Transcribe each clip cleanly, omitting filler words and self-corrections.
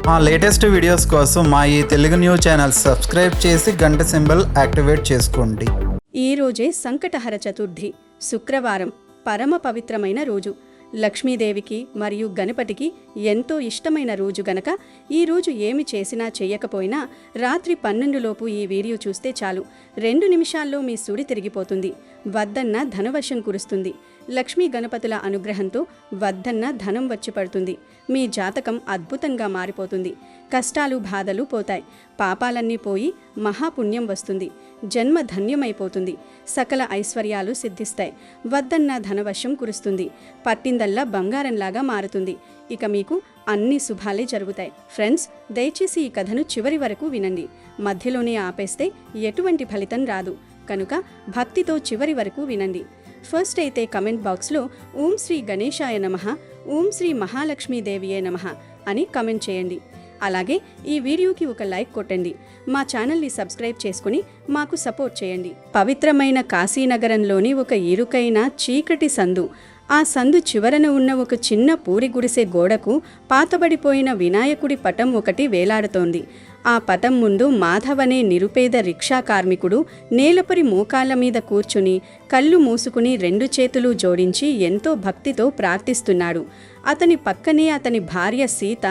మా latest videos కోసం మా ఈ తెలుగు న్యూస్ ఛానల్ సబ్స్క్రైబ్ చేసి గంట సింబల్ యాక్టివేట్ చేసుకోండి. ఈ రోజే సంకటహర చతుర్థి, శుక్రవారం, పరమ పవిత్రమైన రోజు. లక్ష్మీదేవికి మరియు గణపతికి ఎంతో ఇష్టమైన రోజు గనక ఈ రోజు ఏమి చేసినా చెయ్యకపోయినా రాత్రి 12 లోపు ఈ వీడియో చూస్తే చాలు, 2 నిమిషాల్లో మీ సుడి తిరిగిపోతుంది. వద్దన్న ధనవర్షం కురుస్తుంది. లక్ష్మీ గణపతుల అనుగ్రహంతో వద్దన్న ధనం వచ్చి పడుతుంది. మీ జాతకం అద్భుతంగా మారిపోతుంది. కష్టాలు బాధలు పోతాయి. పాపాలన్నీ పోయి మహాపుణ్యం వస్తుంది. జన్మ ధన్యమైపోతుంది. సకల ఐశ్వర్యాలు సిద్ధిస్తాయి. వద్దన్న ధనవశం కురుస్తుంది. పట్టిందల్లా బంగారంలాగా మారుతుంది. ఇక మీకు అన్ని శుభాలే జరుగుతాయి. ఫ్రెండ్స్, దయచేసి ఈ కథను చివరి వరకు వినండి. మధ్యలోనే ఆపేస్తే ఎటువంటి ఫలితం రాదు కనుక భక్తితో చివరి వరకు వినండి. ఫస్ట్ అయితే కమెంట్ బాక్స్లో ఓం శ్రీ గణేశాయ నమః, ఓం శ్రీ మహాలక్ష్మీదేవియే నమః అని కమెంట్ చేయండి. అలాగే ఈ వీడియోకి ఒక లైక్ కొట్టండి. మా ఛానల్ని సబ్స్క్రైబ్ చేసుకుని మాకు సపోర్ట్ చేయండి. పవిత్రమైన కాశీనగరంలోని ఒక ఇరుకైన చీకటి సందు, ఆ సందు చివరన ఉన్న ఒక చిన్న పూరి గుడిసె గోడకు పాతబడిపోయిన వినాయకుడి పటం ఒకటి వేలాడుతోంది. ఆ పటం ముందు మాధవనే నిరుపేద రిక్షా కార్మికుడు నేలపరి మోకాళ్ళ మీద కూర్చుని కళ్ళు మూసుకుని 2 చేతులు జోడించి ఎంతో భక్తితో ప్రార్థిస్తున్నాడు. అతని పక్కనే అతని భార్య సీత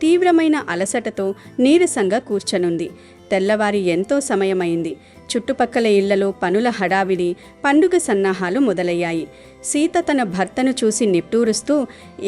తీవ్రమైన అలసటతో నీరసంగా కూర్చనుంది. తెల్లవారి ఎంతో సమయమైంది. చుట్టుపక్కల ఇళ్లలో పనుల హడావిడి, పండుగ సన్నాహాలు మొదలయ్యాయి. సీత తన భర్తను చూసి నిట్టూరుస్తూ,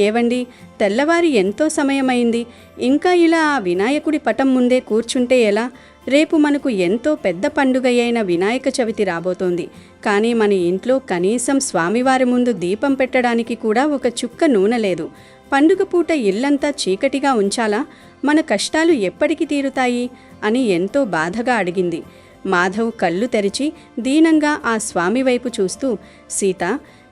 ఏవండి, తెల్లవారి ఎంతో సమయమైంది, ఇంకా ఇలా ఆ వినాయకుడి పటం ముందే కూర్చుంటే ఎలా? రేపు మనకు ఎంతో పెద్ద పండుగ అయిన వినాయక చవితి రాబోతోంది. కానీ మన ఇంట్లో కనీసం స్వామివారి ముందు దీపం పెట్టడానికి కూడా ఒక చుక్క నూనె లేదు. పండుగ పూట ఇల్లంతా చీకటిగా ఉంచాలా? మన కష్టాలు ఎప్పటికి తీరుతాయి అని ఎంతో బాధగా అడిగింది. మాధవ్ కళ్ళు తెరిచి దీనంగా ఆ స్వామి వైపు చూస్తూ, సీత,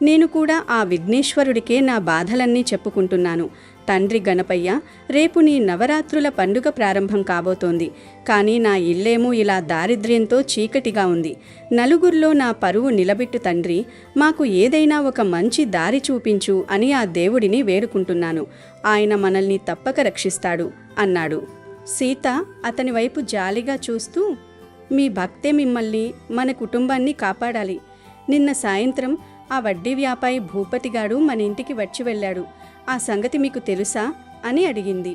నేను కూడా ఆ విఘ్నేశ్వరుడికే నా బాధలన్నీ చెప్పుకుంటున్నాను. తండ్రి గణపయ్య, రేపు నీ నవరాత్రుల పండుగ ప్రారంభం కాబోతోంది. కానీ నా ఇల్లేమో ఇలా దారిద్ర్యంతో చీకటిగా ఉంది. నలుగురిలో నా పరువు నిలబెట్టు తండ్రి, మాకు ఏదైనా ఒక మంచి దారి చూపించు అని ఆ దేవుడిని వేడుకుంటున్నాను. ఆయన మనల్ని తప్పక రక్షిస్తాడు అన్నాడు. సీత అతని వైపు జాలిగా చూస్తూ, మీ భక్తే మిమ్మల్ని, మన కుటుంబాన్ని కాపాడాలి. నిన్న సాయంత్రం ఆ వడ్డీ వ్యాపారి భూపతిగాడు మన ఇంటికి వచ్చి వెళ్ళాడు. ఆ సంగతి మీకు తెలుసా అని అడిగింది.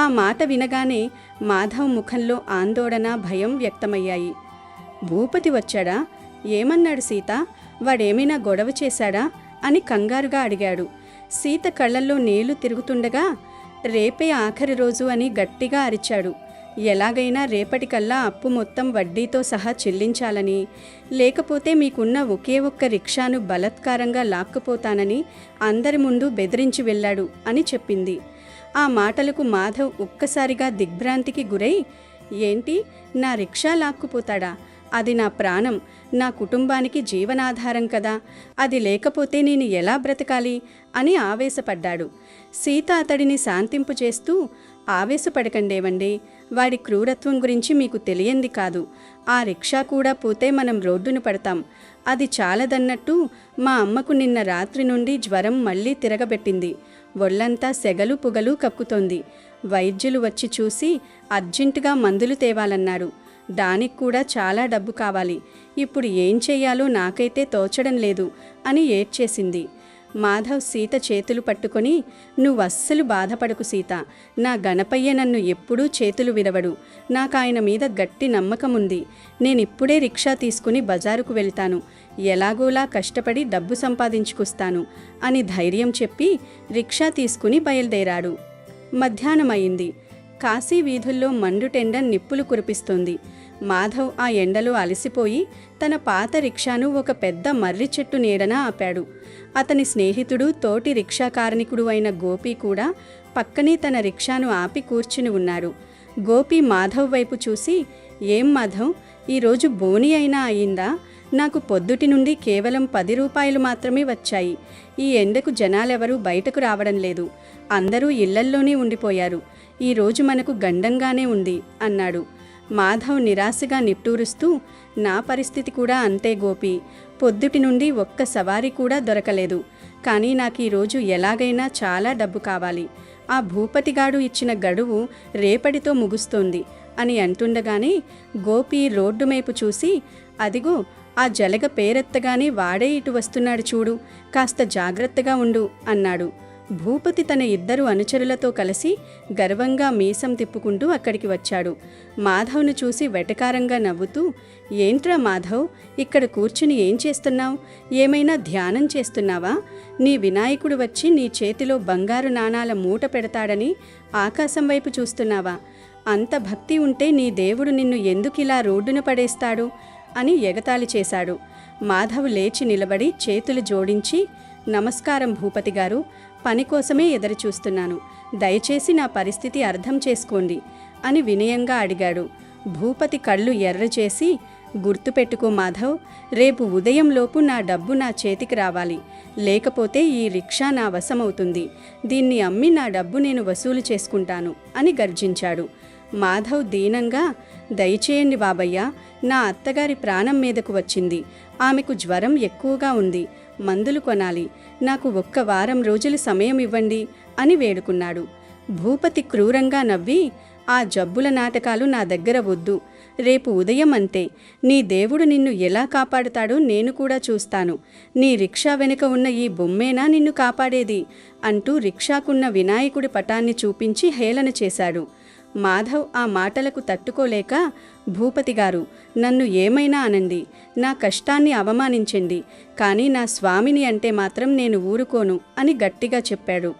ఆ మాట వినగానే మాధవ్ ముఖంలో ఆందోళన, భయం వ్యక్తమయ్యాయి. భూపతి వచ్చాడా? ఏమన్నాడు సీత? వాడేమైనా గొడవ చేశాడా అని కంగారుగా అడిగాడు. సీత కళ్ళల్లో నీళ్లు తిరుగుతుండగా, రేపే ఆఖరి రోజు అని గట్టిగా అరిచాడు. ఎలాగైనా రేపటికల్లా అప్పు మొత్తం వడ్డీతో సహా చెల్లించాలని, లేకపోతే మీకున్న ఒకే ఒక్క రిక్షాను బలత్కారంగా లాక్కుపోతానని అందరి ముందు బెదిరించి వెళ్ళాడు అని చెప్పింది. ఆ మాటలకు మాధవ్ ఒక్కసారిగా దిగ్భ్రాంతికి గురై, ఏంటి, నా రిక్షా లాక్కుపోతాడా? అది నా ప్రాణం, నా కుటుంబానికి జీవనాధారం కదా, అది లేకపోతే నేను ఎలా బ్రతకాలి అని ఆవేశపడ్డాడు. సీత అతడిని శాంతింపు చేస్తూ, ఆవేశపడకండేవండి, వాడి క్రూరత్వం గురించి మీకు తెలియంది కాదు. ఆ రిక్షా కూడా పోతే మనం రోడ్డును పడతాం. అది చాలదన్నట్టు మా అమ్మకు నిన్న రాత్రి నుండి జ్వరం మళ్ళీ తిరగబెట్టింది. ఒళ్ళంతా సెగలు పుగలు కక్కుతోంది. వైద్యులు వచ్చి చూసి అర్జెంటుగా మందులు తేవాలన్నారు. దానికి కూడా చాలా డబ్బు కావాలి. ఇప్పుడు ఏం చెయ్యాలో నాకైతే తోచడం లేదు అని ఏడ్చేసింది. మాధవ్ సీత చేతులు పట్టుకొని, నువ్వస్సలు బాధపడకు సీత, నా గణపయ్య నన్ను ఎప్పుడూ చేతులు విడవడు. నాకాయన మీద గట్టి నమ్మకం ఉంది. నేనిప్పుడే రిక్షా తీసుకుని బజారుకు వెళ్తాను. ఎలాగోలా కష్టపడి డబ్బు సంపాదించుకొస్తాను అని ధైర్యం చెప్పి రిక్షా తీసుకుని బయలుదేరాడు. మధ్యాహ్నమైంది. కాశీ వీధుల్లో మండుటెండ నిప్పులు కురిపిస్తోంది. మాధవ్ ఆ ఎండలో అలసిపోయి తన పాత రిక్షాను ఒక పెద్ద మర్రి చెట్టు నీడన ఆపాడు. అతని స్నేహితుడు, తోటి రిక్షా కార్మికుడు అయిన గోపి కూడా పక్కనే తన రిక్షాను ఆపి కూర్చుని ఉన్నాడు. గోపి మాధవ్ వైపు చూసి, ఏం మాధవ్, ఈరోజు బోని అయినా అయిందా? నాకు పొద్దుటి నుండి కేవలం 10 రూపాయలు మాత్రమే వచ్చాయి. ఈ ఎండకు జనాలెవరూ బయటకు రావడం లేదు. అందరూ ఇళ్లల్లోనే ఉండిపోయారు. ఈరోజు మనకు గండంగానే ఉంది అన్నాడు. మాధవ్ నిరాశగా నిట్టూరుస్తూ, నా పరిస్థితి కూడా అంతే గోపి. పొద్దుటి నుండి ఒక్క సవారీ కూడా దొరకలేదు. కానీ నాకు ఈరోజు ఎలాగైనా చాలా డబ్బు కావాలి. ఆ భూపతిగాడు ఇచ్చిన గడువు రేపటితో ముగుస్తోంది అని అంటుండగానే గోపి రోడ్డు వైపు చూసి, అదిగో ఆ జలగ పేరెత్తగానే వాడే ఇటు వస్తున్నాడు చూడు, కాస్త జాగ్రత్తగా ఉండు అన్నాడు. భూపతి తన ఇద్దరు అనుచరులతో కలిసి గర్వంగా మీసం తిప్పుకుంటూ అక్కడికి వచ్చాడు. మాధవ్ను చూసి వెటకారంగా నవ్వుతూ, ఏంట్రా మాధవ్, ఇక్కడ కూర్చుని ఏం చేస్తున్నావు? ఏమైనా ధ్యానం చేస్తున్నావా? నీ వినాయకుడు వచ్చి నీ చేతిలో బంగారు నాణాల మూట పెడతాడని ఆకాశం వైపు చూస్తున్నావా? అంత భక్తి ఉంటే నీ దేవుడు నిన్ను ఎందుకిలా రోడ్డున పడేస్తాడు అని ఎగతాళి చేశాడు. మాధవ్ లేచి నిలబడి చేతులు జోడించి, నమస్కారం భూపతి గారు, పని కోసమే ఎదురుచూస్తున్నాను, దయచేసి నా పరిస్థితి అర్థం చేసుకోండి అని వినయంగా అడిగాడు. భూపతి కళ్ళు ఎర్రచేసి, గుర్తుపెట్టుకో మాధవ్, రేపు ఉదయంలోపు నా డబ్బు నా చేతికి రావాలి, లేకపోతే ఈ రిక్షా నా వశమవుతుంది, దీన్ని అమ్మి నా డబ్బు నేను వసూలు చేసుకుంటాను అని గర్జించాడు. మాధవ్ దీనంగా, దయచేయండి బాబయ్య, నా అత్తగారి ప్రాణం మీదకు వచ్చింది, ఆమెకు జ్వరం ఎక్కువగా ఉంది, మందులు కొనాలి, నాకు 1 వారం రోజులు సమయం ఇవ్వండి అని వేడుకున్నాడు. భూపతి క్రూరంగా నవ్వి, ఆ జబ్బుల నాటకాలు నా దగ్గర వద్దు, రేపు ఉదయం అంతే, నీ దేవుడు నిన్ను ఎలా కాపాడుతాడో నేను కూడా చూస్తాను, నీ రిక్షా వెనుక ఉన్న ఈ బొమ్మేనా నిన్ను కాపాడేది అంటూ రిక్షాకున్న వినాయకుడి పటాన్ని చూపించి హేళన చేశాడు. మాధవ్ ఆ మాటలకు తట్టుకోలేక, భూపతి గారు, నన్ను ఏమైనా అనండి, నా కష్టాన్ని అవమానించండి, కానీ నా స్వామిని అంటే మాత్రం నేను ఊరుకోను అని గట్టిగా చెప్పాడు.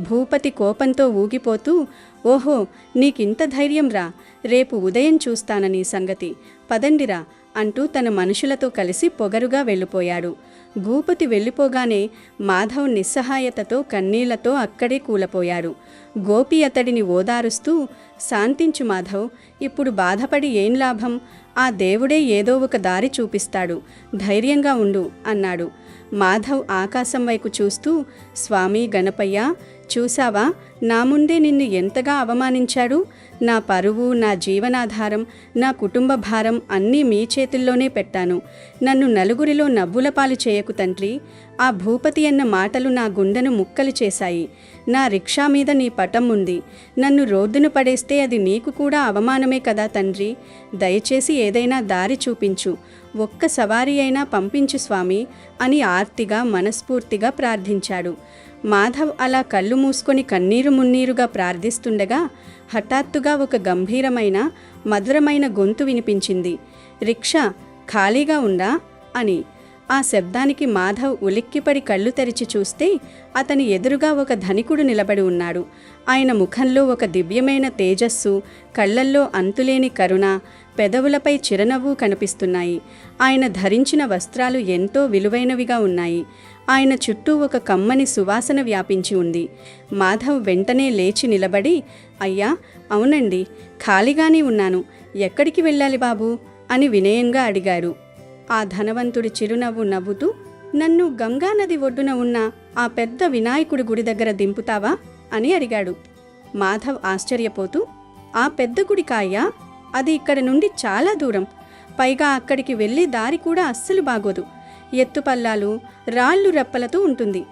భూపతి కోపంతో ఊగిపోతూ, ఓహో, నీకింత ధైర్యం రా, రేపు ఉదయం చూస్తానని సంగతి, పదండిరా అంటూ తన మనుషులతో కలిసి పొగరుగా వెళ్ళిపోయాడు. భూపతి వెళ్ళిపోగానే మాధవ్ నిస్సహాయతతో కన్నీళ్లతో అక్కడే కూలపోయాడు. గోపి అతడిని ఓదారుస్తూ, శాంతించు మాధవ్, ఇప్పుడు బాధపడి ఏం లాభం, ఆ దేవుడే ఏదో ఒక దారి చూపిస్తాడు, ధైర్యంగా ఉండు అన్నాడు. మాధవ్ ఆకాశం వైపు చూస్తూ, స్వామి గణపయ్య, చూసావా, నా ముందే నిన్ను ఎంతగా అవమానించాడు, నా పరువు, నా జీవనాధారం, నా కుటుంబ భారం అన్నీ మీ చేతుల్లోనే పెట్టాను, నన్ను నలుగురిలో నవ్వులపాలు చేయకు తండ్రి, ఆ భూపతి అన్న మాటలు నా గుండెను ముక్కలు చేశాయి, నా రిక్షా మీద నీ పటం ఉంది, నన్ను రోడ్డును పడేస్తే అది నీకు కూడా అవమానమే కదా తండ్రి, దయచేసి ఏదైనా దారి చూపించు, 1 సవారీ అయినా పంపించు స్వామి అని ఆర్తిగా మనస్ఫూర్తిగా ప్రార్థించాడు. మాధవ్ అలా కళ్ళు మూసుకొని కన్నీరు మున్నీరుగా ప్రార్థిస్తుండగా హఠాత్తుగా ఒక గంభీరమైన మధురమైన గొంతు వినిపించింది. రిక్షా ఖాళీగా ఉందా అని. ఆ శబ్దానికి మాధవ్ ఉలిక్కిపడి కళ్ళు తెరిచి చూస్తే అతని ఎదురుగా ఒక ధనికుడు నిలబడి ఉన్నాడు. ఆయన ముఖంలో ఒక దివ్యమైన తేజస్సు, కళ్ళల్లో అంతులేని కరుణ, పెదవులపై చిరునవ్వు కనిపిస్తున్నాయి. ఆయన ధరించిన వస్త్రాలు ఎంతో విలువైనవిగా ఉన్నాయి. ఆయన చుట్టూ ఒక కమ్మని సువాసన వ్యాపించి ఉంది. మాధవ్ వెంటనే లేచి నిలబడి, అయ్యా, అవునండి, ఖాళీగానే ఉన్నాను, ఎక్కడికి వెళ్ళాలి బాబూ అని వినయంగా అడిగారు. ఆ ధనవంతుడి చిరునవ్వు నవ్వుతూ, నన్ను గంగానది ఒడ్డున ఉన్న ఆ పెద్ద వినాయకుడి గుడి దగ్గర దింపుతావా అని అడిగాడు. మాధవ్ ఆశ్చర్యపోతూ, ఆ పెద్ద గుడి కాయ్యా, అది ఇక్కడ నుండి చాలా దూరం, పైగా అక్కడికి వెళ్ళే దారి కూడా అస్సలు బాగోదు, ఎత్తుపల్లాలు, రాళ్ళు రప్పలతో ఉంటుంది,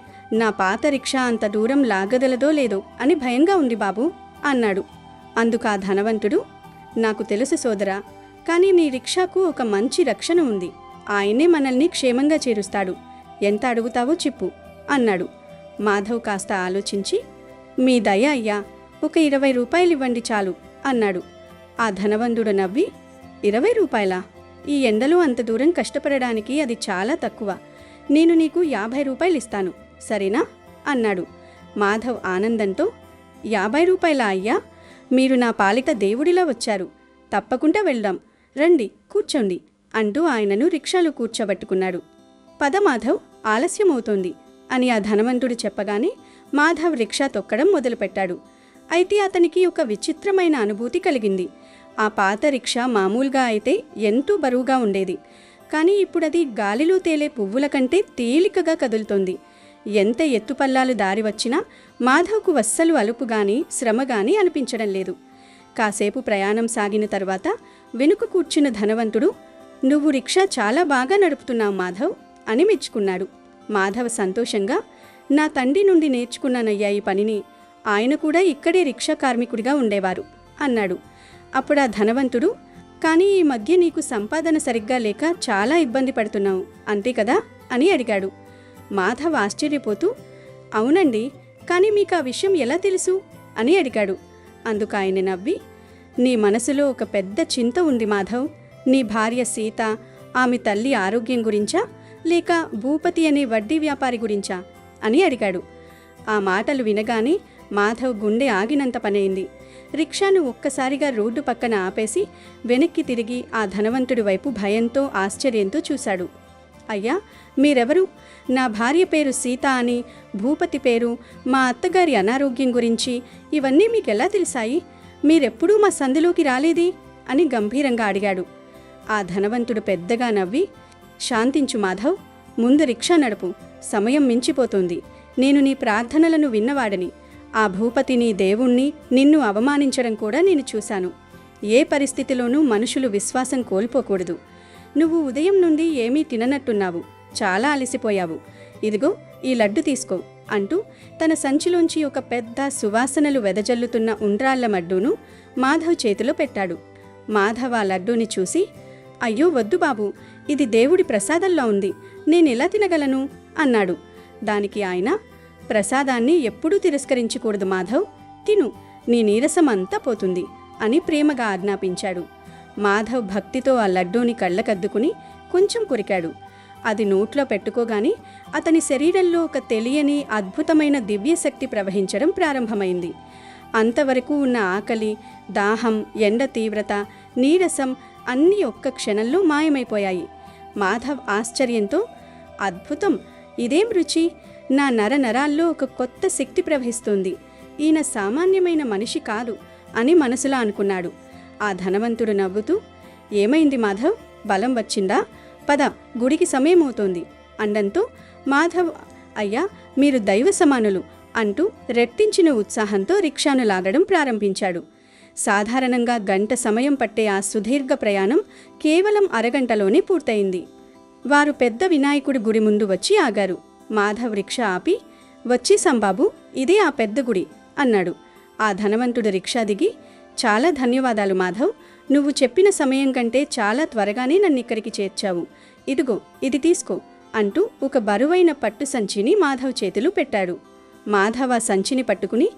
నా పాత రిక్షా అంత దూరం లాగదలదో లేదో అని భయంగా ఉంది బాబు అన్నాడు. అందుకు ఆ ధనవంతుడు, నాకు తెలుసు సోదరా, కానీ నీ రిక్షాకు ఒక మంచి రక్షణ ఉంది, ఆయనే మనల్ని క్షేమంగా చేరుస్తాడు, ఎంత అడుగుతావో చెప్పు అన్నాడు. మాధవ్ కాస్త ఆలోచించి, మీ దయ అయ్యా, ఒక 20 రూపాయలు ఇవ్వండి చాలు అన్నాడు. ఆ ధనవంతుడు నవ్వి, 20 రూపాయలా? ఈ ఎండలో అంత దూరం కష్టపడడానికి అది చాలా తక్కువ, నేను నీకు 50 రూపాయలు ఇస్తాను, సరేనా అన్నాడు. మాధవ్ ఆనందంతో, 50 రూపాయలా అయ్యా? మీరు నా పాలిట దేవుడిలా వచ్చారు, తప్పకుండా వెళ్దాం, రండి కూర్చోండి అంటూ ఆయనను రిక్షాలో కూర్చోబెట్టుకున్నాడు. పద మాధవ్, ఆలస్యమవుతోంది అని ఆ ధనవంతుడు చెప్పగానే మాధవ్ రిక్షా తొక్కడం మొదలుపెట్టాడు. అయితే అతనికి ఒక విచిత్రమైన అనుభూతి కలిగింది. ఆ పాత రిక్షా మామూలుగా అయితే ఎంతో బరువుగా ఉండేది, కానీ ఇప్పుడది గాలిలో తేలే పువ్వుల కంటే తేలికగా కదులుతోంది. ఎంత ఎత్తుపల్లాలు దారి వచ్చినా మాధవ్కు అస్సలు అలుపు గాని శ్రమ గాని అనిపించడం లేదు. కాసేపు ప్రయాణం సాగిన తర్వాత వెనుక కూర్చున్న ధనవంతుడు, నువ్వు రిక్షా చాలా బాగా నడుపుతున్నావు మాధవ్ అని మెచ్చుకున్నాడు. మాధవ్ సంతోషంగా, నా తండ్రి నుండి నేర్చుకున్నానయ్యా ఈ పనిని, ఆయన కూడా ఇక్కడే రిక్షా కార్మికుడిగా ఉండేవారు అన్నాడు. అప్పుడు ఆ ధనవంతుడు, కానీ ఈ మధ్య నీకు సంపాదన సరిగ్గా లేక చాలా ఇబ్బంది పడుతున్నావు అంతే కదా అని అడిగాడు. మాధవ్ ఆశ్చర్యపోతూ, అవునండి, కానీ మీకు ఆ విషయం ఎలా తెలుసు అని అడిగాడు. అందుకు ఆయన నవ్వి, నీ మనసులో ఒక పెద్ద చింత ఉంది మాధవ్. నీ భార్య సీత, ఆమె తల్లి ఆరోగ్యం గురించా లేక భూపతి అనే వడ్డీ వ్యాపారి గురించా అని అడిగాడు. ఆ మాటలు వినగానే మాధవ్ గుండె ఆగినంత పనైంది. రిక్షాను ఒక్కసారిగా రోడ్డు పక్కన ఆపేసి వెనక్కి తిరిగి ఆ ధనవంతుడి వైపు భయంతో ఆశ్చర్యంతో చూశాడు. అయ్యా, మీరెవరు? నా భార్య పేరు సీత అని, భూపతి పేరు, మా అత్తగారి అనారోగ్యం గురించి ఇవన్నీ మీకెలా తెలిసాయి? మీరెప్పుడూ మా సందులోకి రాలేది అని గంభీరంగా అడిగాడు. ఆ ధనవంతుడు పెద్దగా నవ్వి, శాంతించు మాధవ్, ముందు రిక్షా నడుపు, సమయం మించిపోతుంది. నేను నీ ప్రార్థనలను విన్నవాడని, ఆ భూపతిని, దేవుణ్ణి నిన్ను అవమానించడం కూడా నేను చూశాను. ఏ పరిస్థితిలోనూ మనుషులు విశ్వాసం కోల్పోకూడదు. నువ్వు ఉదయం నుండి ఏమీ తిననట్టున్నావు, చాలా అలసిపోయావు. ఇదిగో ఈ లడ్డు తీసుకో అంటూ తన సంచిలోంచి ఒక పెద్ద సువాసనలు వెదజల్లుతున్న ఉండ్రాళ్ల లడ్డూను మాధవ్ చేతిలో పెట్టాడు. మాధవ్ ఆ లడ్డూని చూసి, అయ్యో వద్దు బాబు, ఇది దేవుడి ప్రసాదంలా ఉంది, నేనెలా తినగలను అన్నాడు. దానికి ఆయన, ప్రసాదాన్ని ఎప్పుడూ తిరస్కరించకూడదు మాధవ్, తిను, నీ నీరసం అంతా పోతుంది అని ప్రేమగా ఆజ్ఞాపించాడు. మాధవ్ భక్తితో ఆ లడ్డూని కళ్ళకద్దుకుని కొంచెం కొరికాడు. అది నోట్లో పెట్టుకోగాని అతని శరీరంలో ఒక తెలియని అద్భుతమైన దివ్యశక్తి ప్రవహించడం ప్రారంభమైంది. అంతవరకు ఉన్న ఆకలి, దాహం, ఎండ తీవ్రత, నీరసం అన్నీ ఒక్క క్షణంలో మాయమైపోయాయి. మాధవ్ ఆశ్చర్యంతో, అద్భుతం, ఇదేం రుచి, నా నరనరాల్లో ఒక కొత్త శక్తి ప్రవహిస్తుంది, ఈయన సామాన్యమైన మనిషి కాదు అని మనసులో అనుకున్నాడు. ఆ ధనవంతుడు నవ్వుతూ, ఏమైంది మాధవ్, బలం వచ్చిందా? పద, గుడికి సమయమవుతోంది అండంతో మాధవ్, అయ్యా మీరు దైవ సమానులు అంటూ రెట్టించిన ఉత్సాహంతో రిక్షాను లాగడం ప్రారంభించాడు. సాధారణంగా గంట సమయం పట్టే ఆ సుదీర్ఘ ప్రయాణం కేవలం అరగంటలోనే పూర్తయింది. వారు పెద్ద వినాయకుడి గుడి ముందు వచ్చి ఆగారు. మాధవ్ రిక్షా ఆపి, వచ్చేసాం బాబు, ఇదే ఆ పెద్ద గుడి అన్నాడు. ఆ ధనవంతుడు రిక్షా దిగి, చాలా ధన్యవాదాలు మాధవ్, నువ్వు చెప్పిన సమయం కంటే చాలా త్వరగానే నన్నిక్కడికి చేర్చావు. ఇదిగో ఇది తీసుకో అంటూ ఒక బరువైన పట్టు సంచిని మాధవ్ చేతిలో పెట్టాడు. మాధవ్ ఆ సంచిని పట్టుకుని,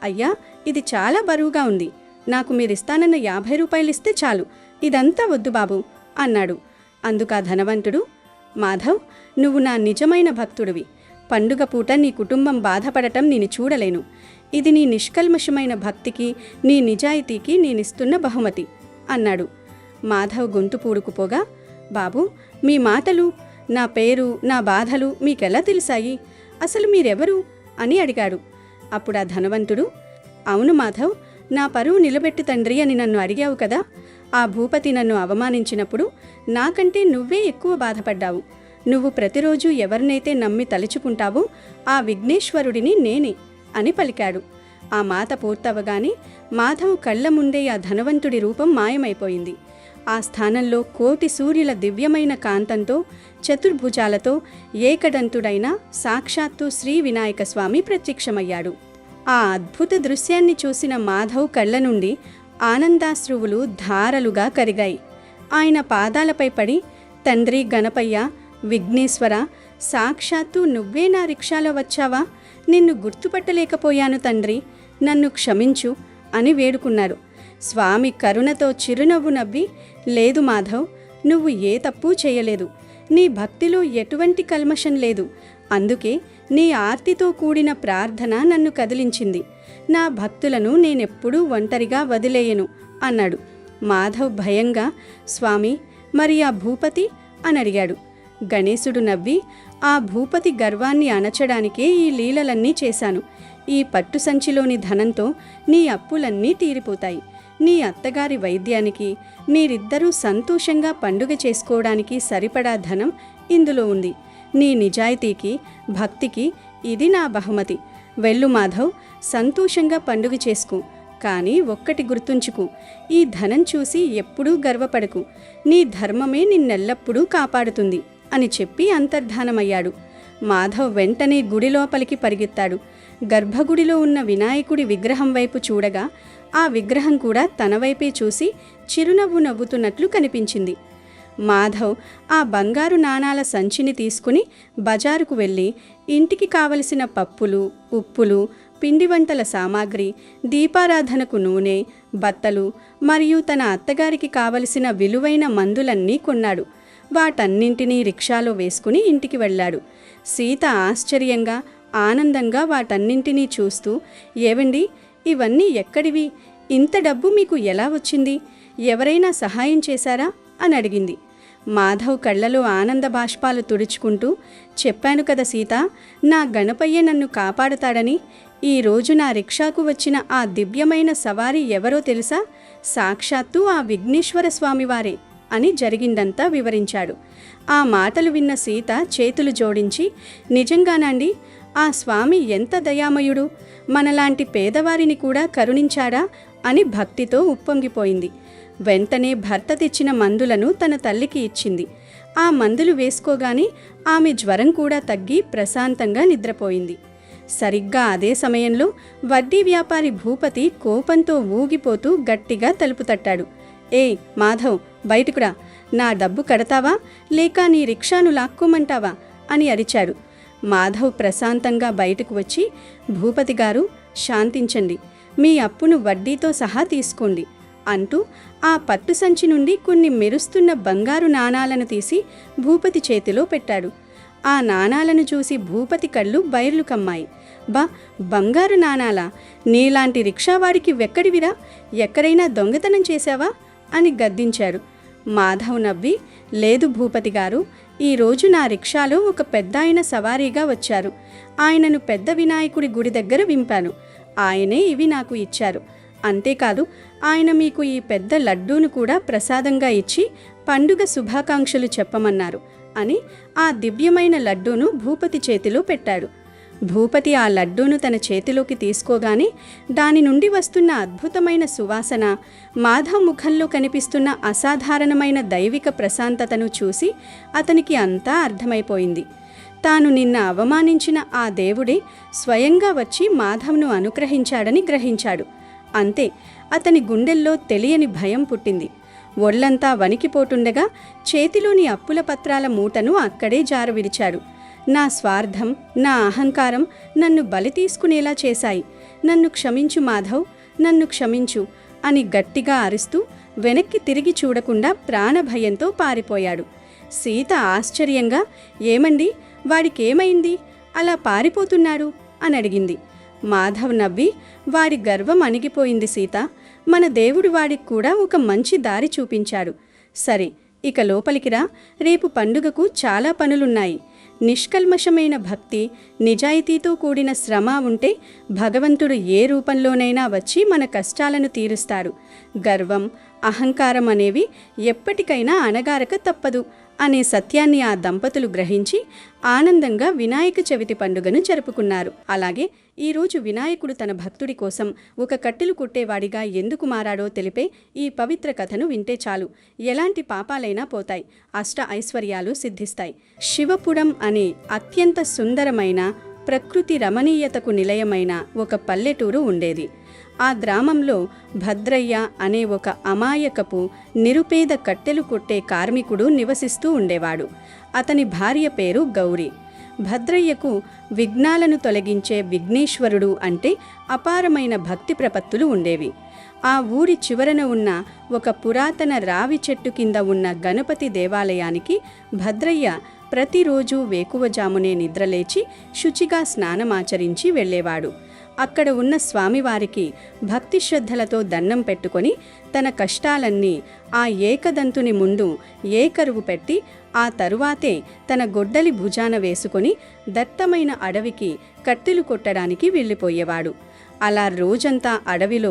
అయ్యా ఇది చాలా బరువుగా ఉంది, నాకు మీరిస్తానన్న 50 రూపాయలిస్తే చాలు, ఇదంతా వద్దు బాబు అన్నాడు. అందుకా ధనవంతుడు, మాధవ్, నువ్వు నా నిజమైన భక్తుడివి. పండుగ పూట నీ కుటుంబం బాధపడటం నేను చూడలేను. ఇది నీ నిష్కల్మషమైన భక్తికి, నీ నిజాయితీకి నేనిస్తున్న బహుమతి అన్నాడు. మాధవ్ గొంతు పూడుకుపోగా, బాబు మీ మాటలు, నా పేరు, నా బాధలు మీకెలా తెలిసాయి? అసలు మీరెవరు అని అడిగాడు. అప్పుడు ఆ ధనవంతుడు, అవును మాధవ్, నా పరువు నిలబెట్టు తండ్రి అని నన్ను అడిగావు కదా. ఆ భూపతి నన్ను అవమానించినప్పుడు నాకంటే నువ్వే ఎక్కువ బాధపడ్డావు. నువ్వు ప్రతిరోజు ఎవరినైతే నమ్మి తలుచుకుంటావో ఆ విఘ్నేశ్వరుడిని నేనే అని పలికాడు. ఆ మాట పూర్తవగానే మాధవ్ కళ్ల ముందే ఆ ధనవంతుడి రూపం మాయమైపోయింది. ఆ స్థానంలో కోటి సూర్యుల దివ్యమైన కాంతంతో, చతుర్భుజాలతో ఏకదంతుడైన సాక్షాత్తు శ్రీ వినాయక స్వామి ప్రత్యక్షమయ్యాడు. ఆ అద్భుత దృశ్యాన్ని చూసిన మాధవ్ కళ్ల నుండి ఆనందాశ్రువులు ధారలుగా కరిగాయి. ఆయన పాదాలపై పడి, తండ్రి గణపయ్య, విఘ్నేశ్వర, సాక్షాత్తు నువ్వే నా రిక్షాలో వచ్చావా? నిన్ను గుర్తుపట్టలేకపోయాను తండ్రి, నన్ను క్షమించు అని వేడుకున్నారు. స్వామి కరుణతో చిరునవ్వు నవ్వి, లేదు మాధవ్, నువ్వు ఏ తప్పు చేయలేదు, నీ భక్తిలో ఎటువంటి కల్మషం లేదు, అందుకే నీ ఆర్తితో కూడిన ప్రార్థన నన్ను కదిలించింది. నా భక్తులను నేనెప్పుడూ ఒంటరిగా వదిలేయను అన్నాడు. మాధవ్ భయంగా, స్వామి మరి ఆ భూపతి అని అడిగాడు. గణేశుడు నవ్వి, ఆ భూపతి గర్వాన్ని అణచడానికే ఈ లీలలన్నీ చేశాను. ఈ పట్టు సంచిలోని ధనంతో నీ అప్పులన్నీ తీరిపోతాయి. నీ అత్తగారి వైద్యానికి, మీరిద్దరూ సంతోషంగా పండుగ చేసుకోవడానికి సరిపడా ధనం ఇందులో ఉంది. నీ నిజాయితీకి, భక్తికి ఇది నా బహుమతి. వెళ్ళు మాధవ్, సంతోషంగా పండుగ చేసుకో. కానీ ఒక్కటి గుర్తుంచుకు, ఈ ధనం చూసి ఎప్పుడూ గర్వపడకు. నీ ధర్మమే నిన్నెల్లప్పుడూ కాపాడుతుంది అని చెప్పి అంతర్ధానమయ్యాడు. మాధవ్ వెంటనే గుడి లోపలికి పరిగెత్తాడు. గర్భగుడిలో ఉన్న వినాయకుడి విగ్రహం వైపు చూడగా ఆ విగ్రహం కూడా తన వైపే చూసి చిరునవ్వు నవ్వుతున్నట్లు కనిపించింది. మాధవ్ ఆ బంగారు నాణాల సంచిని తీసుకుని బజారుకు వెళ్ళి ఇంటికి కావలసిన పప్పులు, ఉప్పులు, పిండి వంటల సామాగ్రి, దీపారాధనకు నూనె, బత్తలు మరియు తన అత్తగారికి కావలసిన విలువైన మందులన్నీ కొన్నాడు. వాటన్నింటినీ రిక్షాలో వేసుకుని ఇంటికి వెళ్ళాడు. సీత ఆశ్చర్యంగా, ఆనందంగా వాటన్నింటినీ చూస్తూ, ఏవండి, ఇవన్నీ ఎక్కడివి? ఇంత డబ్బు మీకు ఎలా వచ్చింది? ఎవరైనా సహాయం చేశారా అని అడిగింది. మాధవ్ కళ్ళలో ఆనంద బాష్పాలు తుడుచుకుంటూ, చెప్పాను కదా సీత, నా గణపయ్య నన్ను కాపాడుతాడని. ఈరోజు నా రిక్షాకు వచ్చిన ఆ దివ్యమైన సవారీ ఎవరో తెలుసా? సాక్షాత్తు ఆ విఘ్నేశ్వర స్వామివారే అని జరిగిందంతా వివరించాడు. ఆ మాటలు విన్న సీత చేతులు జోడించి, నిజంగానండి, ఆ స్వామి ఎంత దయామయుడు, మనలాంటి పేదవారిని కూడా కరుణించాడా అని భక్తితో ఉప్పొంగిపోయింది. వెంటనే భర్త తెచ్చిన మందులను తన తల్లికి ఇచ్చింది. ఆ మందులు వేసుకోగానే ఆమె జ్వరం కూడా తగ్గి ప్రశాంతంగా నిద్రపోయింది. సరిగ్గా అదే సమయంలో వడ్డీ వ్యాపారి భూపతి కోపంతో ఊగిపోతూ గట్టిగా తలుపు తట్టాడు. ఏయ్ మాధవ్, బయటకురా, నా డబ్బు కడతావా లేక నీ రిక్షాను లాక్కోమంటావా అని అరిచాడు. మాధవ్ ప్రశాంతంగా బయటకు వచ్చి, భూపతి గారు, శాంతించండి, మీ అప్పును వడ్డీతో సహా తీసుకోండి అంటూ ఆ పట్టు సంచి నుండి కొన్ని మెరుస్తున్న బంగారు నాణాలను తీసి భూపతి చేతిలో పెట్టాడు. ఆ నాణాలను చూసి భూపతి కళ్ళు బైర్లు కమ్మాయి. బంగారు నాణాలా? నీలాంటి రిక్షావాడికి వెక్కడివిరా? ఎక్కడైనా దొంగతనం చేశావా అని గద్దించాడు. మాధవ్ నవ్వి, లేదు భూపతి గారు, ఈరోజు నా రిక్షాలో ఒక పెద్దాయన సవారీగా వచ్చారు. ఆయనను పెద్ద వినాయకుడి గుడి దగ్గర వింపాను. ఆయనే ఇవి నాకు ఇచ్చారు. అంతేకాదు, ఆయన మీకు ఈ పెద్ద లడ్డూను కూడా ప్రసాదంగా ఇచ్చి పండుగ శుభాకాంక్షలు చెప్పమన్నారు అని ఆ దివ్యమైన లడ్డూను భూపతి చేతిలో పెట్టాడు. భూపతి ఆ లడ్డూను తన చేతిలోకి తీసుకోగానే దాని నుండి వస్తున్న అద్భుతమైన సువాసన, మాధవ్ ముఖంలో కనిపిస్తున్న అసాధారణమైన దైవిక ప్రశాంతతను చూసి అతనికి అంతా అర్థమైపోయింది. తాను నిన్న అవమానించిన ఆ దేవుడే స్వయంగా వచ్చి మాధవ్ను అనుగ్రహించాడని గ్రహించాడు. అంతే, అతని గుండెల్లో తెలియని భయం పుట్టింది. ఒళ్లంతా వణికిపోతుండగా చేతిలోని అప్పుల పత్రాల మూటను అక్కడే జారవిడిచాడు. నా స్వార్థం, నా అహంకారం నన్ను బలి తీసుకునేలా చేశాయి. నన్ను క్షమించు మాధవ్, నన్ను క్షమించు అని గట్టిగా అరుస్తూ వెనక్కి తిరిగి చూడకుండా ప్రాణభయంతో పారిపోయాడు. సీత ఆశ్చర్యంగా, ఏమండి, వాడికేమైంది, అలా పారిపోతున్నాడు అని అడిగింది. మాధవ్ నవ్వి, వాడి గర్వం అణిగిపోయింది సీత. మన దేవుడు వాడికి కూడా ఒక మంచి దారి చూపించాడు. సరే, ఇక లోపలికి రా, రేపు పండుగకు చాలా పనులున్నాయి. నిష్కల్మషమైన భక్తి, నిజాయితీతో కూడిన శ్రమ ఉంటే భగవంతుడు ఏ రూపంలోనైనా వచ్చి మన కష్టాలను తీరుస్తాడు. గర్వం, అహంకారం అనేవి ఎప్పటికైనా అణగారక తప్పదు అనే సత్యాన్ని ఆ దంపతులు గ్రహించి ఆనందంగా వినాయక చవితి పండుగను జరుపుకున్నారు. అలాగే ఈరోజు వినాయకుడు తన భక్తుడి కోసం ఒక కట్టెలు కుట్టేవాడిగా ఎందుకు మారాడో తెలిపే ఈ పవిత్ర కథను వింటే చాలు, ఎలాంటి పాపాలైనా పోతాయి, అష్ట ఐశ్వర్యాలు సిద్ధిస్తాయి. శివపురం అనే అత్యంత సుందరమైన, ప్రకృతి రమణీయతకు నిలయమైన ఒక పల్లెటూరు ఉండేది. ఆ గ్రామంలో భద్రయ్య అనే ఒక అమాయకపు, నిరుపేద కట్టెలు కొట్టే కార్మికుడు నివసిస్తూ ఉండేవాడు. అతని భార్య పేరు గౌరీ. భద్రయ్యకు విఘ్నాలను తొలగించే విఘ్నేశ్వరుడు అంటే అపారమైన భక్తి ప్రపత్తులు ఉండేవి. ఆ ఊరి చివరన ఉన్న ఒక పురాతన రావి చెట్టు కింద ఉన్న గణపతి దేవాలయానికి భద్రయ్య ప్రతిరోజు వేకువజామునే నిద్రలేచి శుచిగా స్నానమాచరించి వెళ్ళేవాడు. అక్కడ ఉన్న స్వామివారికి భక్తి శ్రద్ధలతో దండం పెట్టుకొని తన కష్టాలన్నీ ఆ ఏకదంతుని ముందు ఏకరువు పెట్టి ఆ తరువాతే తన గొడ్డలి భుజాన వేసుకొని దట్టమైన అడవికి కట్టెలు కొట్టడానికి వెళ్ళిపోయేవాడు. అలా రోజంతా అడవిలో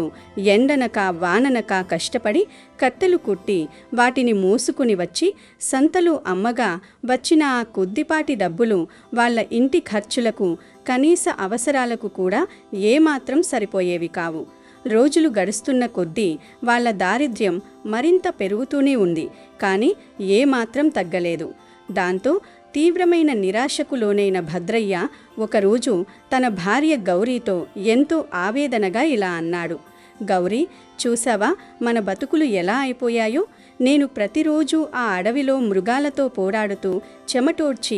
ఎండనక వాననక కష్టపడి కట్టెలు కుట్టి వాటిని మోసుకుని వచ్చి సంతలో అమ్మగా వచ్చిన ఆ కొద్దిపాటి డబ్బులు వాళ్ళ ఇంటి ఖర్చులకు, కనీస అవసరాలకు కూడా ఏమాత్రం సరిపోయేవి కావు. రోజులు గడుస్తున్న కొద్దీ వాళ్ళ దారిద్ర్యం మరింత పెరుగుతూనే ఉంది, కానీ ఏమాత్రం తగ్గలేదు. దాంతో తీవ్రమైన నిరాశకు లోనైన భద్రయ్య ఒకరోజు తన భార్య గౌరీతో ఎంతో ఆవేదనగా ఇలా అన్నాడు. గౌరీ, చూసావా మన బతుకులు ఎలా అయిపోయాయో? నేను ప్రతిరోజు ఆ అడవిలో మృగాలతో పోరాడుతూ చెమటోడ్చి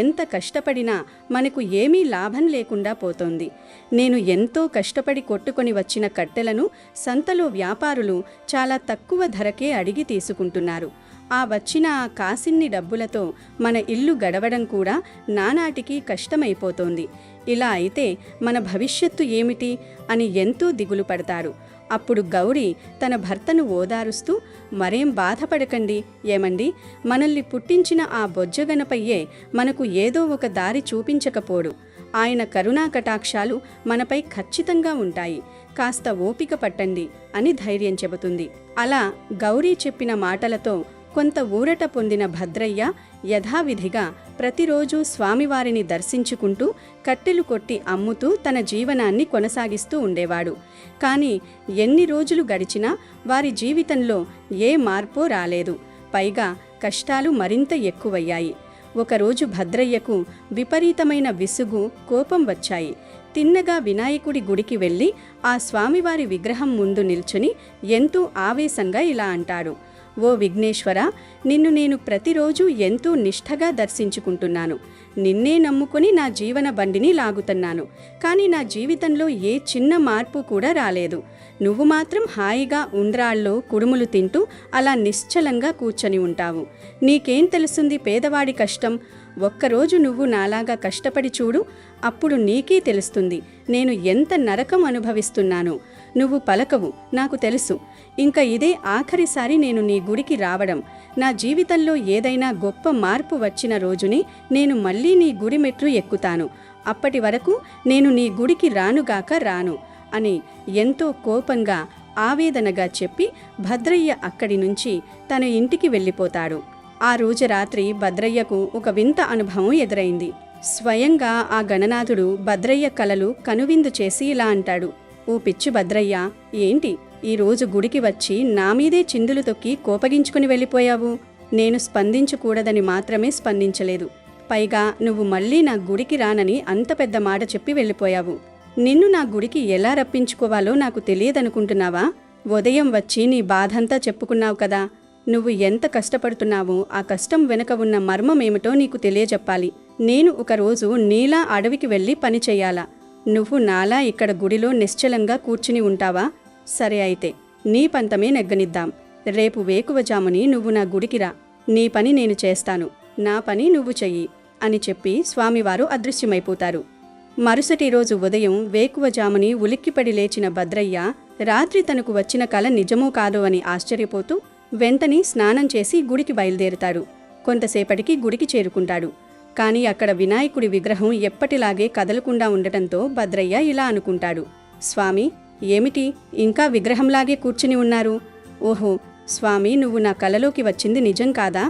ఎంత కష్టపడినా మనకు ఏమీ లాభం లేకుండా పోతోంది. నేను ఎంతో కష్టపడి కొట్టుకొని వచ్చిన కట్టెలను సంతలో వ్యాపారులు చాలా తక్కువ ధరకే అడిగి తీసుకుంటున్నారు. ఆ వచ్చిన ఆ కాసిన్ని డబ్బులతో మన ఇల్లు గడవడం కూడా నానాటికి కష్టమైపోతోంది. ఇలా అయితే మన భవిష్యత్తు ఏమిటి అని ఎంతో దిగులు పడతారు. అప్పుడు గౌరీ తన భర్తను ఓదారుస్తూ, మరేం బాధపడకండి, ఏమండి, మనల్ని పుట్టించిన ఆ బొజ్జగనపయ్యే మనకు ఏదో ఒక దారి చూపించకపోడు. ఆయన కరుణా కటాక్షాలు మనపై ఖచ్చితంగా ఉంటాయి. కాస్త ఓపిక పట్టండి అని ధైర్యం చెబుతుంది. అలా గౌరీ చెప్పిన మాటలతో కొంత ఊరట పొందిన భద్రయ్య యథావిధిగా ప్రతిరోజు స్వామివారిని దర్శించుకుంటూ కట్టెలు కొట్టి అమ్ముతూ తన జీవనాన్ని కొనసాగిస్తూ ఉండేవాడు. కానీ ఎన్ని రోజులు గడిచినా వారి జీవితంలో ఏ మార్పో రాలేదు. పైగా కష్టాలు మరింత ఎక్కువయ్యాయి. ఒకరోజు భద్రయ్యకు విపరీతమైన విసుగు, కోపం వచ్చాయి. తిన్నగా వినాయకుడి గుడికి వెళ్ళి ఆ స్వామివారి విగ్రహం ముందు నిల్చుని ఎంతో ఆవేశంగా ఇలా అంటాడు. ఓ విఘ్నేశ్వర, నిన్ను నేను ప్రతిరోజు ఎంతో నిష్ఠగా దర్శించుకుంటున్నాను. నిన్నే నమ్ముకొని నా జీవన బండిని లాగుతున్నాను. కానీ నా జీవితంలో ఏ చిన్న మార్పు కూడా రాలేదు. నువ్వు మాత్రం హాయిగా ఉండ్రాళ్ళలో కుడుములు తింటూ అలా నిశ్చలంగా కూర్చొని ఉంటావు. నీకేం తెలుస్తుంది పేదవాడి కష్టం? ఒక్కరోజు నువ్వు నాలాగా కష్టపడి చూడు, అప్పుడు నీకే తెలుస్తుంది నేను ఎంత నరకం అనుభవిస్తున్నానో. నువ్వు పలకవు, నాకు తెలుసు. ఇంకా ఇదే ఆఖరిసారి నేను నీ గుడికి రావడం. నా జీవితంలో ఏదైనా గొప్ప మార్పు వచ్చిన రోజుని నేను మళ్ళీ నీ గుడి మెట్లు ఎక్కుతాను. అప్పటి వరకు నేను నీ గుడికి రానుగాక రాను అని ఎంతో కోపంగా, ఆవేదనగా చెప్పి భద్రయ్య అక్కడి నుంచి తన ఇంటికి వెళ్ళిపోతాడు. ఆ రోజు రాత్రి భద్రయ్యకు ఒక వింత అనుభవం ఎదురైంది. స్వయంగా ఆ గణనాథుడు భద్రయ్య కలలు కనువిందు చేసి ఇలా అంటాడు. ఓ పిచ్చి భద్రయ్య, ఏంటి ఈరోజు గుడికి వచ్చి నా మీదే చిందులు తొక్కి కోపగించుకుని వెళ్ళిపోయావు? నేను స్పందించకూడదని మాత్రమే స్పందించలేదు. పైగా నువ్వు మళ్ళీ నా గుడికి రానని అంత పెద్ద మాట చెప్పి వెళ్ళిపోయావు. నిన్ను నా గుడికి ఎలా రప్పించుకోవాలో నాకు తెలియదనుకుంటున్నావా? ఉదయం వచ్చి నీ బాధంతా చెప్పుకున్నావు కదా. నువ్వు ఎంత కష్టపడుతున్నావో ఆ కష్టం వెనుక ఉన్న మర్మమేమిటో నీకు తెలియజెప్పాలి. నేను ఒకరోజు నీలా అడవికి వెళ్ళి పని చెయ్యాలా? నువ్వు నాలా ఇక్కడ గుడిలో నిశ్చలంగా కూర్చుని ఉంటావా? సరే అయితే నీ పంతమే నెగ్గనిద్దాం. రేపు వేకువజాముని నువ్వు నా గుడికి రా. నీ పని నేను చేస్తాను, నా పని నువ్వు చెయ్యి అని చెప్పి స్వామివారు అదృశ్యమైపోతారు. మరుసటి రోజు ఉదయం వేకువజాముని ఉలిక్కిపడి లేచిన భద్రయ్య రాత్రి తనకు వచ్చిన కల నిజమో కాదో అని ఆశ్చర్యపోతూ వెంటనే స్నానం చేసి గుడికి బయలుదేరుతాడు. కొంతసేపటికి గుడికి చేరుకుంటాడు. కానీ అక్కడ వినాయకుడి విగ్రహం ఎప్పటిలాగే కదలకుండా ఉండటంతో భద్రయ్య ఇలా అనుకుంటాడు. స్వామి, ఏమిటి ఇంకా విగ్రహంలాగే కూర్చుని ఉన్నారు? ఓహో స్వామి, నువ్వు నా కలలోకి వచ్చింది నిజం కాదా?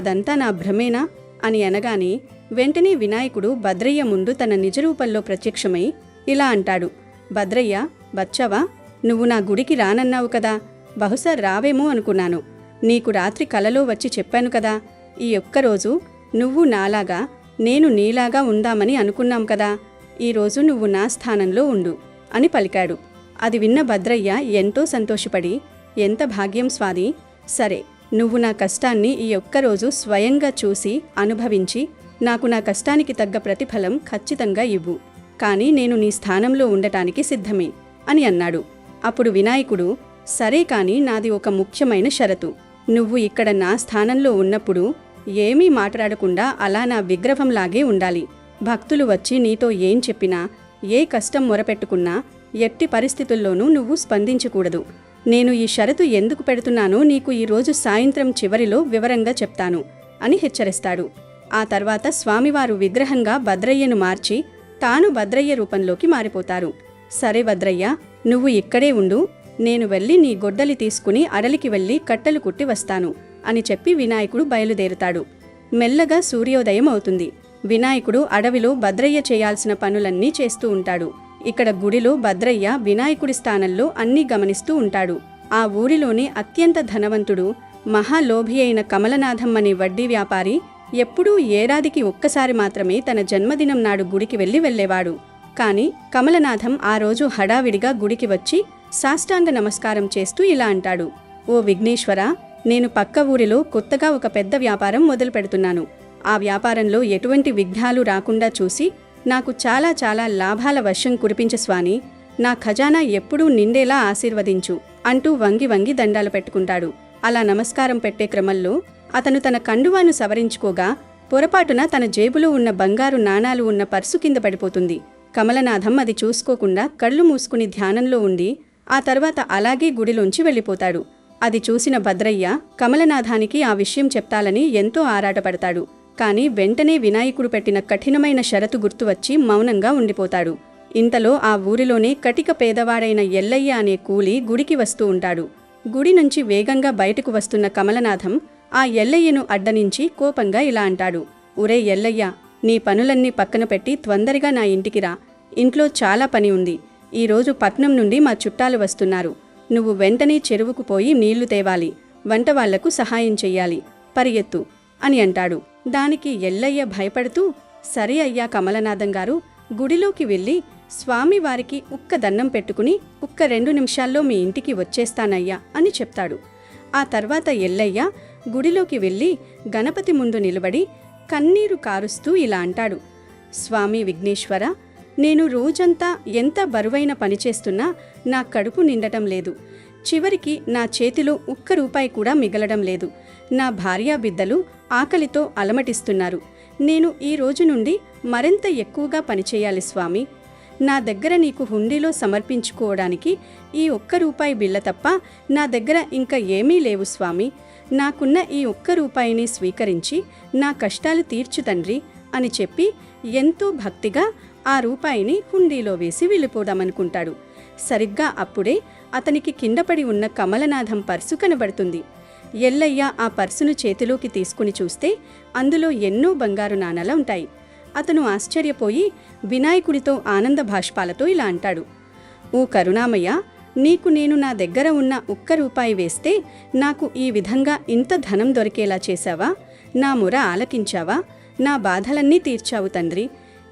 అదంతా నా భ్రమేనా అని అనగానే వెంటనే వినాయకుడు భద్రయ్య ముందు తన నిజరూపంలో ప్రత్యక్షమై ఇలా అంటాడు. భద్రయ్య, వచ్చావా? నువ్వు నా గుడికి రానన్నావు కదా, బహుశా రావేమో అనుకున్నాను. నీకు రాత్రి కలలో వచ్చి చెప్పాను కదా, ఈ ఒక్కరోజు నువ్వు నాలాగా నేను నీలాగా ఉందామని అనుకున్నాం కదా, ఈరోజు నువ్వు నా స్థానంలో ఉండు అని పలికాడు. అది విన్న భద్రయ్య ఎంతో సంతోషపడి, ఎంత భాగ్యం స్వామి, సరే నువ్వు నా కష్టాన్ని ఈ ఒక్కరోజు స్వయంగా చూసి అనుభవించి నాకు నా కష్టానికి తగ్గ ప్రతిఫలం ఖచ్చితంగా ఇవ్వు. కానీ నేను నీ స్థానంలో ఉండటానికి సిద్ధమే అని అన్నాడు. అప్పుడు వినాయకుడు, సరే కానీ నాది ఒక ముఖ్యమైన షరతు. నువ్వు ఇక్కడ నా స్థానంలో ఉన్నప్పుడు ఏమీ మాట్లాడకుండా అలా నా విగ్రహంలాగే ఉండాలి. భక్తులు వచ్చి నీతో ఏం చెప్పినా, ఏ కష్టం మొరపెట్టుకున్నా ఎట్టి పరిస్థితుల్లోనూ నువ్వు స్పందించకూడదు. నేను ఈ షరతు ఎందుకు పెడుతున్నానో నీకు ఈరోజు సాయంత్రం చివరిలో వివరంగా చెప్తాను అని హెచ్చరిస్తాడు. ఆ తర్వాత స్వామివారు విగ్రహంగా భద్రయ్యను మార్చి తాను భద్రయ్య రూపంలోకి మారిపోతారు. సరే భద్రయ్య, నువ్వు ఇక్కడే ఉండు, నేను వెళ్ళి నీ గొడ్డలి తీసుకుని అడలికి వెళ్ళి కట్టెలు కుట్టి వస్తాను అని చెప్పి వినాయకుడు బయలుదేరుతాడు. మెల్లగా సూర్యోదయం అవుతుంది. వినాయకుడు అడవిలో భద్రయ్య చేయాల్సిన పనులన్నీ చేస్తూ ఉంటాడు. ఇక్కడ గుడిలో భద్రయ్య వినాయకుడి స్థానంలో అన్నీ గమనిస్తూ ఉంటాడు. ఆ ఊరిలోనే అత్యంత ధనవంతుడు, మహాలోభి అయిన కమలనాథం అనే వడ్డీ వ్యాపారి ఎప్పుడూ ఏడాదికి ఒక్కసారి మాత్రమే తన జన్మదినం నాడు గుడికి వెళ్ళేవాడు. కాని కమలనాథం ఆ రోజు హడావిడిగా గుడికి వచ్చి సాష్టాంగ నమస్కారం చేస్తూ ఇలా అంటాడు: ఓ విఘ్నేశ్వరా, నేను పక్క ఊరిలో కొత్తగా ఒక పెద్ద వ్యాపారం మొదలు పెడుతున్నాను. ఆ వ్యాపారంలో ఎటువంటి విఘ్నాలు రాకుండా చూసి నాకు చాలా చాలా లాభాల వర్షం కురిపించు స్వామి. నా ఖజానా ఎప్పుడూ నిండేలా ఆశీర్వదించు అంటూ వంగి వంగి దండాలు పెట్టుకుంటాడు. అలా నమస్కారం పెట్టే క్రమంలో అతను తన కండువాను సవరించుకోగా పొరపాటున తన జేబులో ఉన్న బంగారు నాణాలు ఉన్న పర్సు కింద పడిపోతుంది. కమలనాథం అది చూసుకోకుండా కళ్ళు మూసుకుని ధ్యానంలో ఉండి ఆ తర్వాత అలాగే గుడిలోంచి వెళ్ళిపోతాడు. అది చూసిన భద్రయ్య కమలనాథానికి ఆ విషయం చెప్తాలని ఎంతో ఆరాటపడతాడు. కాని వెంటనే వినాయకుడు పెట్టిన కఠినమైన షరతు గుర్తువచ్చి మౌనంగా ఉండిపోతాడు. ఇంతలో ఆ ఊరిలోనే కటిక పేదవాడైన ఎల్లయ్య అనే కూలి గుడికి వస్తూ ఉంటాడు. గుడి నుంచి వేగంగా బయటకు వస్తున్న కమలనాథం ఆ ఎల్లయ్యను అడ్డనించి కోపంగా ఇలా అంటాడు: ఒరే ఎల్లయ్య, నీ పనులన్నీ పక్కన పెట్టి తొందరగా నా ఇంటికి రా. ఇంట్లో చాలా పని ఉంది. ఈరోజు పట్నం నుండి మా చుట్టాలు వస్తున్నారు. నువ్వు వెంటనే చెరువుకు పోయి నీళ్లు తేవాలి, వంట వాళ్లకు సహాయం చెయ్యాలి, పరిగెత్తు అని అంటాడు. దానికి ఎల్లయ్య భయపడుతూ, సరే అయ్యా కమలనాథం గారు, గుడిలోకి వెళ్ళి స్వామివారికి ఒక్క దండం పెట్టుకుని ఒక్క 2 నిమిషాల్లో మీ ఇంటికి వచ్చేస్తానయ్యా అని చెప్తాడు. ఆ తర్వాత ఎల్లయ్య గుడిలోకి వెళ్ళి గణపతి ముందు నిలబడి కన్నీరు కారుస్తూ ఇలా అంటాడు: స్వామి విఘ్నేశ్వర, నేను రోజంతా ఎంత బరువైన పని చేస్తున్నా నా కడుపు నిండటం లేదు. చివరికి నా చేతిలో ఒక్క రూపాయి కూడా మిగలడం లేదు. నా భార్యా బిడ్డలు ఆకలితో అలమటిస్తున్నారు. నేను ఈ రోజు నుండి మరింత ఎక్కువగా పనిచేయాలి స్వామి. నా దగ్గర నీకు హుండీలో సమర్పించుకోవడానికి ఈ ఒక్క రూపాయి బిళ్ళ తప్ప నా దగ్గర ఇంకా ఏమీ లేవు స్వామి. నాకున్న ఈ ఒక్క రూపాయిని స్వీకరించి నా కష్టాలు తీర్చు తండ్రి అని చెప్పి ఎంతో భక్తిగా ఆ రూపాయిని హుండీలో వేసి వెళ్ళిపోదామనుకుంటాడు. సరిగ్గా అప్పుడే అతనికి కిందపడి ఉన్న కమలనాథం పర్సు కనబడుతుంది. ఎల్లయ్య ఆ పర్సును చేతిలోకి తీసుకుని చూస్తే అందులో ఎన్నో బంగారు నాణాలు ఉంటాయి. అతను ఆశ్చర్యపోయి వినాయకుడితో ఆనంద భాష్పాలతో ఇలా అంటాడు: ఓ కరుణామయ్య, నీకు నేను నా దగ్గర ఉన్న ఒక్క రూపాయి వేస్తే నాకు ఈ విధంగా ఇంత ధనం దొరికేలా చేశావా? నా మొర ఆలకించావా? నా బాధలన్నీ తీర్చావు తండ్రి.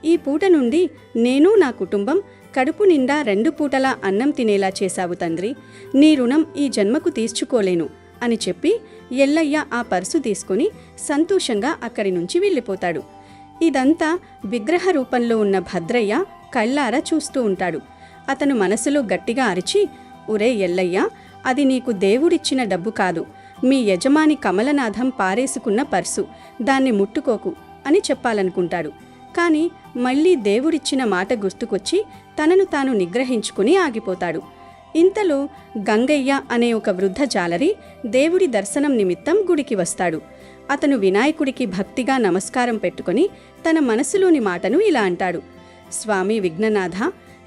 ఈ పూట నుండి నేను నా కుటుంబం కడుపు నిండా 2 పూటలా అన్నం తినేలా చేశావు తండ్రి. నీ రుణం ఈ జన్మకు తీర్చుకోలేను అని చెప్పి ఎల్లయ్య ఆ పర్సు తీసుకుని సంతోషంగా అక్కడి నుంచి వెళ్ళిపోతాడు. ఇదంతా విగ్రహ రూపంలో ఉన్న భద్రయ్య కళ్ళారా చూస్తూ ఉంటాడు. అతను మనసులో గట్టిగా అరిచి, ఒరే ఎల్లయ్య, అది నీకు దేవుడిచ్చిన డబ్బు కాదు, మీ యజమాని కమలనాథం పారేసుకున్న పర్సు, దాన్ని ముట్టుకోకు అని చెప్పాలనుకుంటాడు. కాని మళ్లీ దేవుడిచ్చిన మాట గుర్తుకొచ్చి తనను తాను నిగ్రహించుకుని ఆగిపోతాడు. ఇంతలో గంగయ్య అనే ఒక వృద్ధ జాలరి దేవుడి దర్శనం నిమిత్తం గుడికి వస్తాడు. అతను వినాయకుడికి భక్తిగా నమస్కారం పెట్టుకుని తన మనసులోని మాటను ఇలా అంటాడు: స్వామి విఘ్ననాథ,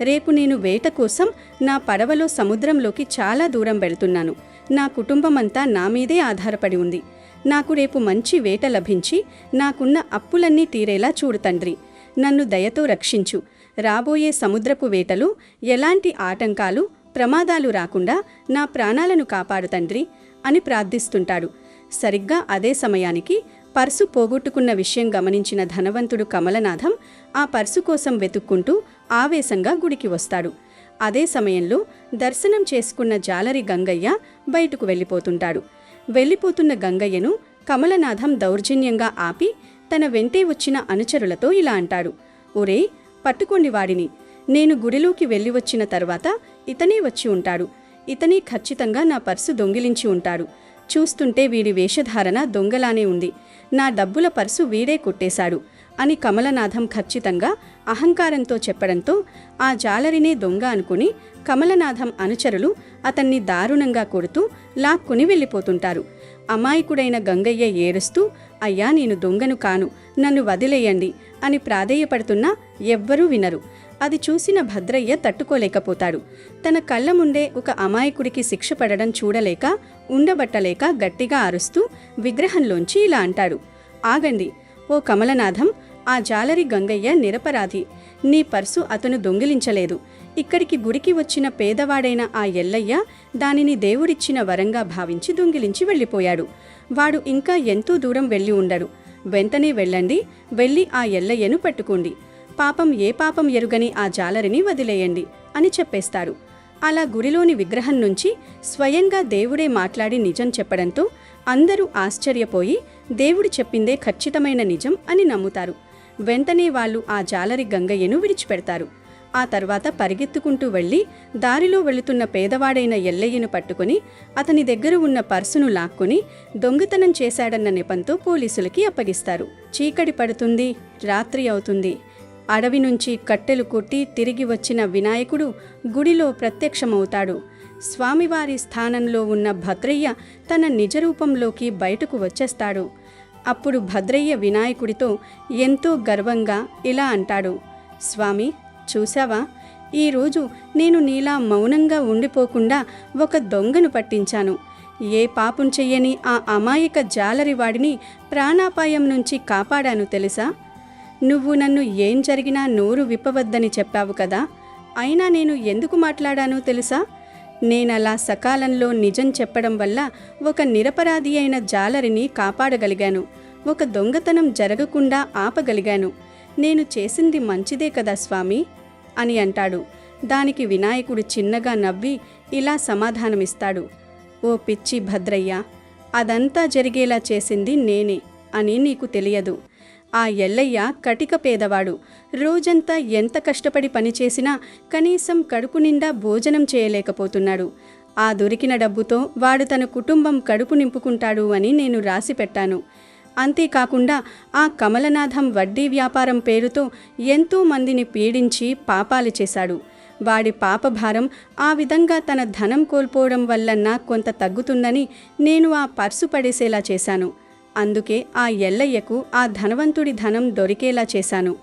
రేపు నేను వేట కోసం నా పడవలో సముద్రంలోకి చాలా దూరం వెళ్తున్నాను. నా కుటుంబమంతా నా మీదే ఆధారపడి ఉంది. నాకు రేపు మంచి వేట లభించి నాకున్న అప్పులన్నీ తీరేలా చూడు తండ్రి. నన్ను దయతో రక్షించు. రాబోయే సముద్రపు వేటలో ఎలాంటి ఆటంకాలు, ప్రమాదాలు రాకుండా నా ప్రాణాలను కాపాడు తండ్రి అని ప్రార్థిస్తుంటాడు. సరిగ్గా అదే సమయానికి పర్సు పోగొట్టుకున్న విషయం గమనించిన ధనవంతుడు కమలనాథం ఆ పర్సు కోసం వెతుక్కుంటూ ఆవేశంగా గుడికి వస్తాడు. అదే సమయంలో దర్శనం చేసుకున్న జాలరి గంగయ్య బయటకు వెళ్ళిపోతుంటాడు. వెళ్ళిపోతున్న గంగయ్యను కమలనాథం దౌర్జన్యంగా ఆపి తన వెంటే వచ్చిన అనుచరులతో ఇలా అంటాడు: ఒరే, పట్టుకోండి వాడిని. నేను గుడిలోకి వెళ్ళి వచ్చిన తర్వాత ఇతనే వచ్చి ఉంటాడు. ఇతనే ఖచ్చితంగా నా పర్సు దొంగిలించి ఉంటాడు. చూస్తుంటే వీడి వేషధారణ దొంగలానే ఉంది. నా డబ్బుల పర్సు వీడే కొట్టేశాడు అని కమలనాథం ఖచ్చితంగా అహంకారంతో చెప్పడంతో ఆ జాలరినే దొంగ అనుకుని కమలనాథం అనుచరులు అతన్ని దారుణంగా కొడుతూ లాక్కుని వెళ్ళిపోతుంటారు. అమాయకుడైన గంగయ్య ఏడుస్తూ, అయ్యా, నేను దొంగను కాను, నన్ను వదిలేయండి అని ప్రాధేయపడుతున్నా ఎవ్వరూ వినరు. అది చూసిన భద్రయ్య తట్టుకోలేకపోతాడు. తన కళ్ళ ముందే ఒక అమాయకుడికి శిక్ష పడడం చూడలేక ఉండబట్టలేక గట్టిగా అరుస్తూ విగ్రహంలోంచి ఇలా అంటాడు: ఆగండి, ఓ కమలనాథం, ఆ జాలరి గంగయ్య నిరపరాధి. నీ పర్సు అతను దొంగిలించలేదు. ఇక్కడికి గుడికి వచ్చిన పేదవాడైన ఆ ఎల్లయ్య దానిని దేవుడిచ్చిన వరంగా భావించి దొంగిలించి వెళ్ళిపోయాడు. వాడు ఇంకా ఎంతో దూరం వెళ్ళి ఉండడు. వెంటనే వెళ్ళండి, వెళ్ళి ఆ ఎల్లయ్యను పట్టుకోండి. పాపం ఏ పాపం ఎరుగని ఆ జాలరిని వదిలేయండి అని చెప్పేస్తారు. అలా గుడిలోని విగ్రహం నుంచి స్వయంగా దేవుడే మాట్లాడి నిజం చెప్పడంతో అందరూ ఆశ్చర్యపోయి దేవుడు చెప్పిందే ఖచ్చితమైన నిజం అని నమ్ముతారు. వెంటనే వాళ్ళు ఆ జాలరి గంగయ్యను విడిచిపెడతారు. ఆ తర్వాత పరిగెత్తుకుంటూ వెళ్ళి దారిలో వెళుతున్న పేదవాడైన ఎల్లయ్యను పట్టుకుని అతని దగ్గర ఉన్న పర్సును లాక్కొని దొంగతనం చేశాడన్న నెపంతో పోలీసులకి అప్పగిస్తారు. చీకటి పడుతుంది, రాత్రి అవుతుంది. అడవి నుంచి కట్టెలు కొట్టి తిరిగి వచ్చిన వినాయకుడు గుడిలో ప్రత్యక్షమవుతాడు. స్వామివారి స్థానంలో ఉన్న భద్రయ్య తన నిజరూపంలోకి బయటకు వచ్చేస్తాడు. అప్పుడు భద్రయ్య వినాయకుడితో ఎంతో గర్వంగా ఇలా అంటాడు, స్వామి, చూశావా, ఈరోజు నేను నీలా మౌనంగా ఉండిపోకుండా ఒక దొంగను పట్టించాను. ఏ పాపం చెయ్యని ఆ అమాయక జాలరివాడిని ప్రాణాపాయం నుంచి కాపాడాను తెలుసా? నువ్వు నన్ను ఏం జరిగినా నోరు విప్పవద్దని చెప్పావు కదా, అయినా నేను ఎందుకు మాట్లాడానో తెలుసా? నేనలా సకాలంలో నిజం చెప్పడం వల్ల ఒక నిరపరాధి అయిన జాలరిని కాపాడగలిగాను. ఒక దొంగతనం జరగకుండా ఆపగలిగాను. నేను చేసింది మంచిదే కదా స్వామి అని అంటాడు. దానికి వినాయకుడు చిన్నగా నవ్వి ఇలా సమాధానమిస్తాడు, ఓ పిచ్చి భద్రయ్య, అదంతా జరిగేలా చేసింది నేనే అని నీకు తెలియదు. ఆ ఎల్లయ్య కటిక పేదవాడు. రోజంతా ఎంత కష్టపడి పనిచేసినా కనీసం కడుపు నిండా భోజనం చేయలేకపోతున్నాడు. ఆ దొరికిన డబ్బుతో వాడు తన కుటుంబం కడుపు నింపుకుంటాడు అని నేను రాసిపెట్టాను. అంతేకాకుండా ఆ కమలనాథం వడ్డీ వ్యాపారం పేరుతో ఎంతో మందిని పీడించి పాపాలు చేశాడు. వాడి పాపభారం ఆ విధంగా తన ధనం కోల్పోవడం వల్లన్నా కొంత తగ్గుతుందని నేను ఆ పర్సు పడేసేలా చేశాను. అందుకే ఆ ఎల్లయ్యకు ఆ ధనవంతుడి ధనం దొరికేలా చేశాను.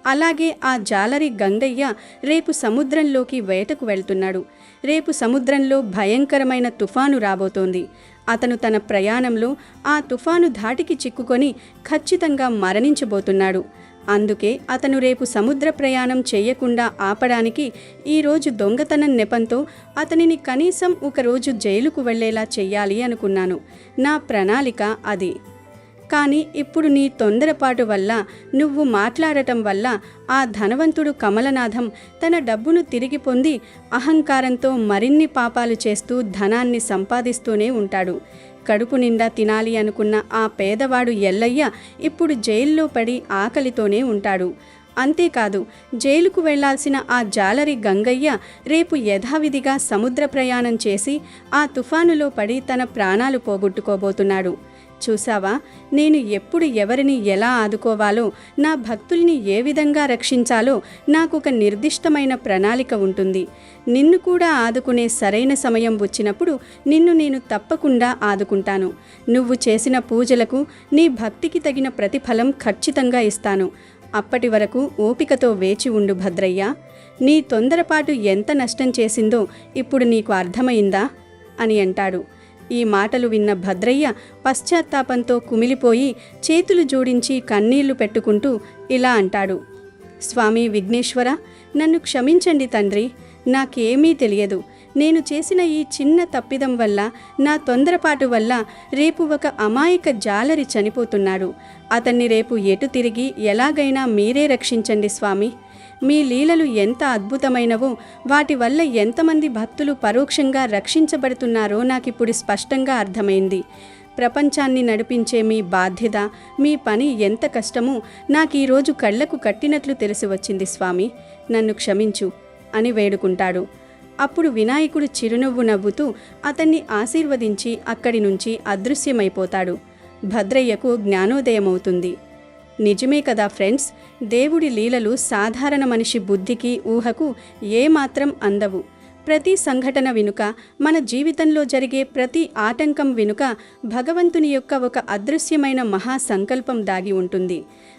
అలాగే ఆ జాలరి గంగయ్య రేపు సముద్రంలోకి వేటకు వెళ్తున్నాడు. రేపు సముద్రంలో భయంకరమైన తుఫాను రాబోతోంది. అతను తన ప్రయాణంలో ఆ తుఫాను ధాటికి చిక్కుకొని ఖచ్చితంగా మరణించబోతున్నాడు. అందుకే అతను రేపు సముద్ర ప్రయాణం చేయకుండా ఆపడానికి ఈరోజు దొంగతనం నెపంతో అతనిని కనీసం ఒకరోజు జైలుకు వెళ్లేలా చెయ్యాలి అనుకున్నాను. నా ప్రణాళిక అది. కానీ ఇప్పుడు నీ తొందరపాటు వల్ల, నువ్వు మాట్లాడటం వల్ల ఆ ధనవంతుడు కమలనాథం తన డబ్బును తిరిగి పొంది అహంకారంతో మరిన్ని పాపాలు చేస్తూ ధనాన్ని సంపాదిస్తూనే ఉంటాడు. కడుపు నిండా తినాలి అనుకున్న ఆ పేదవాడు ఎల్లయ్య ఇప్పుడు జైల్లో పడి ఆకలితోనే ఉంటాడు. అంతేకాదు, జైలుకు వెళ్లాల్సిన ఆ జాలరి గంగయ్య రేపు యథావిధిగా సముద్ర ప్రయాణం చేసి ఆ తుఫానులో పడి తన ప్రాణాలు పోగొట్టుకోబోతున్నాడు. చూసావా, నేను ఎప్పుడు ఎవరిని ఎలా ఆదుకోవాలో, నా భక్తుల్ని ఏ విధంగా రక్షించాలో నాకొక నిర్దిష్టమైన ప్రణాళిక ఉంటుంది. నిన్ను కూడా ఆదుకునే సరైన సమయం వచ్చినప్పుడు నిన్ను నేను తప్పకుండా ఆదుకుంటాను. నువ్వు చేసిన పూజలకు నీ భక్తికి తగిన ప్రతిఫలం ఖచ్చితంగా ఇస్తాను. అప్పటి వరకు ఓపికతో వేచి ఉండు భద్రయ్య. నీ తొందరపాటు ఎంత నష్టం చేసిందో ఇప్పుడు నీకు అర్థమైందా అని అంటాడు. ఈ మాటలు విన్న భద్రయ్య పశ్చాత్తాపంతో కుమిలిపోయి చేతులు జోడించి కన్నీళ్లు పెట్టుకుంటూ ఇలా అంటాడు, స్వామి విఘ్నేశ్వర, నన్ను క్షమించండి తండ్రి. నాకేమీ తెలియదు. నేను చేసిన ఈ చిన్న తప్పిదం వల్ల, నా తొందరపాటు వల్ల రేపు ఒక అమాయక జాలరి చనిపోతున్నాడు. అతన్ని రేపు ఎటు తిరిగి ఎలాగైనా మీరే రక్షించండి స్వామి. మీ లీలలు ఎంత అద్భుతమైనవో, వాటి వల్ల ఎంతమంది భక్తులు పరోక్షంగా రక్షించబడుతున్నారో నాకిప్పుడు స్పష్టంగా అర్థమైంది. ప్రపంచాన్ని నడిపించే మీ బాధ్యత, మీ పని ఎంత కష్టమో నాకీరోజు కళ్లకు కట్టినట్లు తెలిసి వచ్చింది స్వామి. నన్ను క్షమించు అని వేడుకుంటాడు. అప్పుడు వినాయకుడు చిరునవ్వు నవ్వుతూ అతన్ని ఆశీర్వదించి అక్కడి నుంచి అదృశ్యమైపోతాడు. భద్రయ్యకు జ్ఞానోదయమవుతుంది. నిజమే కదా ఫ్రెండ్స్, దేవుడి లీలలు సాధారణ మనిషి బుద్ధికి, ఊహకు ఏమాత్రం అందవు. ప్రతి సంఘటన వెనుక, మన జీవితంలో జరిగే ప్రతి ఆటంకం వెనుక భగవంతుని యొక్క ఒక అదృశ్యమైన మహాసంకల్పం దాగి ఉంటుంది.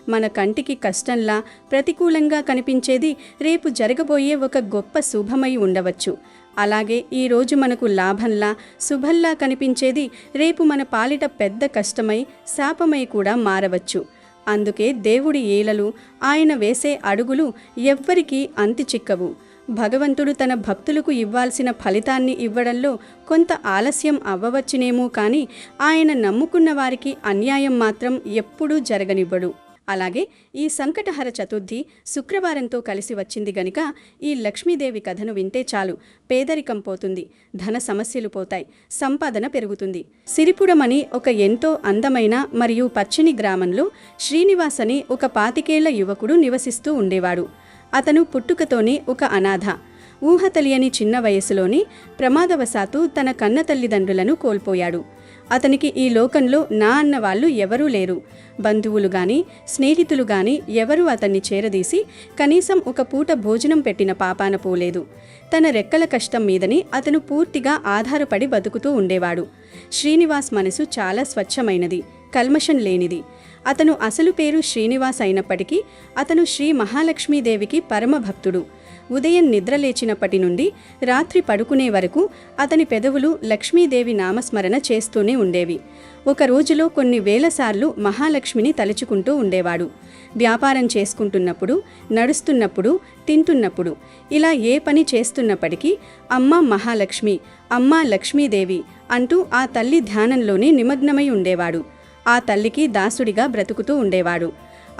మన కంటికి కష్టంలా, ప్రతికూలంగా కనిపించేది రేపు జరగబోయే ఒక గొప్ప శుభమై ఉండవచ్చు. అలాగే ఈరోజు మనకు లాభంలా, శుభంలా కనిపించేది రేపు మన పాలిట పెద్ద కష్టమై, శాపమై కూడా మారవచ్చు. అందుకే దేవుడి ఈలలు, ఆయన వేసే అడుగులు ఎవ్వరికీ అంతి చిక్కవు. భగవంతుడు తన భక్తులకు ఇవ్వాల్సిన ఫలితాన్ని ఇవ్వడంలో కొంత ఆలస్యం అవ్వవచ్చునేమో కానీ ఆయన నమ్ముకున్న వారికి అన్యాయం మాత్రం ఎప్పుడూ జరగనివ్వడు. అలాగే ఈ సంకటహర చతుర్థి శుక్రవారంతో కలిసి వచ్చింది గనుక ఈ లక్ష్మీదేవి కథను వింటే చాలు, పేదరికం పోతుంది, ధన సమస్యలు పోతాయి, సంపాదన పెరుగుతుంది. సిరిపురమని ఒక ఎంతో అందమైన మరియు పచ్చని గ్రామంలో శ్రీనివాస్ అని ఒక 25 ఏళ్ల యువకుడు నివసిస్తూ ఉండేవాడు. అతను పుట్టుకతోనే ఒక అనాథ. ఊహ తెలియని చిన్న వయసులోనే ప్రమాదవశాత్తు తన కన్న తల్లిదండ్రులను కోల్పోయాడు. అతనికి ఈ లోకంలో నా అన్న వాళ్ళు ఎవరూ లేరు. బంధువులు గాని స్నేహితులు గాని ఎవరూ అతన్ని చేరదీసి కనీసం ఒక పూట భోజనం పెట్టిన పాపాన పోలేదు. తన రెక్కల కష్టం మీదని అతను పూర్తిగా ఆధారపడి బతుకుతూ ఉండేవాడు. శ్రీనివాస్ మనసు చాలా స్వచ్ఛమైనది, కల్మషం లేనిది. అతను అసలు పేరు శ్రీనివాస్ అయినప్పటికీ అతను శ్రీ మహాలక్ష్మీదేవికి పరమభక్తుడు. ఉదయం నిద్రలేచినప్పటి నుండి రాత్రి పడుకునే వరకు అతని పెదవులు లక్ష్మీదేవి నామస్మరణ చేస్తూనే ఉండేవి. ఒక రోజులో కొన్ని వేల సార్లు మహాలక్ష్మిని తలుచుకుంటూ ఉండేవాడు. వ్యాపారం చేసుకుంటున్నప్పుడు, నడుస్తున్నప్పుడు, తింటున్నప్పుడు, ఇలా ఏ పని చేస్తున్నప్పటికీ అమ్మ మహాలక్ష్మి, అమ్మ లక్ష్మీదేవి అంటూ ఆ తల్లి ధ్యానంలోనే నిమగ్నమై ఉండేవాడు. ఆ తల్లికి దాసుడిగా బ్రతుకుతూ ఉండేవాడు.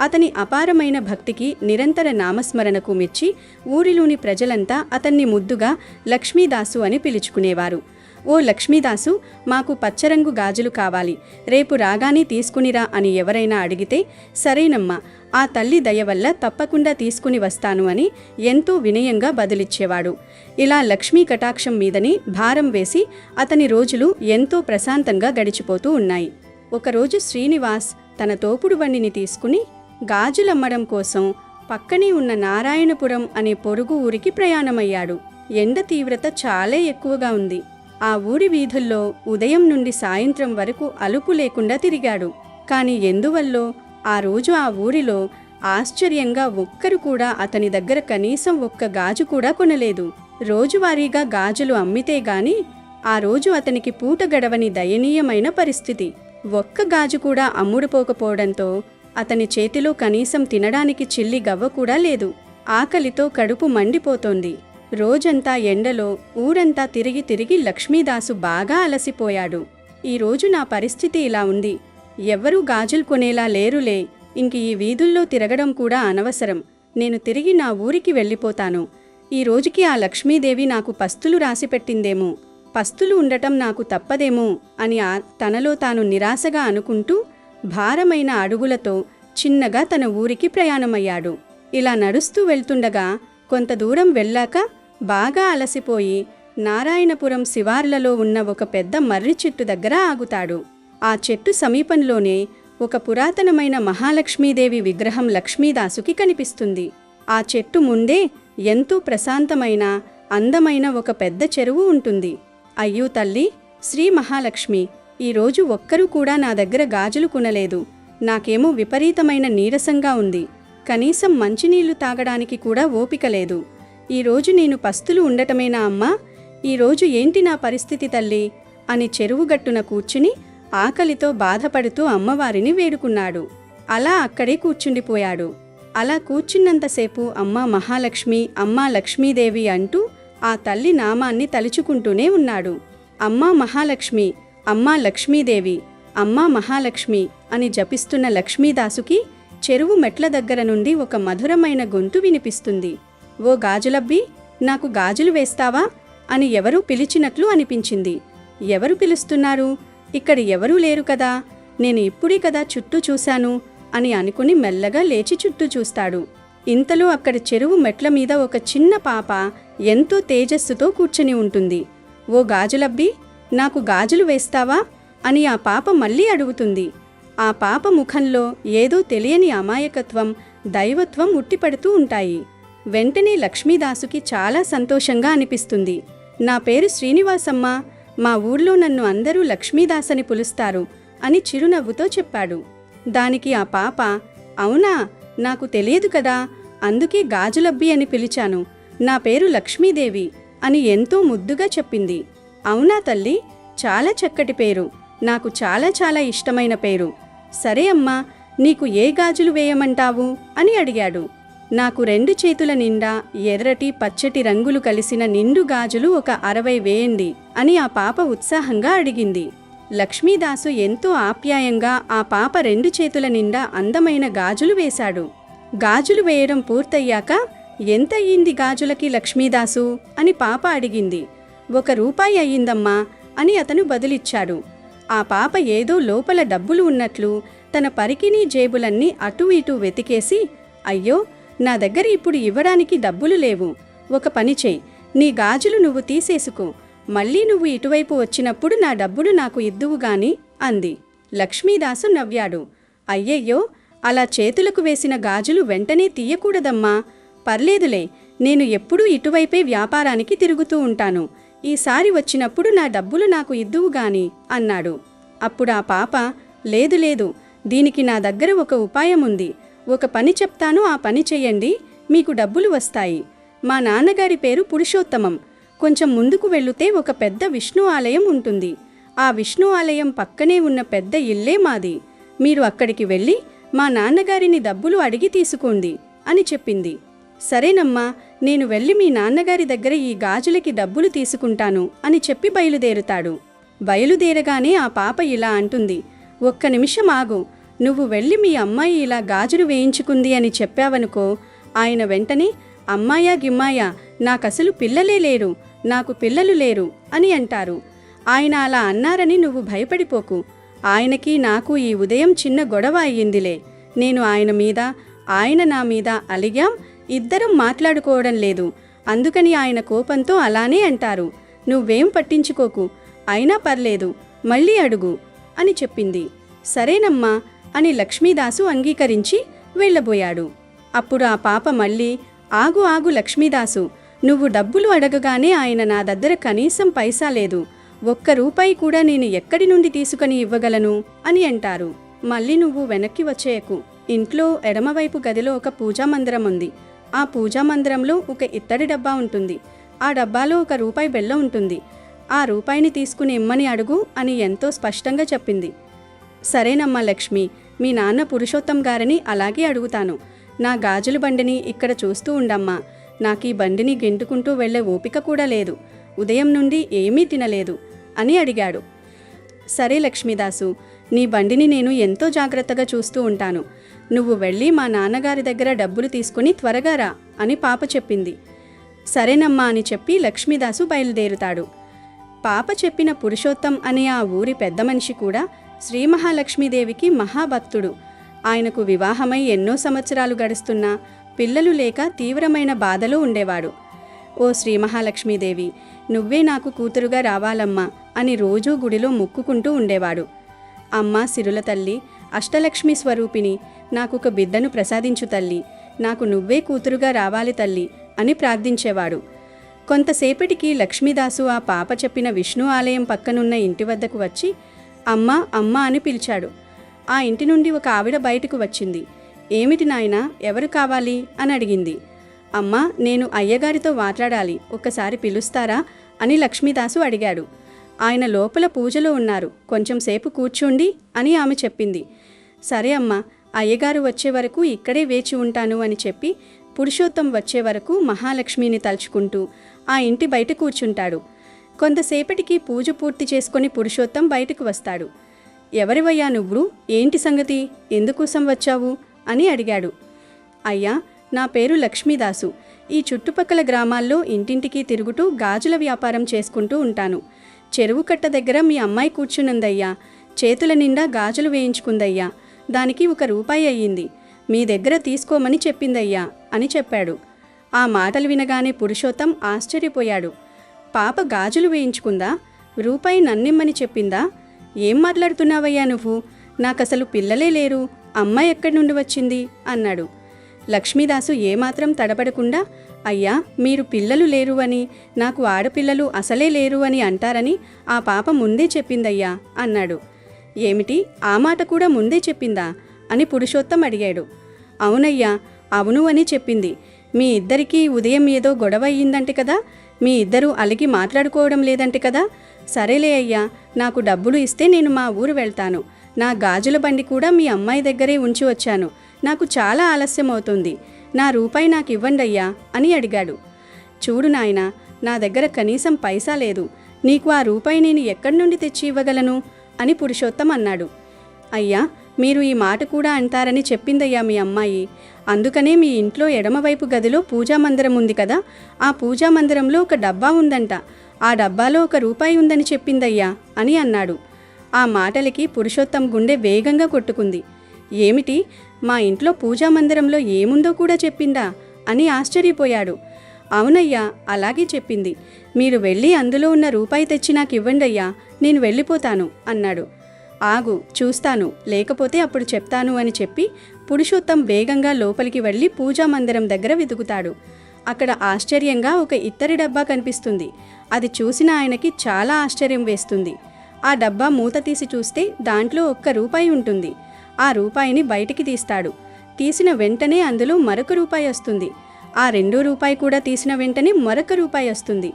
అతని అపారమైన భక్తికి, నిరంతర నామస్మరణకు మెచ్చి ఊరిలోని ప్రజలంతా అతన్ని ముద్దుగా లక్ష్మీదాసు అని పిలుచుకునేవారు. ఓ లక్ష్మీదాసు, మాకు పచ్చరంగు గాజులు కావాలి, రేపు రాగానే తీసుకునిరా అని ఎవరైనా అడిగితే, సరేనమ్మా, ఆ తల్లి దయ వల్ల తప్పకుండా తీసుకుని వస్తాను అని ఎంతో వినయంగా బదులిచ్చేవాడు. ఇలా లక్ష్మీ కటాక్షం మీదని భారం వేసి అతని రోజులు ఎంతో ప్రశాంతంగా గడిచిపోతూ ఉన్నాయి. ఒకరోజు శ్రీనివాస్ తన తోపుడు బండిని తీసుకుని గాజులమ్మడం కోసం పక్కనే ఉన్న నారాయణపురం అనే పొరుగు ఊరికి ప్రయాణమయ్యాడు. ఎండ తీవ్రత చాలా ఎక్కువగా ఉంది. ఆ ఊరి వీధుల్లో ఉదయం నుండి సాయంత్రం వరకు అలుపు లేకుండా తిరిగాడు. కాని ఎందువల్లో ఆ రోజు ఆ ఊరిలో ఆశ్చర్యంగా ఒక్కరు కూడా అతని దగ్గర కనీసం ఒక్క గాజు కూడా కొనలేదు. రోజువారీగా గాజులు అమ్మితే గాని ఆ రోజు అతనికి పూట గడవని దయనీయమైన పరిస్థితి. ఒక్క గాజు కూడా అమ్ముడుపోకపోవడంతో అతని చేతిలో కనీసం తినడానికి చిల్లి గవ్వ కూడా లేదు. ఆకలితో కడుపు మండిపోతోంది. రోజంతా ఎండలో ఊరంతా తిరిగి తిరిగి లక్ష్మీదాసు బాగా అలసిపోయాడు. ఈరోజు నా పరిస్థితి ఇలా ఉంది, ఎవ్వరూ గాజులు కొనేలా లేరులే, ఇంక ఈ వీధుల్లో తిరగడం కూడా అనవసరం, నేను తిరిగి నా ఊరికి వెళ్ళిపోతాను. ఈ రోజుకి ఆ లక్ష్మీదేవి నాకు పస్తులు రాసిపెట్టిందేమో, పస్తులు ఉండటం నాకు తప్పదేమో అని తనలో తాను నిరాశగా అనుకుంటూ భారమైన అడుగులతో చిన్నగా తన ఊరికి ప్రయాణమయ్యాడు. ఇలా నడుస్తూ వెళ్తుండగా కొంత దూరం వెళ్ళాక బాగా అలసిపోయి నారాయణపురం శివార్లలో ఉన్న ఒక పెద్ద మర్రి చెట్టు దగ్గర ఆగుతాడు. ఆ చెట్టు సమీపంలోనే ఒక పురాతనమైన మహాలక్ష్మీదేవి విగ్రహం లక్ష్మీదాసుకి కనిపిస్తుంది. ఆ చెట్టు ముందే ఎంతో ప్రశాంతమైన అందమైన ఒక పెద్ద చెరువు ఉంటుంది. అయ్యో తల్లి, శ్రీ మహాలక్ష్మి, ఈరోజు ఒక్కరూ కూడా నా దగ్గర గాజులు కొనలేదు. నాకేమో విపరీతమైన నీరసంగా ఉంది. కనీసం మంచినీళ్లు తాగడానికి కూడా ఓపిక లేదు. ఈరోజు నేను పస్తులు ఉండటమేనా అమ్మా? ఈరోజు ఏంటి నా పరిస్థితి తల్లి అని చెరువుగట్టున కూర్చుని ఆకలితో బాధపడుతూ అమ్మవారిని వేడుకున్నాడు. అలా అక్కడే కూర్చుండిపోయాడు. అలా కూర్చున్నంతసేపు అమ్మా మహాలక్ష్మి, అమ్మా లక్ష్మీదేవి అంటూ ఆ తల్లి నామాన్ని తలుచుకుంటూనే ఉన్నాడు. అమ్మా మహాలక్ష్మి, అమ్మా లక్ష్మీదేవి, అమ్మా మహాలక్ష్మి అని జపిస్తున్న లక్ష్మీదాసుకి చెరువు మెట్ల దగ్గర నుండి ఒక మధురమైన గొంతు వినిపిస్తుంది. ఓ గాజులబ్బి, నాకు గాజులు వేస్తావా అని ఎవరూ పిలిచినట్లు అనిపించింది. ఎవరు పిలుస్తున్నారు? ఇక్కడ ఎవరూ లేరు కదా, నేను ఇప్పుడే కదా చుట్టూ చూశాను అని అనుకుని మెల్లగా లేచి చుట్టూ చూస్తాడు. ఇంతలో అక్కడ చెరువు మెట్ల మీద ఒక చిన్న పాప ఎంతో తేజస్సుతో కూర్చుని ఉంటుంది. ఓ గాజులబ్బి, నాకు గాజులు వేస్తావా అని ఆ పాప మళ్ళీ అడుగుతుంది. ఆ పాప ముఖంలో ఏదో తెలియని అమాయకత్వం, దైవత్వం ఉట్టిపడుతూ ఉంటాయి. వెంటనే లక్ష్మీదాసుకి చాలా సంతోషంగా అనిపిస్తుంది. నా పేరు శ్రీనివాసమ్మ, మా ఊర్లో నన్ను అందరూ లక్ష్మీదాసని పిలుస్తారు అని చిరునవ్వుతో చెప్పాడు. దానికి ఆ పాప, అవునా, నాకు తెలియదు కదా, అందుకే గాజులబ్బి అని పిలిచాను. నా పేరు లక్ష్మీదేవి అని ఎంతో ముద్దుగా చెప్పింది. అవునా తల్లి, చాలా చక్కటి పేరు, నాకు చాలా చాలా ఇష్టమైన పేరు. సరే అమ్మా, నీకు ఏ గాజులు వేయమంటావు అని అడిగాడు. నాకు 2 చేతుల నిండా ఎర్రటి పచ్చటి రంగులు కలిసిన నిండు గాజులు ఒక 60 వేయండి అని ఆ పాప ఉత్సాహంగా అడిగింది. లక్ష్మీదాసు ఎంతో ఆప్యాయంగా ఆ పాప 2 చేతుల నిండా అందమైన గాజులు వేశాడు. గాజులు వేయడం పూర్తయ్యాక, ఎంత అయ్యింది గాజులకి లక్ష్మీదాసు అని పాప అడిగింది. 1 రూపాయి అయ్యిందమ్మా అని అతను బదులిచ్చాడు. ఆ పాప ఏదో లోపల డబ్బులు ఉన్నట్లు తన పరికిణీ జేబులన్నీ అటూ ఇటూ వెతికేసి, అయ్యో, నా దగ్గర ఇప్పుడు ఇవ్వడానికి డబ్బులు లేవు. ఒక పని చెయ్యి, నీ గాజులు నువ్వు తీసేసుకో, మళ్ళీ నువ్వు ఇటువైపు వచ్చినప్పుడు నా డబ్బులు నాకు ఇద్దువు గాని అంది. లక్ష్మీదాసు నవ్వాడు. అయ్యయ్యో, అలా చేతులకు వేసిన గాజులు వెంటనే తీయకూడదమ్మా. పర్లేదులే, నేను ఎప్పుడూ ఇటువైపే వ్యాపారానికి తిరుగుతూ ఉంటాను. ఈసారి వచ్చినప్పుడు నా డబ్బులు నాకు ఇద్దువు గాని అన్నాడు. అప్పుడు ఆ పాప, లేదు లేదు, దీనికి నా దగ్గర ఒక ఉపాయం ఉంది. ఒక పని చెప్తాను, ఆ పని చెయ్యండి, మీకు డబ్బులు వస్తాయి. మా నాన్నగారి పేరు పురుషోత్తమం. కొంచెం ముందుకు వెళితే ఒక పెద్ద విష్ణు ఆలయం ఉంటుంది. ఆ విష్ణు ఆలయం పక్కనే ఉన్న పెద్ద ఇల్లే మాది. మీరు అక్కడికి వెళ్ళి మా నాన్నగారిని డబ్బులు అడిగి తీసుకోండి అని చెప్పింది. సరేనమ్మా, నేను వెళ్ళి మీ నాన్నగారి దగ్గర ఈ గాజులకి డబ్బులు తీసుకుంటాను అని చెప్పి బయలుదేరుతాడు. బయలుదేరగానే ఆ పాప ఇలా అంటుంది, ఒక్క నిమిషం ఆగు, నువ్వు వెళ్ళి మీ అమ్మాయి ఇలా గాజులు వేయించుకుంది అని చెప్పావనుకో, ఆయన వెంటనే అమ్మాయా గిమ్మాయా, నాకసలు పిల్లలే లేరు, నాకు పిల్లలు లేరు అని అంటారు. ఆయన అలా అన్నారని నువ్వు భయపడిపోకు. ఆయనకి నాకు ఈ ఉదయం చిన్న గొడవ అయ్యిందిలే. నేను ఆయన మీద, ఆయన నా మీద అలిగాం, ఇద్దరం మాట్లాడుకోవడం లేదు. అందుకని ఆయన కోపంతో అలానే అంటారు. నువ్వేం పట్టించుకోకు, అయినా పర్లేదు, మళ్ళీ అడుగు అని చెప్పింది. సరేనమ్మా అని లక్ష్మీదాసు అంగీకరించి వెళ్ళబోయాడు. అప్పుడు ఆ పాప మళ్ళీ, ఆగు ఆగు లక్ష్మీదాసు, నువ్వు డబ్బులు అడగగానే ఆయన నా దగ్గర కనీసం పైసా లేదు, 1 రూపాయి కూడా నేను ఎక్కడి నుండి తీసుకుని ఇవ్వగలను అని అంటారు. మళ్ళీ నువ్వు వెనక్కి వచ్చేయకు. ఇంట్లో ఎడమవైపు గదిలో ఒక పూజామందిరం ఉంది. ఆ పూజామందిరంలో ఒక ఇత్తడి డబ్బా ఉంటుంది. ఆ డబ్బాలో 1 రూపాయి బెల్లం ఉంటుంది. ఆ రూపాయిని తీసుకుని ఇమ్మని అడుగు అని ఎంతో స్పష్టంగా చెప్పింది. సరేనమ్మా లక్ష్మి, మీ నాన్న పురుషోత్తం గారిని అలాగే అడుగుతాను. నా గాజుల బండిని ఇక్కడ చూస్తూ ఉండమ్మా. నాకీ బండిని గెంటుకుంటూ వెళ్లే ఓపిక కూడా లేదు. ఉదయం నుండి ఏమీ తినలేదు అని అడిగాడు. సరే లక్ష్మీదాసు, నీ బండిని నేను ఎంతో జాగ్రత్తగా చూస్తూ ఉంటాను. నువ్వు వెళ్ళి మా నాన్నగారి దగ్గర డబ్బులు తీసుకుని త్వరగా రా అని పాప చెప్పింది. సరేనమ్మా అని చెప్పి లక్ష్మీదాసు బయలుదేరుతాడు. పాప చెప్పిన పురుషోత్తం అనే ఆ ఊరి పెద్ద మనిషి కూడా శ్రీ మహాలక్ష్మీదేవికి మహాభక్తుడు. ఆయనకు వివాహమై ఎన్నో సంవత్సరాలు గడుస్తున్నా పిల్లలు లేక తీవ్రమైన బాధలో ఉండేవాడు. ఓ శ్రీ మహాలక్ష్మీదేవి, నువ్వే నాకు కూతురుగా రావాలమ్మా అని రోజూ గుడిలో మొక్కుకుంటూ ఉండేవాడు. అమ్మా సిరుల తల్లి, అష్టలక్ష్మి స్వరూపిణి, నాకొక బిడ్డను ప్రసాదించు తల్లి, నాకు నువ్వే కూతురుగా రావాలి తల్లి అని ప్రార్థించేవాడు. కొంతసేపటికి లక్ష్మీదాసు ఆ పాప చెప్పిన విష్ణు ఆలయం పక్కనున్న ఇంటి వద్దకు వచ్చి అమ్మా అమ్మా అని పిలిచాడు. ఆ ఇంటి నుండి ఒక ఆవిడ బయటకు వచ్చింది. ఏమిటి నాయనా, ఎవరు కావాలి అని అడిగింది. అమ్మా, నేను అయ్యగారితో మాట్లాడాలి, ఒక్కసారి పిలుస్తారా అని లక్ష్మీదాసు అడిగాడు. ఆయన లోపల పూజలో ఉన్నారు, కొంచెం సేపు కూర్చోండి అని ఆమె చెప్పింది. సరే అమ్మా, అయ్యగారు వచ్చే వరకు ఇక్కడే వేచి ఉంటాను అని చెప్పి పురుషోత్తం వచ్చే వరకు మహాలక్ష్మిని తలుచుకుంటూ ఆ ఇంటి బయట కూర్చుంటాడు. కొంతసేపటికి పూజ పూర్తి చేసుకొని పురుషోత్తం బయటకు వస్తాడు. ఎవరివయ్యా నువ్వు, ఏంటి సంగతి, ఎందుకోసం వచ్చావు అని అడిగాడు. అయ్యా, నా పేరు లక్ష్మీదాసు. ఈ చుట్టుపక్కల గ్రామాల్లో ఇంటింటికి తిరుగుతూ గాజుల వ్యాపారం చేసుకుంటూ ఉంటాను. చెరువు కట్ట దగ్గర మీ అమ్మాయి కూర్చునుందయ్యా, చేతుల నిండా గాజులు వేయించుకుందయ్యా, దానికి 1 రూపాయి అయ్యింది, మీ దగ్గర తీసుకోమని చెప్పిందయ్యా అని చెప్పాడు. ఆ మాటలు వినగానే పురుషోత్తం ఆశ్చర్యపోయాడు. పాప గాజులు వేయించుకుందా, రూపాయి నన్నిమ్మని చెప్పిందా? ఏం మాట్లాడుతున్నావయ్యా నువ్వు, నాకసలు పిల్లలే లేరు, అమ్మాయి ఎక్కడి నుండి వచ్చింది అన్నాడు. లక్ష్మీదాసు ఏమాత్రం తడబడకుండా, అయ్యా, మీరు పిల్లలు లేరు అని, నాకు ఆడపిల్లలు అసలే లేరు అని అంటారని ఆ పాప ముందే చెప్పిందయ్యా అన్నాడు. ఏమిటి, ఆ మాట కూడా ముందే చెప్పిందా అని పురుషోత్తం అడిగాడు. అవునయ్యా, అవును అని చెప్పింది. మీ ఇద్దరికీ ఉదయం ఏదో గొడవ అయ్యిందంటే కదా, మీ ఇద్దరూ అలిగి మాట్లాడుకోవడం లేదంటే కదా. సరేలే అయ్యా, నాకు డబ్బులు ఇస్తే నేను మా ఊరు వెళ్తాను. నా గాజుల బండి కూడా మీ అమ్మాయి దగ్గరే ఉంచి వచ్చాను, నాకు చాలా ఆలస్యం అవుతుంది. నా రూపాయి నాకు ఇవ్వండయ్యా అని అడిగాడు. చూడు నాయనా, నా దగ్గర కనీసం పైసా లేదు, నీకు ఆ రూపాయి నేను ఎక్కడి నుండి తెచ్చి ఇవ్వగలను అని పురుషోత్తం అన్నాడు. అయ్యా, మీరు ఈ మాట కూడా అంటారని చెప్పిందయ్యా మీ అమ్మాయి. అందుకనే మీ ఇంట్లో ఎడమవైపు గదిలో పూజామందిరం ఉంది కదా, ఆ పూజామందిరంలో ఒక డబ్బా ఉందంట, ఆ డబ్బాలో ఒక రూపాయి ఉందని చెప్పిందయ్యా అని అన్నాడు. ఆ మాటలకి పురుషోత్తం గుండె వేగంగా కొట్టుకుంది. ఏమిటి, మా ఇంట్లో పూజామందిరంలో ఏముందో కూడా చెప్పిందా అని ఆశ్చర్యపోయాడు. అవునయ్యా, అలాగే చెప్పింది. మీరు వెళ్ళి అందులో ఉన్న రూపాయి తెచ్చి నాకు ఇవ్వండయ్యా, నేను వెళ్ళిపోతాను అన్నాడు. ఆగు, చూస్తాను, లేకపోతే అప్పుడు చెప్తాను అని చెప్పి పురుషోత్తం వేగంగా లోపలికి వెళ్ళి పూజామందిరం దగ్గర వెతుకుతాడు. అక్కడ ఆశ్చర్యంగా ఒక ఇత్తడి డబ్బా కనిపిస్తుంది. అది చూసిన ఆయనకి చాలా ఆశ్చర్యం వేస్తుంది. ఆ డబ్బా మూత తీసి చూస్తే దాంట్లో ఒక్క రూపాయి ఉంటుంది. ఆ రూపాయిని బయటికి తీస్తాడు. తీసిన వెంటనే అందులో మరొక రూపాయి వస్తుంది. ఆ రెండో రూపాయి కూడా తీసిన వెంటనే మరొక రూపాయి వస్తుంది.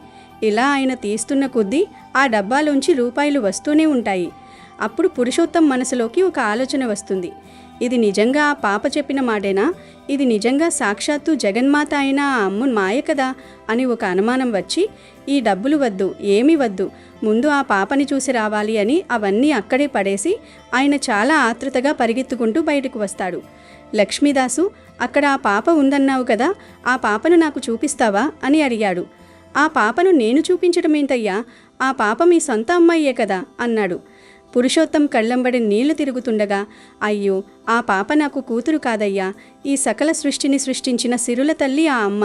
ఇలా ఆయన తీస్తున్న కొద్దీ ఆ డబ్బాలోంచి రూపాయలు వస్తూనే ఉంటాయి. అప్పుడు పురుషోత్తం మనసులోకి ఒక ఆలోచన వస్తుంది. ఇది నిజంగా ఆ పాప చెప్పిన మాటేనా? ఇది నిజంగా సాక్షాత్తు జగన్మాత అయిన ఆ అమ్మ మాయ కదా అని ఒక అనుమానం వచ్చి, ఈ డబ్బులు వద్దు, ఏమీ వద్దు, ముందు ఆ పాపని చూసి రావాలి అని అవన్నీ అక్కడే పడేసి ఆయన చాలా ఆతృతగా పరిగెత్తుకుంటూ బయటకు వస్తాడు. లక్ష్మీదాసు, అక్కడ ఆ పాప ఉందన్నావు కదా, ఆ పాపను నాకు చూపిస్తావా అని అడిగాడు. ఆ పాపను నేను చూపించడం ఏంటయ్యా, ఆ పాప మీ సొంత అమ్మాయే కదా అన్నాడు. పురుషోత్తం కళ్ళంబడి నీళ్లు తిరుగుతుండగా, అయ్యో, ఆ పాప నాకు కూతురు కాదయ్యా, ఈ సకల సృష్టిని సృష్టించిన సిరుల తల్లి ఆ అమ్మ,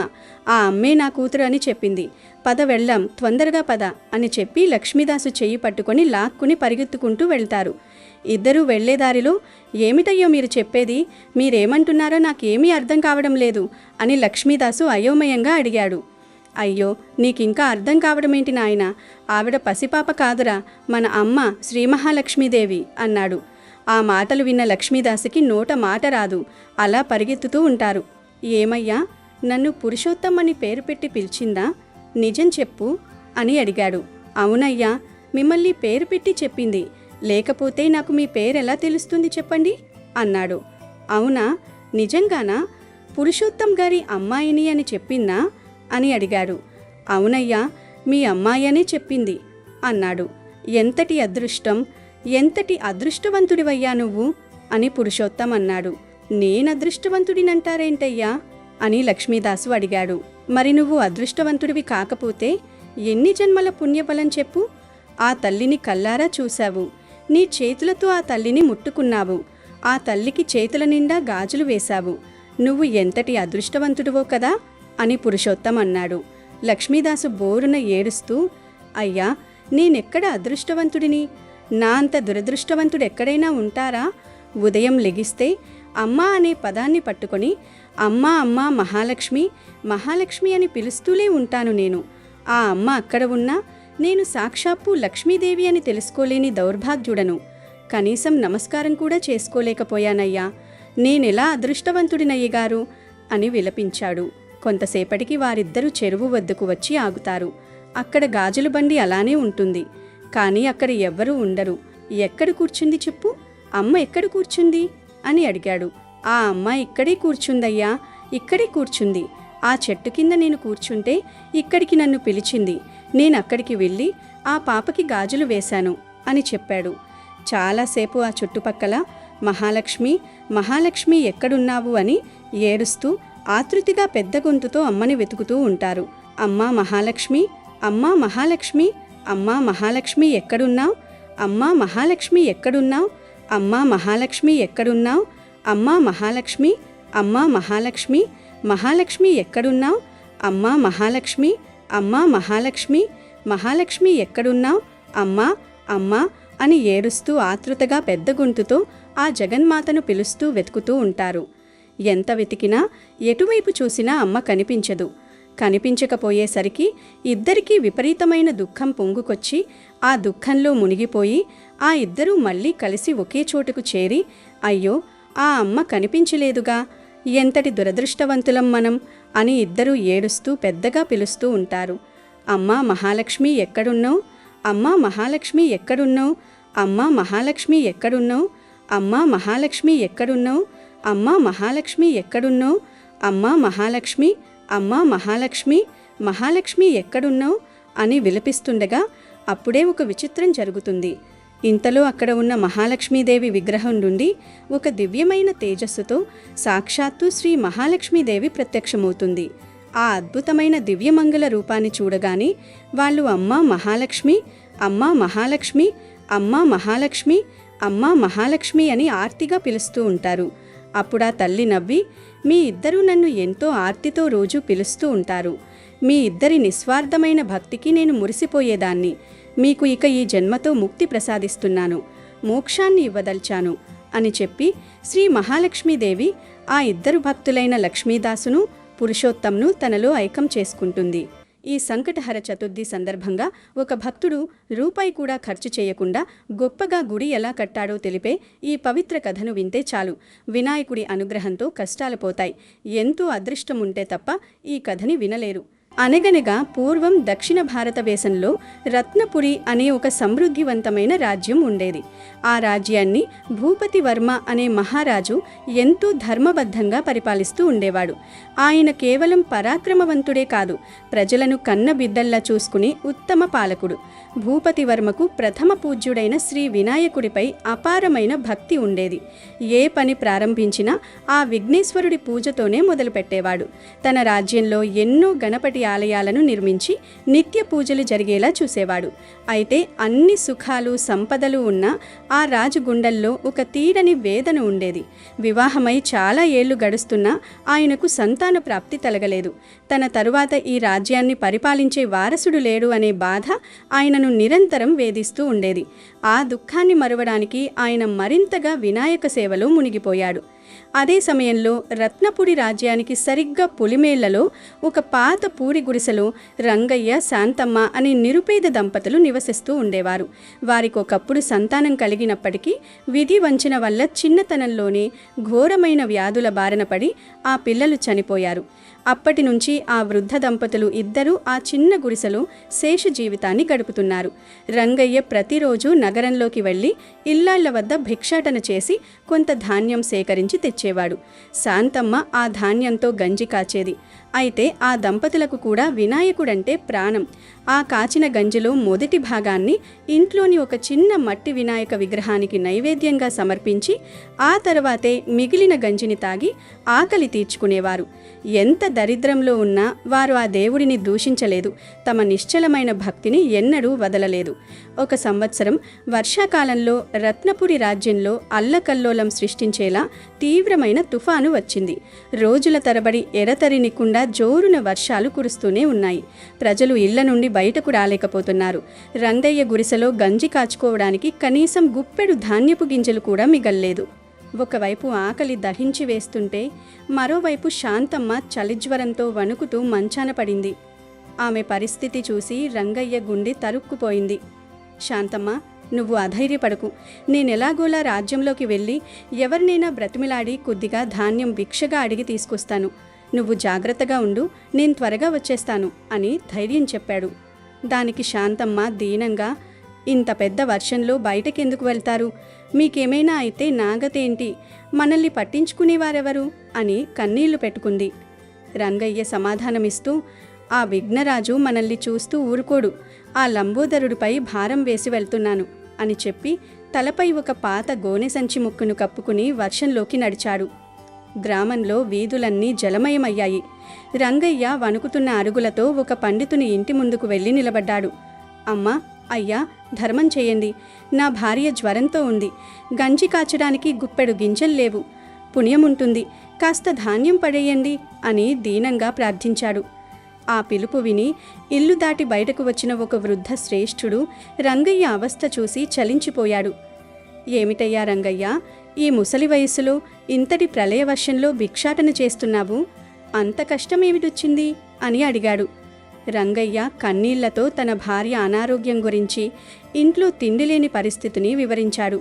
ఆ అమ్మే నా కూతురు అని చెప్పింది. పద వెళ్ళాం, తొందరగా పద అని చెప్పి లక్ష్మీదాసు చెయ్యి పట్టుకొని లాక్కుని పరిగెత్తుకుంటూ వెళ్తారు. ఇద్దరూ వెళ్లేదారిలో, ఏమిటయ్యో మీరు చెప్పేది, మీరేమంటున్నారో నాకేమీ అర్థం కావడం లేదు అని లక్ష్మీదాసు అయోమయంగా అడిగాడు. అయ్యో, నీకింకా అర్థం కావడమేంటి నాయనా, ఆవిడ పసిపాప కాదురా, మన అమ్మ శ్రీ మహాలక్ష్మీదేవి అన్నాడు. ఆ మాటలు విన్న లక్ష్మీదాసుకి నోట మాట రాదు. అలా పరిగెత్తుతూ ఉంటారు. ఏమయ్యా, నన్ను పురుషోత్తం అని పేరు పెట్టి పిలిచిందా? నిజం చెప్పు అని అడిగాడు. అవునయ్యా, మిమ్మల్ని పేరు పెట్టి చెప్పింది, లేకపోతే నాకు మీ పేరెలా తెలుస్తుంది చెప్పండి అన్నాడు. అవునా, నిజంగానా? పురుషోత్తం గారి అమ్మాయిని అని చెప్పిందా అని అడిగాడు. అవునయ్యా, మీ అమ్మాయనే చెప్పింది అన్నాడు. ఎంతటి అదృష్టం, ఎంతటి అదృష్టవంతుడివయ్యా నువ్వు అని పురుషోత్తం అన్నాడు. నేనదృష్టవంతుడినంటారేంటయ్యా అని లక్ష్మీదాసు అడిగాడు. మరి నువ్వు అదృష్టవంతుడివి కాకపోతే ఎన్ని జన్మల పుణ్యఫలం చెప్పు? ఆ తల్లిని కల్లారా చూశావు, నీ చేతులతో ఆ తల్లిని ముట్టుకున్నావు, ఆ తల్లికి చేతుల నిండా గాజులు వేశావు, నువ్వు ఎంతటి అదృష్టవంతుడివో కదా అని పురుషోత్తం అన్నాడు. లక్ష్మీదాసు బోరున ఏడుస్తూ, అయ్యా, నేనెక్కడ అదృష్టవంతుడిని? నా అంత దురదృష్టవంతుడెక్కడైనా ఉంటారా? ఉదయం లెగిస్తే అమ్మ అనే పదాన్ని పట్టుకొని అమ్మా అమ్మా మహాలక్ష్మి మహాలక్ష్మి అని పిలుస్తూనే ఉంటాను నేను. ఆ అమ్మ అక్కడ ఉన్నా నేను సాక్షాత్తు లక్ష్మీదేవి అని తెలుసుకోలేని దౌర్భాగ్యుడను. కనీసం నమస్కారం కూడా చేసుకోలేకపోయానయ్యా, నేనెలా అదృష్టవంతుడినయ్యగారు అని విలపించాడు. కొంతసేపటికి వారిద్దరూ చెరువు వద్దకు వచ్చి ఆగుతారు. అక్కడ గాజుల బండి అలానే ఉంటుంది, కానీ అక్కడ ఎవ్వరూ ఉండరు. ఎక్కడ కూర్చుంది చెప్పు, అమ్మ ఎక్కడ కూర్చుంది అని అడిగాడు. ఆ అమ్మ ఇక్కడే కూర్చుందయ్యా, ఇక్కడే కూర్చుంది. ఆ చెట్టు కింద నేను కూర్చుంటే ఇక్కడికి నన్ను పిలిచింది, నేనక్కడికి వెళ్ళి ఆ పాపకి గాజులు వేశాను అని చెప్పాడు. చాలాసేపు ఆ చుట్టుపక్కల మహాలక్ష్మి మహాలక్ష్మి ఎక్కడున్నావు అని ఏడుస్తూ ఆతృతిగా పెద్ద గొంతుతో అమ్మని వెతుకుతూ ఉంటారు. అమ్మా మహాలక్ష్మి, అమ్మా మహాలక్ష్మి, అమ్మా మహాలక్ష్మి ఎక్కడున్నావు, అమ్మా మహాలక్ష్మి ఎక్కడున్నావు, అమ్మా మహాలక్ష్మి ఎక్కడున్నావు, అమ్మా మహాలక్ష్మి, అమ్మా మహాలక్ష్మి, మహాలక్ష్మి ఎక్కడున్నావు, అమ్మా మహాలక్ష్మి, అమ్మా మహాలక్ష్మి, మహాలక్ష్మి ఎక్కడున్నావు, అమ్మా అమ్మా అని ఏడుస్తూ ఆతృతగా పెద్ద గొంతుతో ఆ జగన్మాతను పిలుస్తూ వెతుకుతూ ఉంటారు. ఎంత వెతికినా ఎటువైపు చూసినా అమ్మ కనిపించదు. కనిపించకపోయేసరికి ఇద్దరికీ విపరీతమైన దుఃఖం పొంగుకొచ్చి ఆ దుఃఖంలో మునిగిపోయి ఆ ఇద్దరూ మళ్ళీ కలిసి ఒకే చోటుకు చేరి, అయ్యో, ఆ అమ్మ కనిపించలేదుగా, ఎంతటి దురదృష్టవంతులం మనం అని ఇద్దరూ ఏడుస్తూ పెద్దగా పిలుస్తూ ఉంటారు. అమ్మా మహాలక్ష్మి ఎక్కడున్నావు, అమ్మా మహాలక్ష్మి ఎక్కడున్నావు, అమ్మా మహాలక్ష్మి ఎక్కడున్నావు, అమ్మా మహాలక్ష్మి ఎక్కడున్నావు, అమ్మా మహాలక్ష్మి ఎక్కడున్నావు, అమ్మా మహాలక్ష్మి, అమ్మా మహాలక్ష్మి, మహాలక్ష్మి ఎక్కడున్నావు అని విలపిస్తుండగా అప్పుడే ఒక విచిత్రం జరుగుతుంది. ఇంతలో అక్కడ ఉన్న మహాలక్ష్మీదేవి విగ్రహం నుండి ఒక దివ్యమైన తేజస్సుతో సాక్షాత్తు శ్రీ మహాలక్ష్మీదేవి ప్రత్యక్షమవుతుంది. ఆ అద్భుతమైన దివ్యమంగళ రూపాన్ని చూడగానే వాళ్ళు అమ్మా మహాలక్ష్మి, అమ్మా మహాలక్ష్మి, అమ్మా మహాలక్ష్మి, అమ్మా మహాలక్ష్మి అని ఆర్తిగా పిలుస్తూ ఉంటారు. అప్పుడా తల్లి నవ్వి, మీ ఇద్దరూ నన్ను ఎంతో ఆర్తితో రోజూ పిలుస్తూ ఉంటారు. మీ ఇద్దరి నిస్వార్థమైన భక్తికి నేను మురిసిపోయేదాన్ని. మీకు ఇక ఈ జన్మతో ముక్తి ప్రసాదిస్తున్నాను, మోక్షాన్ని ఇవ్వదల్చాను అని చెప్పి శ్రీ మహాలక్ష్మీదేవి ఆ ఇద్దరు భక్తులైన లక్ష్మీదాసును, పురుషోత్తంను తనలో ఐక్యం చేసుకుంటుంది. ఈ సంకటహర చతుర్థి సందర్భంగా ఒక భక్తుడు రూపాయి కూడా ఖర్చు చేయకుండా గొప్పగా గుడి ఎలా కట్టాడో తెలిపే ఈ పవిత్ర కథను వింటే చాలు, వినాయకుడి అనుగ్రహంతో కష్టాలు పోతాయి. ఎంతో అదృష్టం ఉంటే తప్ప ఈ కథని వినలేరు. అనగనగా పూర్వం దక్షిణ భారతదేశంలో రత్నపురి అనే ఒక సమృద్ధివంతమైన రాజ్యం ఉండేది. ఆ రాజ్యాన్ని భూపతి వర్మ అనే మహారాజు ఎంతో ధర్మబద్ధంగా పరిపాలిస్తూ ఉండేవాడు. ఆయన కేవలం పరాక్రమవంతుడే కాదు, ప్రజలను కన్న బిడ్డల్లా చూసుకునే ఉత్తమ పాలకుడు. భూపతి వర్మకు ప్రథమ పూజ్యుడైన శ్రీ వినాయకుడిపై అపారమైన భక్తి ఉండేది. ఏ పని ప్రారంభించినా ఆ విఘ్నేశ్వరుడి పూజతోనే మొదలుపెట్టేవాడు. తన రాజ్యంలో ఎన్నో గణపతి ఆలయాలను నిర్మించి నిత్య పూజలు జరిగేలా చూసేవాడు. అయితే అన్ని సుఖాలు సంపదలు ఉన్న ఆ రాజు గుండెల్లో ఒక తీరని వేదన ఉండేది. వివాహమై చాలా ఏళ్లు గడుస్తున్నా ఆయనకు సంతాన ప్రాప్తి కలగలేదు. తన తరువాత ఈ రాజ్యాన్ని పరిపాలించే వారసుడు లేడు అనే బాధ ఆయనను నిరంతరం వేధిస్తూ ఉండేది. ఆ దుఃఖాన్ని మరువడానికి ఆయన మరింతగా వినాయక సేవలో మునిగిపోయాడు. అదే సమయంలో రత్నపురి రాజ్యానికి సరిగ్గా పులిమేళ్లలో ఒక పాత పూరి గుడిసెలో రంగయ్య, శాంతమ్మ అనే నిరుపేద దంపతులు నివసిస్తూ ఉండేవారు. వారికి ఒకప్పుడు సంతానం కలిగినప్పటికీ విధి వంచన వల్ల చిన్నతనంలోనే ఘోరమైన వ్యాధుల బారిన పడి ఆ పిల్లలు చనిపోయారు. అప్పటి నుంచి ఆ వృద్ధ దంపతులు ఇద్దరూ ఆ చిన్న గుడిసెలో శేష జీవితాన్ని గడుపుతున్నారు. రంగయ్య ప్రతిరోజు నగరంలోకి వెళ్ళి ఇల్లాళ్ల వద్ద భిక్షాటన చేసి కొంత ధాన్యం సేకరించి తెచ్చేవాడు. శాంతమ్మ ఆ ధాన్యంతో గంజి కాచేది. అయితే ఆ దంపతులకు కూడా వినాయకుడంటే ప్రాణం. ఆ కాచిన గంజిలో మొదటి భాగాన్ని ఇంట్లోని ఒక చిన్న మట్టి వినాయక విగ్రహానికి నైవేద్యంగా సమర్పించి ఆ తర్వాతే మిగిలిన గంజిని తాగి ఆకలి తీర్చుకునేవారు. ఎంత దరిద్రంలో ఉన్నా వారు ఆ దేవుడిని దూషించలేదు. తమ నిశ్చలమైన భక్తిని ఎన్నడూ వదలలేదు. ఒక సంవత్సరం వర్షాకాలంలో రత్నపురి రాజ్యంలో అల్లకల్లోలం సృష్టించేలా తీవ్రమైన తుఫాను వచ్చింది. రోజుల తరబడి ఎరతరినికుండా జోరున వర్షాలు కురుస్తూనే ఉన్నాయి. ప్రజలు ఇళ్ల నుండి బయటకు రాలేకపోతున్నారు. రంగయ్య గుడిసెలో గంజి కాచుకోవడానికి కనీసం గుప్పెడు ధాన్యపు గింజలు కూడా మిగల్లేదు. ఒకవైపు ఆకలి దహించి వేస్తుంటే మరోవైపు శాంతమ్మ చలిజ్వరంతో వణుకుతూ మంచాన పడింది. ఆమె పరిస్థితి చూసి రంగయ్య గుండె తరుక్కుపోయింది. శాంతమ్మ, నువ్వు అధైర్యపడకు. నేనెలాగోలా రాజ్యంలోకి వెళ్ళి ఎవరినైనా బ్రతిమిలాడి కొద్దిగా ధాన్యం భిక్షగా అడిగి తీసుకొస్తాను. నువ్వు జాగ్రత్తగా ఉండు, నేను త్వరగా వచ్చేస్తాను అని ధైర్యం చెప్పాడు. దానికి శాంతమ్మ దీనంగా, ఇంత పెద్ద వర్షంలో బయటకెందుకు వెళ్తారు? మీకేమైనా అయితే నాగతేంటి? మనల్ని పట్టించుకునేవారెవరు అని కన్నీళ్లు పెట్టుకుంది. రంగయ్య సమాధానమిస్తూ, ఆ విఘ్నరాజు మనల్ని చూస్తూ ఊరుకోడు. ఆ లంబోదరుడిపై భారం వేసి వెళ్తున్నాను అని చెప్పి తలపై ఒక పాత గోనె సంచి ముక్కును కప్పుకుని వర్షంలోకి నడిచాడు. గ్రామంలో వీధులన్నీ జలమయమయ్యాయి. రంగయ్య వణుకుతున్న అరుగులతో ఒక పండితుని ఇంటి ముందుకు వెళ్ళి నిలబడ్డాడు. అమ్మా, అయ్యా, ధర్మం చేయండి. నా భార్య జ్వరంతో ఉంది. గంజి కాచడానికి గుప్పెడు గింజలు లేవు. పుణ్యముంటుంది, కాస్త ధాన్యం పడేయండి అని దీనంగా ప్రార్థించాడు. ఆ పిలుపు విని ఇల్లు దాటి బయటకు వచ్చిన ఒక వృద్ధ శ్రేష్ఠుడు రంగయ్య అవస్థ చూసి చలించిపోయాడు. ఏమిటయ్యా రంగయ్య, ఈ ముసలి వయసులో ఇంతటి ప్రళయ వర్షంలో భిక్షాటన చేస్తున్నావు? అంత కష్టమేమిటొచ్చింది అని అడిగాడు. రంగయ్య కన్నీళ్లతో తన భార్య అనారోగ్యం గురించి, ఇంట్లో తిండిలేని పరిస్థితిని వివరించాడు.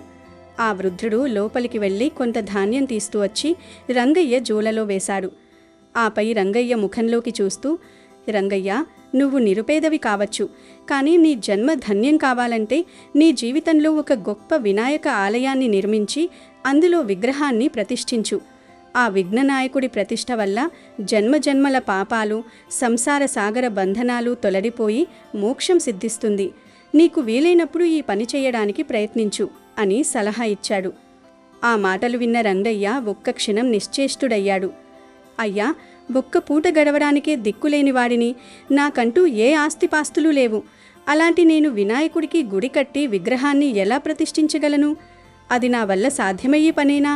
ఆ వృద్ధుడు లోపలికి వెళ్ళి కొంత ధాన్యం తీస్తూ వచ్చి రంగయ్య జోలలో వేశాడు. ఆపై రంగయ్య ముఖంలోకి చూస్తూ, రంగయ్య, నువ్వు నిరుపేదవి కావచ్చు, కానీ నీ జన్మ ధన్యం కావాలంటే నీ జీవితంలో ఒక గొప్ప వినాయక ఆలయాన్ని నిర్మించి అందులో విగ్రహాన్ని ప్రతిష్ఠించు. ఆ విఘ్ననాయకుడి ప్రతిష్ఠ వల్ల జన్మజన్మల పాపాలు, సంసార సాగర బంధనాలు తొలడిపోయి మోక్షం సిద్ధిస్తుంది. నీకు వీలైనప్పుడు ఈ పని చేయడానికి ప్రయత్నించు అని సలహా ఇచ్చాడు. ఆ మాటలు విన్న రంగయ్య ఒక్క క్షణం నిశ్చేష్టుడయ్యాడు. అయ్యా, ఒక్క పూట గడవడానికే దిక్కులేని వాడిని, నాకంటూ ఏ ఆస్తిపాస్తులు లేవు. అలాంటి నేను వినాయకుడికి గుడి కట్టి విగ్రహాన్ని ఎలా ప్రతిష్ఠించగలను? అది నా వల్ల సాధ్యమయ్యే పనేనా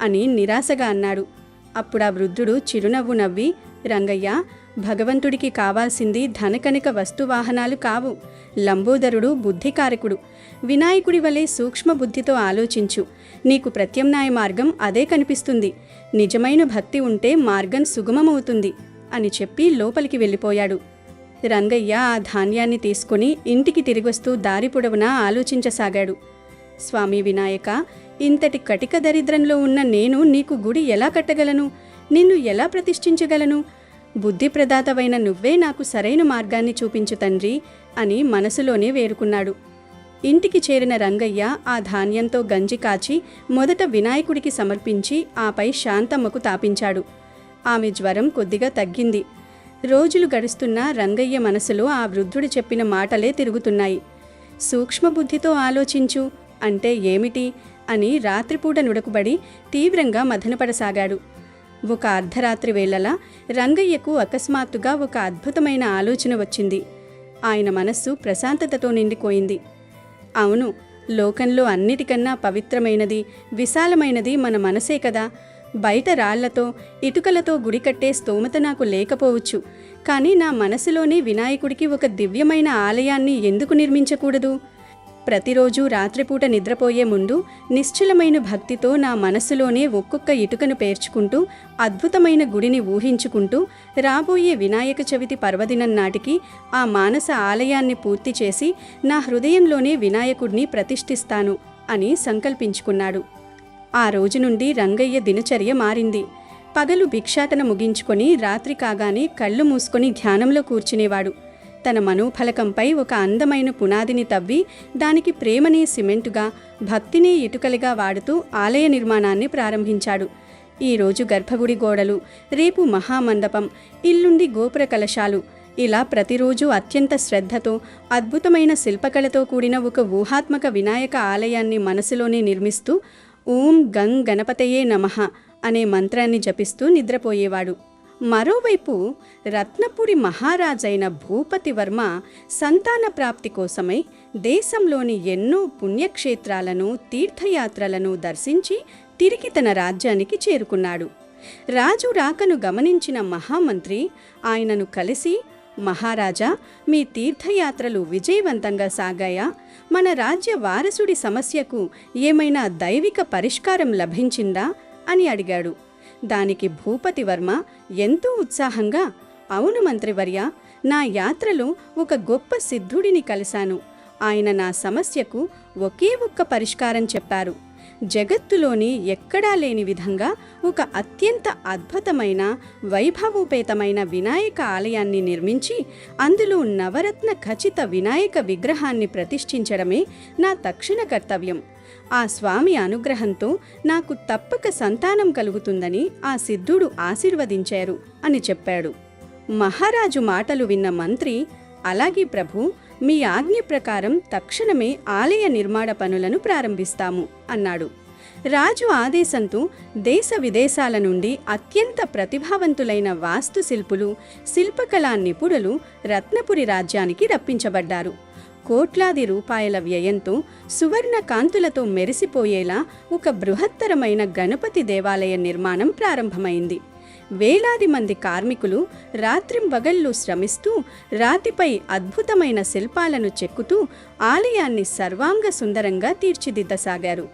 అని నిరాశగా అన్నాడు. అప్పుడా వృద్ధుడు చిరునవ్వు నవ్వి, రంగయ్య, భగవంతుడికి కావాల్సింది ధనకనిక వస్తువాహనాలు కావు. లంబోదరుడు బుద్ధికారకుడు. వినాయకుడి వలె సూక్ష్మ బుద్ధితో ఆలోచించు. నీకు ప్రత్యామ్నాయ మార్గం అదే కనిపిస్తుంది. నిజమైన భక్తి ఉంటే మార్గం సుగమమవుతుంది అని చెప్పి లోపలికి వెళ్ళిపోయాడు. రంగయ్య ఆ ధాన్యాన్ని తీసుకుని ఇంటికి తిరిగొస్తూ దారి పొడవునా ఆలోచించసాగాడు. స్వామి వినాయక, ఇంతటి కటిక దరిద్రంలో ఉన్న నేను నీకు గుడి ఎలా కట్టగలను? నిన్ను ఎలా ప్రతిష్ఠించగలను? బుద్ధి ప్రదాతవైన నువ్వే నాకు సరైన మార్గాన్ని చూపించు తండ్రి అని మనసులోనే వేరుకున్నాడు. ఇంటికి చేరిన రంగయ్య ఆ ధాన్యంతో గంజి కాచి మొదట వినాయకుడికి సమర్పించి ఆపై శాంతమ్మకు తాపించాడు. ఆమె జ్వరం కొద్దిగా తగ్గింది. రోజులు గడుస్తున్నా రంగయ్య మనసులో ఆ వృద్ధుడు చెప్పిన మాటలే తిరుగుతున్నాయి. సూక్ష్మబుద్ధితో ఆలోచించు అంటే ఏమిటి అని రాత్రిపూట నుడకుబడి తీవ్రంగా మథనపడసాగాడు. ఒక అర్ధరాత్రి వేళలా రంగయ్యకు అకస్మాత్తుగా ఒక అద్భుతమైన ఆలోచన వచ్చింది. ఆయన మనస్సు ప్రశాంతతతో నిండిపోయింది. అవును, లోకంలో అన్నిటికన్నా పవిత్రమైనది, విశాలమైనది మన మనసే కదా. బయట రాళ్లతో, ఇటుకలతో గుడి కట్టే స్తోమత నాకు లేకపోవచ్చు. కానీ నా మనసులోనే వినాయకుడికి ఒక దివ్యమైన ఆలయాన్ని ఎందుకు నిర్మించకూడదు? ప్రతిరోజు రాత్రిపూట నిద్రపోయే ముందు నిశ్చలమైన భక్తితో నా మనసులోనే ఒక్కొక్క ఇటుకను పేర్చుకుంటూ అద్భుతమైన గుడిని ఊహించుకుంటూ రాబోయే వినాయక చవితి పర్వదినం నాటికి ఆ మానస ఆలయాన్ని పూర్తి చేసి నా హృదయంలోనే వినాయకుడిని ప్రతిష్ఠిస్తాను అని సంకల్పించుకున్నాడు. ఆ రోజు నుండి రంగయ్య దినచర్య మారింది. పగలు భిక్షాటన ముగించుకొని రాత్రి కాగానే కళ్ళు మూసుకొని ధ్యానంలో కూర్చునేవాడు. తన మనోఫలకంపై ఒక అందమైన పునాదిని తవ్వి దానికి ప్రేమనే సిమెంటుగా, భక్తినే ఇటుకలుగా వాడుతూ ఆలయ నిర్మాణాన్ని ప్రారంభించాడు. ఈరోజు గర్భగుడి గోడలు, రేపు మహామండపం, ఇల్లుండి గోపుర కలశాలు, ఇలా ప్రతిరోజు అత్యంత శ్రద్ధతో అద్భుతమైన శిల్పకళతో కూడిన ఒక ఊహాత్మక వినాయక ఆలయాన్ని మనసులోనే నిర్మిస్తూ ఓం గం గణపతయే నమః అనే మంత్రాన్ని జపిస్తూ నిద్రపోయేవాడు. మరోవైపు రత్నపురి మహారాజైన భూపతివర్మ సంతాన ప్రాప్తి కోసమై దేశంలోని ఎన్నో పుణ్యక్షేత్రాలను, తీర్థయాత్రలను దర్శించి తిరిగి తన రాజ్యానికి చేరుకున్నాడు. రాజు రాకను గమనించిన మహామంత్రి ఆయనను కలిసి, మహారాజా, మీ తీర్థయాత్రలు విజయవంతంగా సాగాయా? మన రాజ్య వారసుడి సమస్యకు ఏమైనా దైవిక పరిష్కారం లభించిందా అని అడిగాడు. దానికి భూపతివర్మ ఎంతో ఉత్సాహంగా, అవును మంత్రివర్య, నా యాత్రలో ఒక గొప్ప సిద్ధుడిని కలిశాను. ఆయన నా సమస్యకు ఒకే ఒక్క పరిష్కారం చెప్పారు. జగత్తులోని ఎక్కడా లేని విధంగా ఒక అత్యంత అద్భుతమైన, వైభవోపేతమైన వినాయక ఆలయాన్ని నిర్మించి అందులో నవరత్న ఖచ్చిత వినాయక విగ్రహాన్ని ప్రతిష్ఠించడమే నా తక్షణ కర్తవ్యం. ఆ స్వామి అనుగ్రహంతో నాకు తప్పక సంతానం కలుగుతుందని ఆ సిద్ధుడు ఆశీర్వదించారు అని చెప్పాడు. మహారాజు మాటలు విన్న మంత్రి, అలాగే ప్రభు, మీ ఆజ్ఞ ప్రకారం తక్షణమే ఆలయ నిర్మాణ పనులను ప్రారంభిస్తాము అన్నాడు. రాజు ఆదేశంతో దేశ విదేశాల నుండి అత్యంత ప్రతిభావంతులైన వాస్తుశిల్పులు, శిల్పకళా నిపుణులు రత్నపురి రాజ్యానికి రప్పించబడ్డారు. కోట్లాది రూపాయల వ్యయంతో సువర్ణ కాంతులతో మెరిసిపోయేలా ఒక బృహత్తరమైన గణపతి దేవాలయ నిర్మాణం ప్రారంభమైంది. వేలాది మంది కార్మికులు రాత్రింబగళ్ళు శ్రమిస్తూ రాతిపై అద్భుతమైన శిల్పాలను చెక్కుతూ ఆలయాన్ని సర్వాంగ సుందరంగా తీర్చిదిద్దసాగారు.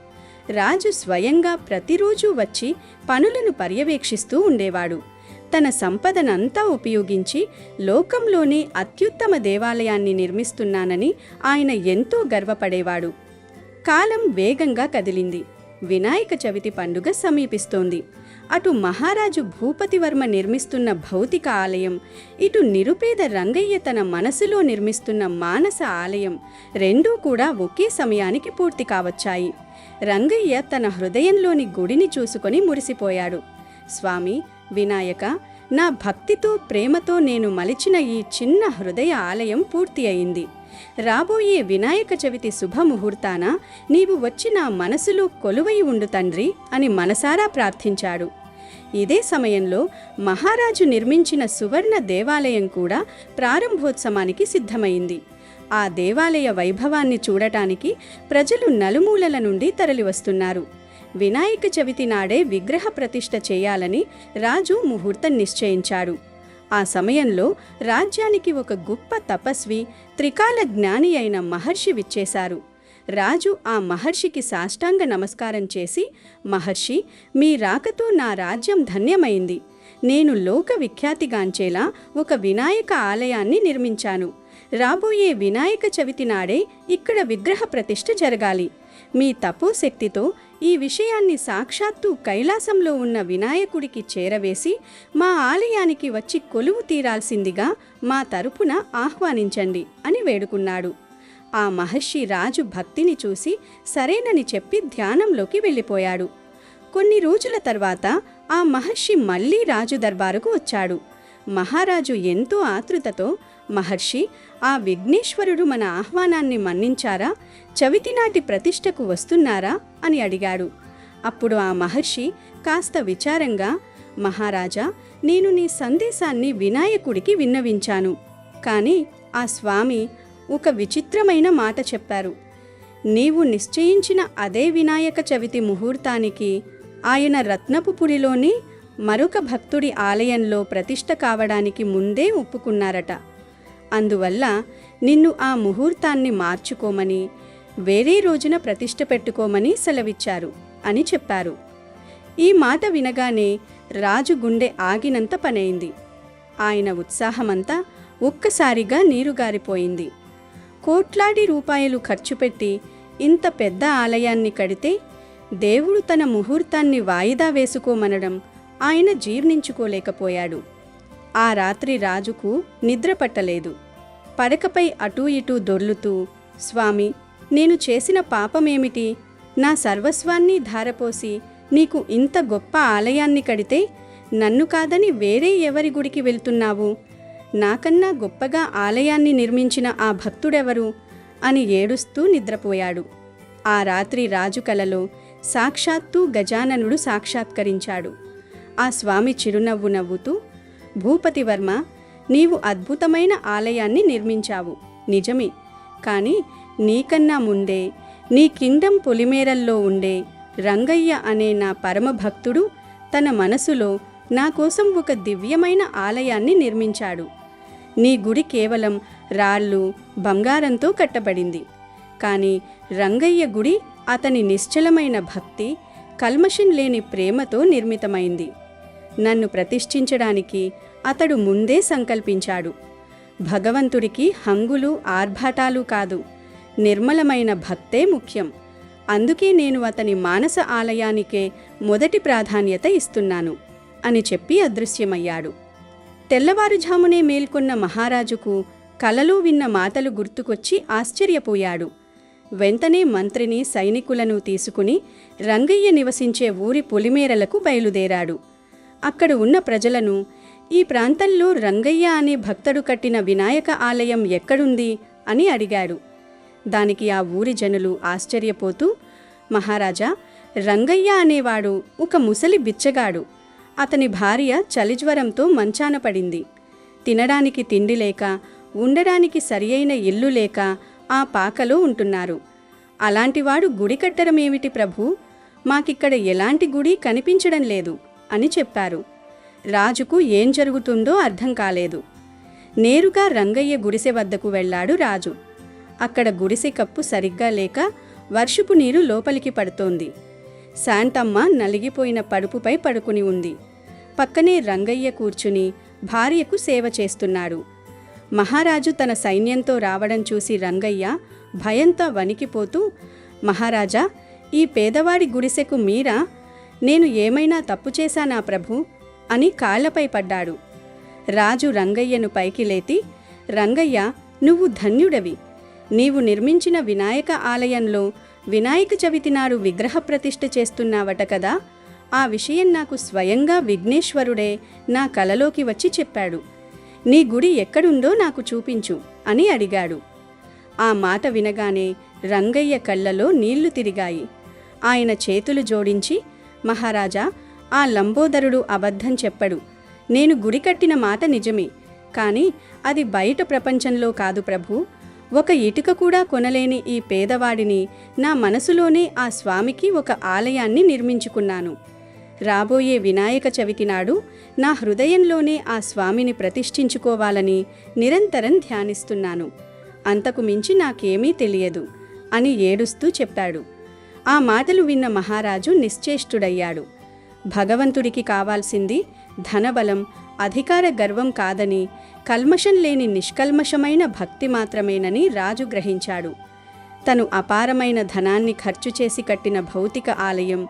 రాజు స్వయంగా ప్రతిరోజూ వచ్చి పనులను పర్యవేక్షిస్తూ ఉండేవాడు. తన సంపదనంతా ఉపయోగించి లోకంలోనే అత్యుత్తమ దేవాలయాన్ని నిర్మిస్తున్నానని ఆయన ఎంతో గర్వపడేవాడు. కాలం వేగంగా కదిలింది. వినాయక చవితి పండుగ సమీపిస్తోంది. అటు మహారాజు భూపతివర్మ నిర్మిస్తున్న భౌతిక ఆలయం, ఇటు నిరుపేద రంగయ్య తన మనసులో నిర్మిస్తున్న మానస ఆలయం రెండూ కూడా ఒకే సమయానికి పూర్తి కావచ్చాయి. రంగయ్య తన హృదయంలోని గుడిని చూసుకొని మురిసిపోయాడు. స్వామి వినాయక, నా భక్తితో ప్రేమతో నేను మలిచిన ఈ చిన్న హృదయ ఆలయం పూర్తి అయింది. రాబోయే వినాయక చవితి శుభముహూర్తాన నీవు వచ్చి నా మనసులో కొలువై ఉండు తండ్రి అని మనసారా ప్రార్థించాడు. ఇదే సమయంలో మహారాజు నిర్మించిన సువర్ణ దేవాలయం కూడా ప్రారంభోత్సవానికి సిద్ధమైంది. ఆ దేవాలయ వైభవాన్ని చూడటానికి ప్రజలు నలుమూలల నుండి తరలివస్తున్నారు. వినాయక చవితి నాడే విగ్రహ ప్రతిష్ఠ చేయాలని రాజు ముహూర్తం నిశ్చయించాడు. ఆ సమయంలో రాజ్యానికి ఒక గొప్ప తపస్వి, త్రికాల జ్ఞాని అయిన మహర్షి విచ్చేశారు. రాజు ఆ మహర్షికి సాష్టాంగ నమస్కారం చేసి, మహర్షి, మీ రాకతో నా రాజ్యం ధన్యమైంది. నేను లోక విఖ్యాతిగాంచేలా ఒక వినాయక ఆలయాన్ని నిర్మించాను. రాబోయే వినాయక చవితి నాడే ఇక్కడ విగ్రహ ప్రతిష్ఠ జరగాలి. మీ తపోశక్తితో ఈ విషయాన్ని సాక్షాత్తు కైలాసంలో ఉన్న వినాయకుడికి చేరవేసి మా ఆలయానికి వచ్చి కొలువు తీరాల్సిందిగా మా తరపున ఆహ్వానించండి అని వేడుకున్నాడు. ఆ మహర్షి రాజు భక్తిని చూసి సరేనని చెప్పి ధ్యానంలోకి వెళ్ళిపోయాడు. కొన్ని రోజుల తర్వాత ఆ మహర్షి మళ్ళీ రాజు దర్బారుకు వచ్చాడు. మహారాజు ఎంతో ఆతృతతో, మహర్షి, ఆ విఘ్నేశ్వరుడు మన ఆహ్వానాన్ని మన్నించారా? చవితి నాటి ప్రతిష్టకు వస్తున్నారా అని అడిగాడు. అప్పుడు ఆ మహర్షి కాస్త విచారంగా, మహారాజా, నేను నీ సందేశాన్ని వినాయకుడికి విన్నవించాను. కానీ ఆ స్వామి ఒక విచిత్రమైన మాట చెప్పారు. నీవు నిశ్చయించిన అదే వినాయక చవితి ముహూర్తానికి ఆయన రత్నపుపురిలోని మరొక భక్తుడి ఆలయంలో ప్రతిష్ఠ కావడానికి ముందే ఒప్పుకున్నారట. అందువల్ల నిన్ను ఆ ముహూర్తాన్ని మార్చుకోమని, వేరే రోజున ప్రతిష్ఠ పెట్టుకోమని సెలవిచ్చారు అని చెప్పారు. ఈ మాట వినగానే రాజు గుండె ఆగినంత పనైంది. ఆయన ఉత్సాహమంతా ఒక్కసారిగా నీరుగారిపోయింది. కోట్లాది రూపాయలు ఖర్చు పెట్టి ఇంత పెద్ద ఆలయాన్ని కడితే దేవుడు తన ముహూర్తాన్ని వాయిదా వేసుకోమనడం ఆయన జీర్ణించుకోలేకపోయాడు. ఆ రాత్రి రాజుకు నిద్ర పట్టలేదు. పడకపై అటూ ఇటూ దొర్లుతూ, స్వామి, నేను చేసిన పాపమేమిటి? నా సర్వస్వాన్ని ధారపోసి నీకు ఇంత గొప్ప ఆలయాన్ని కడితే నన్ను కాదని వేరే ఎవరి గుడికి వెళ్తున్నావు? నాకన్నా గొప్పగా ఆలయాన్ని నిర్మించిన ఆ భక్తుడెవరు అని ఏడుస్తూ నిద్రపోయాడు. ఆ రాత్రి రాజు కలలో సాక్షాత్తు గజాననుడు సాక్షాత్కరించాడు. ఆ స్వామి చిరునవ్వు నవ్వుతూ, భూపతివర్మ, నీవు అద్భుతమైన ఆలయాన్ని నిర్మించావు, నిజమే. కానీ నీకన్నా ముందే నీ కింగ్డమ్ పొలిమేరల్లో ఉండే రంగయ్య అనే నా పరమభక్తుడు తన మనసులో నా కోసం ఒక దివ్యమైన ఆలయాన్ని నిర్మించాడు. నీ గుడి కేవలం రాళ్ళు, బంగారంతో కట్టబడింది. కానీ రంగయ్య గుడి అతని నిశ్చలమైన భక్తి, కల్మషం లేని ప్రేమతో నిర్మితమైంది. నన్ను ప్రతిష్ఠించడానికి అతడు ముందే సంకల్పించాడు. భగవంతుడికి హంగులు, ఆర్భాటాలు కాదు, నిర్మలమైన భక్తే ముఖ్యం. అందుకే నేను అతని మానస ఆలయానికే మొదటి ప్రాధాన్యత ఇస్తున్నాను అని చెప్పి అదృశ్యమయ్యాడు. తెల్లవారుజామునే మేల్కొన్న మహారాజుకు కలలో విన్న మాటలు గుర్తుకొచ్చి ఆశ్చర్యపోయాడు. వెంటనే మంత్రిని, సైనికులను తీసుకుని రంగయ్య నివసించే ఊరి పొలిమేరలకు బయలుదేరాడు. అక్కడ ఉన్న ప్రజలను, ఈ ప్రాంతంలో రంగయ్య అనే భక్తుడు కట్టిన వినాయక ఆలయం ఎక్కడుంది అని అడిగాడు. దానికి ఆ ఊరి జనులు ఆశ్చర్యపోతూ, మహారాజా, రంగయ్య అనేవాడు ఒక ముసలి బిచ్చగాడు. అతని భార్య చలిజ్వరంతో మంచాన పడింది. తినడానికి తిండి లేక, ఉండడానికి సరియైన ఇల్లు లేక ఆ పాకలో ఉంటున్నారు. అలాంటివాడు గుడి కట్టడమేమిటి ప్రభూ? మాకిక్కడ ఎలాంటి గుడి కనిపించడం లేదు అని చెప్పారు. రాజుకు ఏం జరుగుతుందో అర్థం కాలేదు. నేరుగా రంగయ్య గుడిసె వద్దకు వెళ్ళాడు రాజు. అక్కడ గుడిసె కప్పు సరిగ్గా లేక వర్షపు నీరు లోపలికి పడుతోంది. శాంతమ్మ నలిగిపోయిన పడుపుపై పడుకుని ఉంది. పక్కనే రంగయ్య కూర్చుని భార్యకు సేవ చేస్తున్నాడు. మహారాజు తన సైన్యంతో రావడం చూసి రంగయ్య భయంతో వణికిపోతూ, మహారాజా, ఈ పేదవాడి గుడిసెకు మీరా? నేను ఏమైనా తప్పు చేశానా ప్రభు అని కాళ్లపై పడ్డాడు. రాజు రంగయ్యను పైకి లేతి, రంగయ్య, నువ్వు ధన్యుడవి. నీవు నిర్మించిన వినాయక ఆలయంలో వినాయక చవితి నాడు విగ్రహ ప్రతిష్ఠ చేస్తున్నావట కదా? ఆ విషయం నాకు స్వయంగా విఘ్నేశ్వరుడే నా కలలోకి వచ్చి చెప్పాడు. నీ గుడి ఎక్కడుందో నాకు చూపించు అని అడిగాడు. ఆ మాట వినగానే రంగయ్య కళ్ళలో నీళ్లు తిరిగాయి. ఆయన చేతులు జోడించి, మహారాజా, ఆ లంబోదరుడు అబద్ధం చెప్పడు. నేను గుడి కట్టిన మాట నిజమే, కానీ అది బయట ప్రపంచంలో కాదు ప్రభూ. ఒక ఇటుక కూడా కొనలేని ఈ పేదవాడిని నా మనసులోనే ఆ స్వామికి ఒక ఆలయాన్ని నిర్మించుకున్నాను. రాబోయే వినాయక చవితి నాడు నా హృదయంలోనే ఆ స్వామిని ప్రతిష్ఠించుకోవాలని నిరంతరం ధ్యానిస్తున్నాను. అంతకు మించి నాకేమీ తెలియదు అని ఏడుస్తూ చెప్పాడు. ఆ మాటలు విన్న మహారాజు నిశ్చేష్టుడయ్యాడు. భగవంతుడికి కావాల్సింది ధనబలం, అధికార గర్వం కాదని, కల్మషం లేని నిష్కల్మషమైన భక్తి మాత్రమేనని రాజు గ్రహించాడు. తను అపారమైన ధనాన్ని ఖర్చు చేసి కట్టిన భౌతిక ఆలయం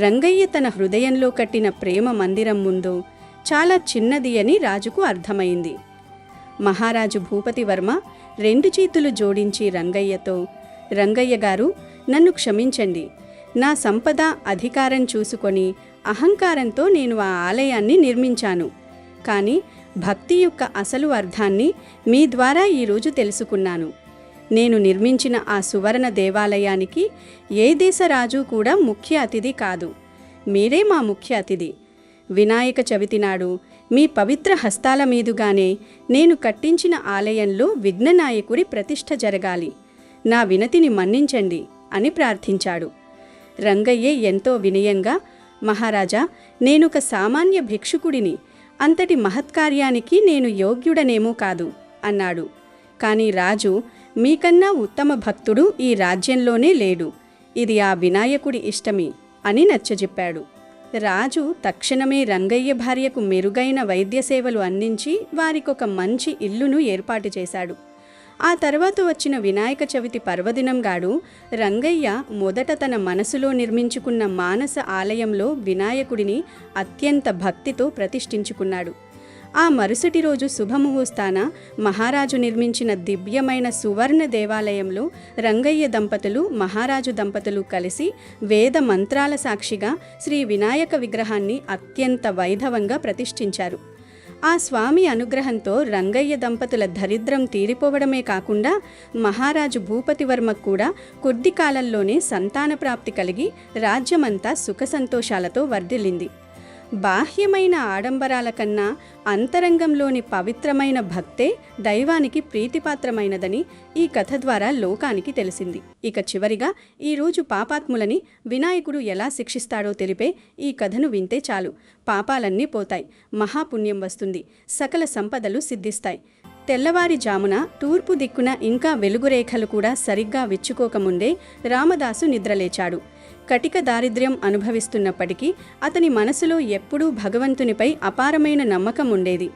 రంగయ్య తన హృదయంలో కట్టిన ప్రేమ మందిరం ముందు చాలా చిన్నది అని రాజుకు అర్థమైంది. మహారాజు భూపతివర్మ 2 చేతులు జోడించి రంగయ్యతో, రంగయ్య గారు, నన్ను క్షమించండి. నా సంపద, అధికారం చూసుకొని అహంకారంతో నేను ఆ ఆలయాన్ని నిర్మించాను. కానీ భక్తి యొక్క అసలు అర్థాన్ని మీ ద్వారా ఈరోజు తెలుసుకున్నాను. నేను నిర్మించిన ఆ సువర్ణ దేవాలయానికి ఏ దేశ రాజు కూడా ముఖ్య అతిథి కాదు. మీరే మా ముఖ్య అతిథి. వినాయక చవితి నాడు మీ పవిత్ర హస్తాల మీదుగానే నేను కట్టించిన ఆలయంలో విఘ్ననాయకుడి ప్రతిష్ఠ జరగాలి. నా వినతిని మన్నించండి అని ప్రార్థించాడు. రంగయ్య ఎంతో వినయంగా, మహారాజా, నేనొక సామాన్య భిక్షుకుడిని. అంతటి మహత్కార్యానికి నేను యోగ్యుడనేమో కాదు అన్నాడు. కానీ రాజు, మీకన్నా ఉత్తమ భక్తుడు ఈ రాజ్యంలోనే లేడు. ఇది ఆ వినాయకుడి ఇష్టమే అని నచ్చజెప్పాడు. రాజు తక్షణమే రంగయ్య భార్యకు మెరుగైన వైద్య సేవలు అందించి వారికొక మంచి ఇల్లును ఏర్పాటు చేశాడు. ఆ తర్వాత వచ్చిన వినాయక చవితి పర్వదినం గాడు రంగయ్య మొదట తన మనసులో నిర్మించుకున్న మానస ఆలయంలో వినాయకుడిని అత్యంత భక్తితో ప్రతిష్ఠించుకున్నాడు. ఆ మరుసటి రోజు శుభముహూర్తాన మహారాజు నిర్మించిన దివ్యమైన సువర్ణ దేవాలయంలో రంగయ్య దంపతులు, మహారాజు దంపతులు కలిసి వేద మంత్రాల సాక్షిగా శ్రీ వినాయక విగ్రహాన్ని అత్యంత వైభవంగా ప్రతిష్ఠించారు. ఆ స్వామి అనుగ్రహంతో రంగయ్య దంపతుల దరిద్రం తీరిపోవడమే కాకుండా మహారాజు భూపతివర్మకు కూడా కొద్ది కాలంలోనే సంతాన ప్రాప్తి కలిగి రాజ్యమంతా సుఖ సంతోషాలతో వర్ధిల్లింది. బాహ్యమైన ఆడంబరాల కన్నా అంతరంగంలోని పవిత్రమైన భక్తే దైవానికి ప్రీతిపాత్రమైనదని ఈ కథ ద్వారా లోకానికి తెలిసింది. ఇక చివరిగా ఈరోజు పాపాత్ములని వినాయకుడు ఎలా శిక్షిస్తాడో తెలిపే ఈ కథను వింటే చాలు. పాపాలన్నీ పోతాయి, మహాపుణ్యం వస్తుంది, సకల సంపదలు సిద్ధిస్తాయి. తెల్లవారిజామున తూర్పు దిక్కున ఇంకా వెలుగురేఖలు కూడా సరిగ్గా విచ్చుకోకముందే రామదాసు నిద్రలేచాడు. కటిక దారిద్ర్యం అనుభవిస్తున్నప్పటికీ అతని మనసులో ఎప్పుడూ భగవంతునిపై అపారమైన నమ్మకం ఉండేది.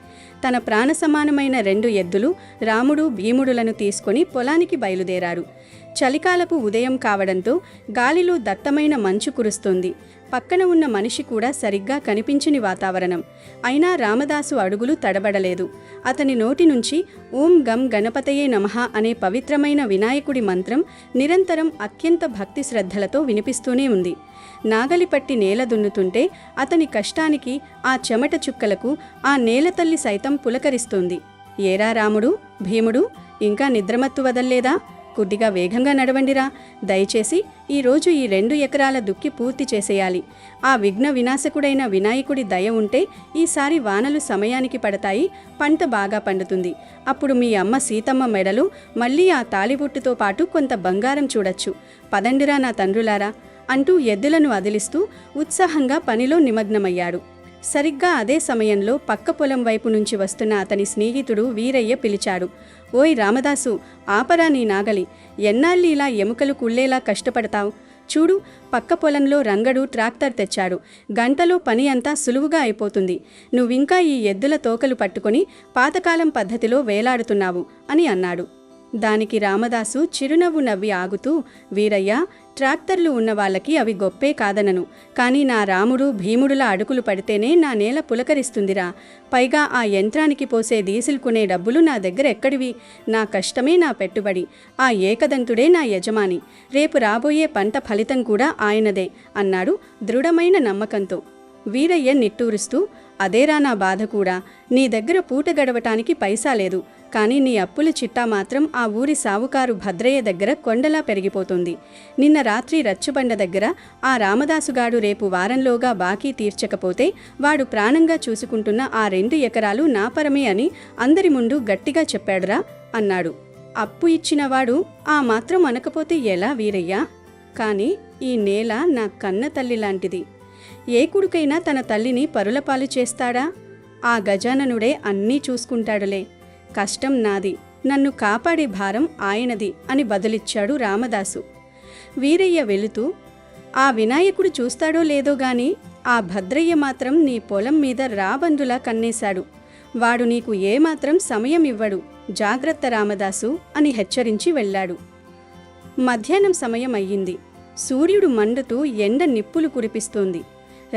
తన ప్రాణ సమానమైన 2 ఎద్దులు రాముడు, భీముడులను తీసుకొని పొలానికి బయలుదేరారు. చలికాలపు ఉదయం కావడంతో గాలిలో దట్టమైన మంచు కురుస్తోంది. పక్కన ఉన్న మనిషి కూడా సరిగ్గా కనిపించని వాతావరణం. అయినా రామదాసు అడుగులు తడబడలేదు. అతని నోటి నుంచి ఓం గం గణపతయే నమః అనే పవిత్రమైన వినాయకుడి మంత్రం నిరంతరం అత్యంత భక్తి శ్రద్ధలతో వినిపిస్తూనే ఉంది. నాగలి పట్టి నేల దున్నుతుంటే అతని కష్టానికి, ఆ చెమట చుక్కలకు ఆ నేలతల్లి సైతం పులకరిస్తోంది. ఏరా రాముడు, భీముడు, ఇంకా నిద్రమత్తు వదల్లేదా? కొద్దిగా వేగంగా నడవండిరా. దయచేసి ఈరోజు ఈ 2 ఎకరాల దుక్కి పూర్తి చేసేయాలి. ఆ విఘ్న వినాశకుడైన వినాయకుడి దయ ఉంటే ఈసారి వానలు సమయానికి పడతాయి, పంట బాగా పండుతుంది. అప్పుడు మీ అమ్మ సీతమ్మ మెడలో మళ్ళీ ఆ తాలిబొట్టుతో పాటు కొంత బంగారం చూడొచ్చు. పదండిరా నా తండ్రులారా అంటూ ఎద్దులను అదిలిస్తూ ఉత్సాహంగా పనిలో నిమగ్నమయ్యాడు. సరిగ్గా అదే సమయంలో పక్క పొలం వైపు నుంచి వస్తున్న అతని స్నేహితుడు వీరయ్య పిలిచాడు. ఓయ్ రామదాసు, ఆపరా నీ నాగలి. ఎన్నాళ్ళు ఇలా ఎముకలు కుళ్ళేలా కష్టపడతావు? చూడు, పక్క పొలంలో రంగడు ట్రాక్టర్ తెచ్చాడు. గంటలో పని అంతా సులువుగా అయిపోతుంది. నువ్వింకా ఈ ఎద్దుల తోకలు పట్టుకొని పాతకాలం పద్ధతిలో వేలాడుతున్నావు అని అన్నాడు. దానికి రామదాసు చిరునవ్వు నవ్వి ఆగుతూ, వీరయ్య, ట్రాక్టర్లు ఉన్న వాళ్ళకి అవి గొప్పే కాదనను. కానీ నా రాముడు, భీముడుల అడుగులు పడితేనే నా నేల పులకరిస్తుందిరా. పైగా ఆ యంత్రానికి పోసే డీజిల్ కొనే డబ్బులు నా దగ్గర ఎక్కడివి? నా కష్టమే నా పెట్టుబడి. ఆ ఏకదంతుడే నా యజమాని. రేపు రాబోయే పంట ఫలితం కూడా ఆయనదే అన్నాడు దృఢమైన నమ్మకంతో. వీరయ్య నిట్టూరుస్తూ, అదేరా నా బాధ కూడా. నీ దగ్గర పూట గడవటానికి పైసా లేదు, కానీ నీ అప్పుల చిట్టా మాత్రం ఆ ఊరి సావుకారు భద్రయ్య దగ్గర కొండలా పెరిగిపోతుంది. నిన్న రాత్రి రచ్చుబండ దగ్గర ఆ రామదాసుగాడు రేపు వారంలోగా బాకీ తీర్చకపోతే వాడు ప్రాణంగా చూసుకుంటున్న ఆ 2 ఎకరాలు నా పరమే అని అందరి ముందు గట్టిగా చెప్పాడురా అన్నాడు. అప్పు ఇచ్చినవాడు ఆ మాత్రం అనకపోతే ఎలా వీరయ్య? కానీ ఈ నేల నా కన్న తల్లి లాంటిది. ఏ కొడుకైనా తన తల్లిని పరులపాలు చేస్తాడా? ఆ గజాననుడే అన్నీ చూసుకుంటాడులే. కష్టం నాది, నన్ను కాపాడే భారం ఆయనది అని బదులిచ్చాడు రామదాసు. వీరయ్య వెళుతూ, ఆ వినాయకుడు చూస్తాడో లేదో గాని ఆ భద్రయ్య మాత్రం నీ పొలం మీద రాబందులా కన్నేశాడు. వాడు నీకు ఏమాత్రం సమయం ఇవ్వడు. జాగ్రత్త రామదాసు అని హెచ్చరించి వెళ్ళాడు. మధ్యాహ్నం సమయం అయ్యింది. సూర్యుడు మండుతూ ఎండ నిప్పులు కురిపిస్తోంది.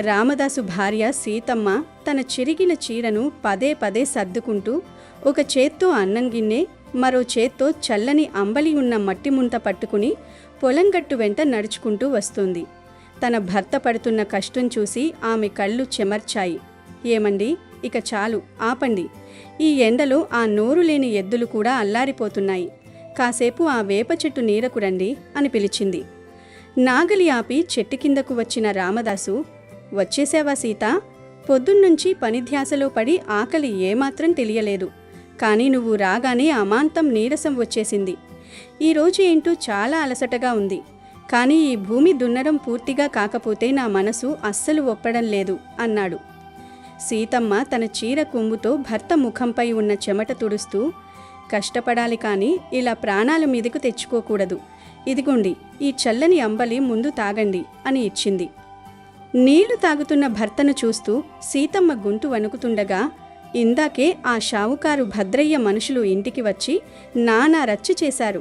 రామదాసు భార్య సీతమ్మ తన చిరిగిన చీరను పదే పదే సర్దుకుంటూ ఒక చేత్తో అన్నం గిన్నె, మరో చేత్తో చల్లని అంబలి ఉన్న మట్టి ముంత పట్టుకుని పొలంగట్టు వెంట నడుచుకుంటూ వస్తుంది. తన భర్త పడుతున్న కష్టం చూసి ఆమె కళ్ళు చెమర్చాయి. ఏమండి, ఇక చాలు, ఆపండి. ఈ ఎండలో ఆ నోరు లేని ఎద్దులు కూడా అల్లారిపోతున్నాయి. కాసేపు ఆ వేప చెట్టు నీడకు రండి అని పిలిచింది. నాగలి ఆపి చెట్టు కిందకు వచ్చిన రామదాసు, వచ్చేసావా సీత? పొద్దున్నుంచి పనిధ్యాసలో పడి ఆకలి ఏమాత్రం తెలియలేదు. కానీ నువ్వు రాగానే అమాంతం నీరసం వచ్చేసింది. ఈరోజు ఏంటో చాలా అలసటగా ఉంది. కానీ ఈ భూమి దున్నడం పూర్తిగా కాకపోతే నా మనసు అస్సలు ఒప్పడం లేదు అన్నాడు. సీతమ్మ తన చీర కొమ్ముతో భర్త ముఖంపై ఉన్న చెమట తుడుస్తూ, కష్టపడాలి కానీ ఇలా ప్రాణాల మీదకు తెచ్చుకోకూడదు. ఇదిగోండి, ఈ చల్లని అంబలి ముందు తాగండి అని ఇచ్చింది. నీళ్లు తాగుతున్న భర్తను చూస్తూ సీతమ్మ గొంతు వణుకుతుండగా, ఇందాకే ఆ షావుకారు భద్రయ్య మనుషులు ఇంటికి వచ్చి నానా రచ్చ చేశారు.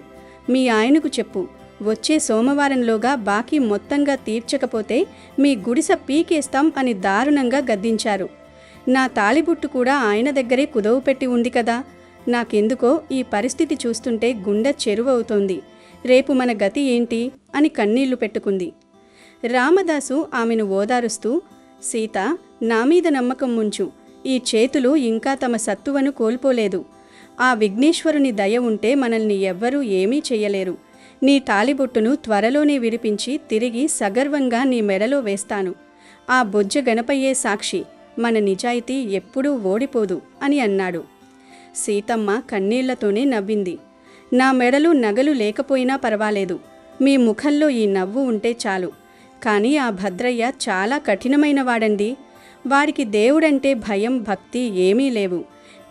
మీ ఆయనకు చెప్పు, వచ్చే సోమవారంలోగా బాకీ మొత్తంగా తీర్చకపోతే మీ గుడిస పీకేస్తాం అని దారుణంగా గద్దించారు. నా తాళిబుట్టు కూడా ఆయన దగ్గరే కుదవ పెట్టి ఉంది కదా. నాకెందుకో ఈ పరిస్థితి చూస్తుంటే గుండె చెరువవుతోంది. రేపు మన గతి ఏంటి అని కన్నీళ్లు పెట్టుకుంది. రామదాసు ఆమెను ఓదారుస్తూ, సీత, నా మీద నమ్మకం ఉంచు. ఈ చేతులు ఇంకా తమ సత్తువను కోల్పోలేదు. ఆ విఘ్నేశ్వరుని దయ ఉంటే మనల్ని ఎవ్వరూ ఏమీ చెయ్యలేరు. నీ తాళిబొట్టును త్వరలోనే విడిపించి తిరిగి సగర్వంగా నీ మెడలో వేస్తాను. ఆ బొజ్జ గణపయ్యే సాక్షి, మన నిజాయితీ ఎప్పుడూ ఓడిపోదు అని అన్నాడు. సీతమ్మ కన్నీళ్లతోనే నవ్వింది. నా మెడలో నగలు లేకపోయినా పర్వాలేదు, మీ ముఖంలో ఈ నవ్వు ఉంటే చాలు. కానీ ఆ భద్రయ్య చాలా కఠినమైన వాడండి. వాడికి దేవుడంటే భయం, భక్తి ఏమీ లేవు.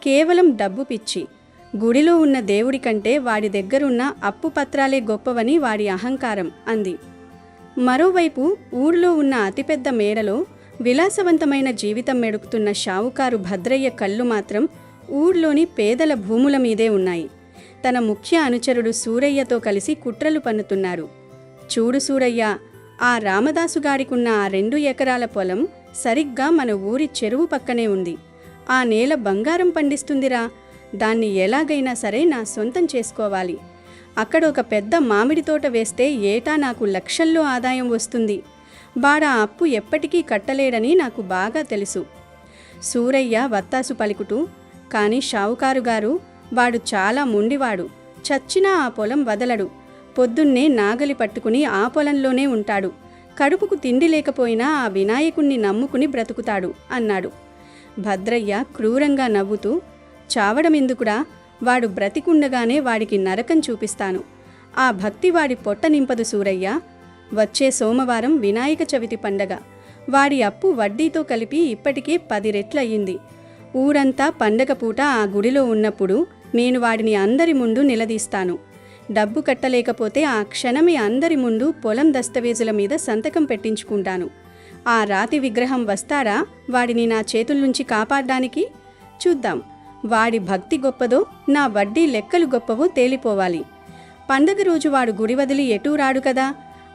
కేవలం డబ్బు పిచ్చి. గుడిలో ఉన్న దేవుడి కంటే వాడి దగ్గరున్న అప్పు పత్రాలే గొప్పవని వాడి అహంకారం అంది. మరోవైపు ఊర్లో ఉన్న అతిపెద్ద మేడలో విలాసవంతమైన జీవితం మెడుకుతున్న షావుకారు భద్రయ్య కళ్ళు మాత్రం ఊర్లోని పేదల భూముల మీదే ఉన్నాయి. తన ముఖ్య అనుచరుడు సూరయ్యతో కలిసి కుట్రలు పన్నుతున్నారు. చూడు సూరయ్య, ఆ రామదాసుగాడికున్న ఆ 2 ఎకరాల పొలం సరిగ్గా మన ఊరి చెరువు పక్కనే ఉంది. ఆ నేల బంగారం పండిస్తుందిరా. దాన్ని ఎలాగైనా సరే నా సొంతం చేసుకోవాలి. అక్కడ ఒక పెద్ద మామిడి తోట వేస్తే ఏటా నాకు లక్షల్లో ఆదాయం వస్తుంది. వాడా అప్పు ఎప్పటికీ కట్టలేడని నాకు బాగా తెలుసు. సూరయ్య వత్తాసు పలుకుతూ, కానీ షావుకారుగారు, వాడు చాలా మొండివాడు. చచ్చినా ఆ పొలం వదలడు. పొద్దున్నే నాగలి పట్టుకుని ఆ పొలంలోనే ఉంటాడు. కడుపుకు తిండి లేకపోయినా ఆ వినాయకుణ్ణి నమ్ముకుని బ్రతుకుతాడు అన్నాడు. భద్రయ్య క్రూరంగా నవ్వుతూ, చావడమెందుకుడా? వాడు బ్రతికుండగానే వాడికి నరకం చూపిస్తాను. ఆ భక్తి వాడి పొట్ట నింపదు సూరయ్య. వచ్చే సోమవారం వినాయక చవితి పండగ. వాడి అప్పు వడ్డీతో కలిపి ఇప్పటికే 10 రెట్లయ్యింది. ఊరంతా పండగ పూట ఆ గుడిలో ఉన్నప్పుడు నేను వాడిని అందరి ముందు నిలదీస్తాను. డబ్బు కట్టలేకపోతే ఆ క్షణమే అందరి ముందు పొలం దస్తవేజుల మీద సంతకం పెట్టించుకుంటాను. ఆ రాతి విగ్రహం వస్తాడా వాడిని నా చేతుల నుంచి కాపాడడానికి? చూద్దాం. వాడి భక్తి గొప్పదో నా వడ్డీ లెక్కలు గొప్పవో తేలిపోవాలి. పండగ రోజు వాడు గుడి వదిలి ఎటూ రాడు కదా.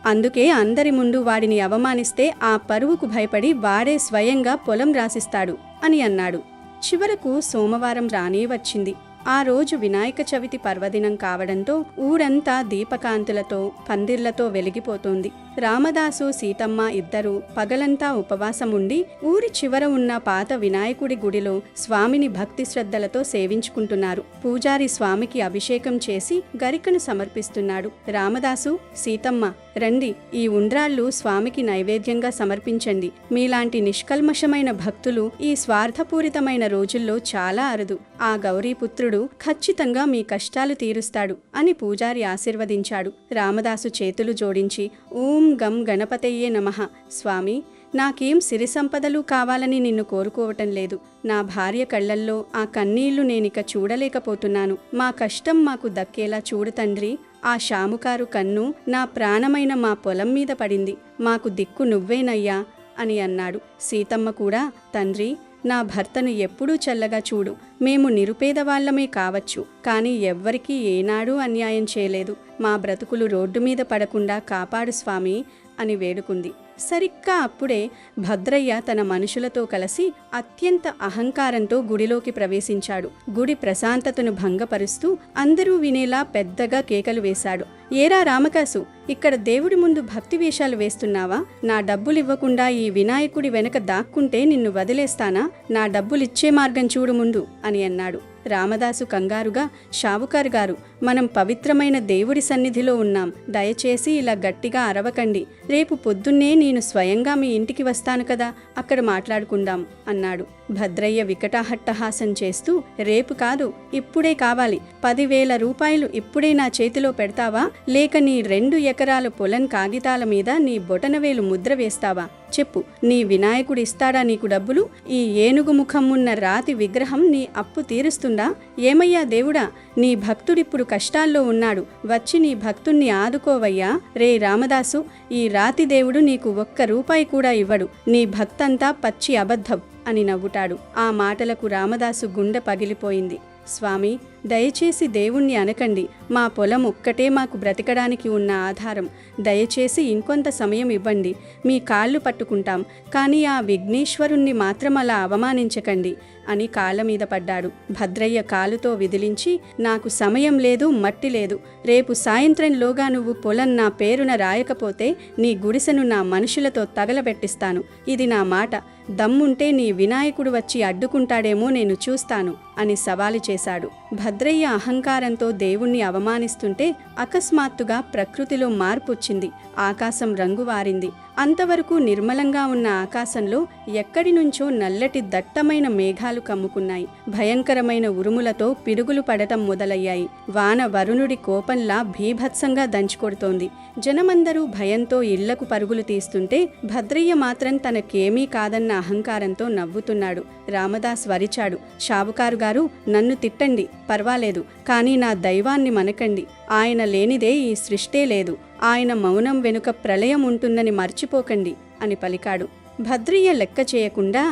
అందుకే అందరి ముందు వాడిని అవమానిస్తే ఆ పరువుకు భయపడి వాడే స్వయంగా పొలం రాసిస్తాడు అని అన్నాడు. చివరకు సోమవారం రానే వచ్చింది. ఆ రోజు వినాయక చవితి పర్వదినం కావడంతో ఊరంతా దీపకాంతులతో, పందిర్లతో వెలిగిపోతోంది. రామదాసు సీతమ్మ ఇద్దరూ పగలంతా ఉపవాసం ఉండి ఊరి చివర ఉన్న పాత వినాయకుడి గుడిలో స్వామిని భక్తి శ్రద్ధలతో సేవించుకుంటున్నారు. పూజారి స్వామికి అభిషేకం చేసి గరికను సమర్పిస్తున్నాడు. రామదాసు, సీతమ్మ, రండి, ఈ ఉండ్రాళ్ళు స్వామికి నైవేద్యంగా సమర్పించండి. మీలాంటి నిష్కల్మషమైన భక్తులు ఈ స్వార్థపూరితమైన రోజుల్లో చాలా అరుదు. ఆ గౌరీపుత్రుడు ఖచ్చితంగా మీ కష్టాలు తీరుస్తాడు అని పూజారి ఆశీర్వదించాడు. రామదాసు చేతులు జోడించి ఓం గం గణపతయ్యే నమః. స్వామి, నాకేం సిరి సంపదలు కావాలని నిన్ను కోరుకోవటం లేదు. నా భార్య కళ్ళల్లో ఆ కన్నీళ్లు నేనిక చూడలేకపోతున్నాను. మా కష్టం మాకు దక్కేలా చూడు తండ్రి. ఆ షాముకారు కన్ను నా ప్రాణమైన మా పొలం మీద పడింది. మాకు దిక్కు నువ్వేనయ్యా అని అన్నాడు. సీతమ్మ కూడా, తండ్రి, నా భర్తను ఎప్పుడూ చల్లగా చూడు. మేము నిరుపేదవాళ్లమే కావచ్చు, కానీ ఎవ్వరికీ ఏనాడూ అన్యాయం చేయలేదు. మా బ్రతుకులు రోడ్డు మీద పడకుండా కాపాడు స్వామి అని వేడుకుంది. సరిగ్గా అప్పుడే భద్రయ్య తన మనుషులతో కలిసి అత్యంత అహంకారంతో గుడిలోకి ప్రవేశించాడు. గుడి ప్రశాంతతను భంగపరుస్తూ అందరూ వినేలా పెద్దగా కేకలు వేశాడు. ఏరా రామకాసు, ఇక్కడ దేవుడి ముందు భక్తి వేషాలు వేస్తున్నావా? నా డబ్బులివ్వకుండా ఈ వినాయకుడి వెనక దాక్కుంటే నిన్ను వదిలేస్తానా? నా డబ్బులిచ్చే మార్గం చూడు ముందు అని అన్నాడు. రామదాసు కంగారుగా, షావుకారు గారు, మనం పవిత్రమైన దేవుడి సన్నిధిలో ఉన్నాం. దయచేసి ఇలా గట్టిగా అరవకండి. రేపు పొద్దున్నే నేను స్వయంగా మీ ఇంటికి వస్తాను కదా, అక్కడ మాట్లాడుకుందాం అన్నాడు. భద్రయ్య వికటాహట్టహాసం చేస్తూ, రేపు కాదు, ఇప్పుడే కావాలి. 10,000 రూపాయలు ఇప్పుడే నా చేతిలో పెడతావా? లేక నీ 2 ఎకరాల పొలం కాగితాల మీద నీ బొటనవేలు ముద్ర వేస్తావా? చెప్పు, నీ వినాయకుడు ఇస్తాడా నీకు డబ్బులు? ఈ ఏనుగు ముఖం ఉన్న రాతి విగ్రహం నీ అప్పు తీరుస్తుందా? ఏమయ్యా దేవుడా, నీ భక్తుడిప్పుడు కష్టాల్లో ఉన్నాడు. వచ్చి నీ భక్తుణ్ణి ఆదుకోవయ్యా. రే రామదాసు, ఈ రాతి దేవుడు నీకు 1 రూపాయి కూడా ఇవ్వడు. నీ భక్తంతా పచ్చి అబద్ధం అని నవ్వుతాడు. ఆ మాటలకు రామదాసు గుండె పగిలిపోయింది. స్వామి, దయచేసి దేవుణ్ణి అనకండి. మా పొలం ఒక్కటే మాకు బ్రతకడానికి ఉన్న ఆధారం. దయచేసి ఇంకొంత సమయం ఇవ్వండి. మీ కాళ్ళు పట్టుకుంటాం, కానీ ఆ విఘ్నేశ్వరుణ్ణి మాత్రం అలా అవమానించకండి అని కాళ్ళ మీద పడ్డాడు. భద్రయ్య కాలుతో విదిలించి, నాకు సమయం లేదు, మట్టి లేదు. రేపు సాయంత్రంలోగా నువ్వు పొలం నా పేరున రాయకపోతే నీ గుడిసెను నా మనుషులతో తగలబెట్టిస్తాను. ఇది నా మాట. దమ్ముంటే నీ వినాయకుడు వచ్చి అడ్డుకుంటాడేమో, నేను చూస్తాను అని సవాలు చేశాడు. భద్రయ్య అహంకారంతో దేవుణ్ణి అవమానిస్తుంటే అకస్మాత్తుగా ప్రకృతిలో మార్పొచ్చింది. ఆకాశం రంగు వారింది. అంతవరకు నిర్మలంగా ఉన్న ఆకాశంలో ఎక్కడి నుంచో నల్లటి దట్టమైన మేఘాలు కమ్ముకున్నాయి. భయంకరమైన ఉరుములతో పిడుగులు పడటం మొదలయ్యాయి. వాన వరుణుడి కోపంలా భీభత్సంగా దంచుకొడుతోంది. జనమందరూ భయంతో ఇళ్లకు పరుగులు తీస్తుంటే భద్రయ్య మాత్రం తనకేమీ కాదన్న అహంకారంతో నవ్వుతున్నాడు. రామదాస్ వరిచాడు, షావుకారు గారు, నన్ను తిట్టండి, పర్వాలేదు, కానీ నా దైవాన్ని మనకండి. ఆయన లేనిదే ఈ సృష్టే లేదు. ఆయన మౌనం వెనుక ప్రళయం ఉంటుందని మర్చిపోకండి అని పలికాడు. భద్రయ్య లెక్క చేయకుండా,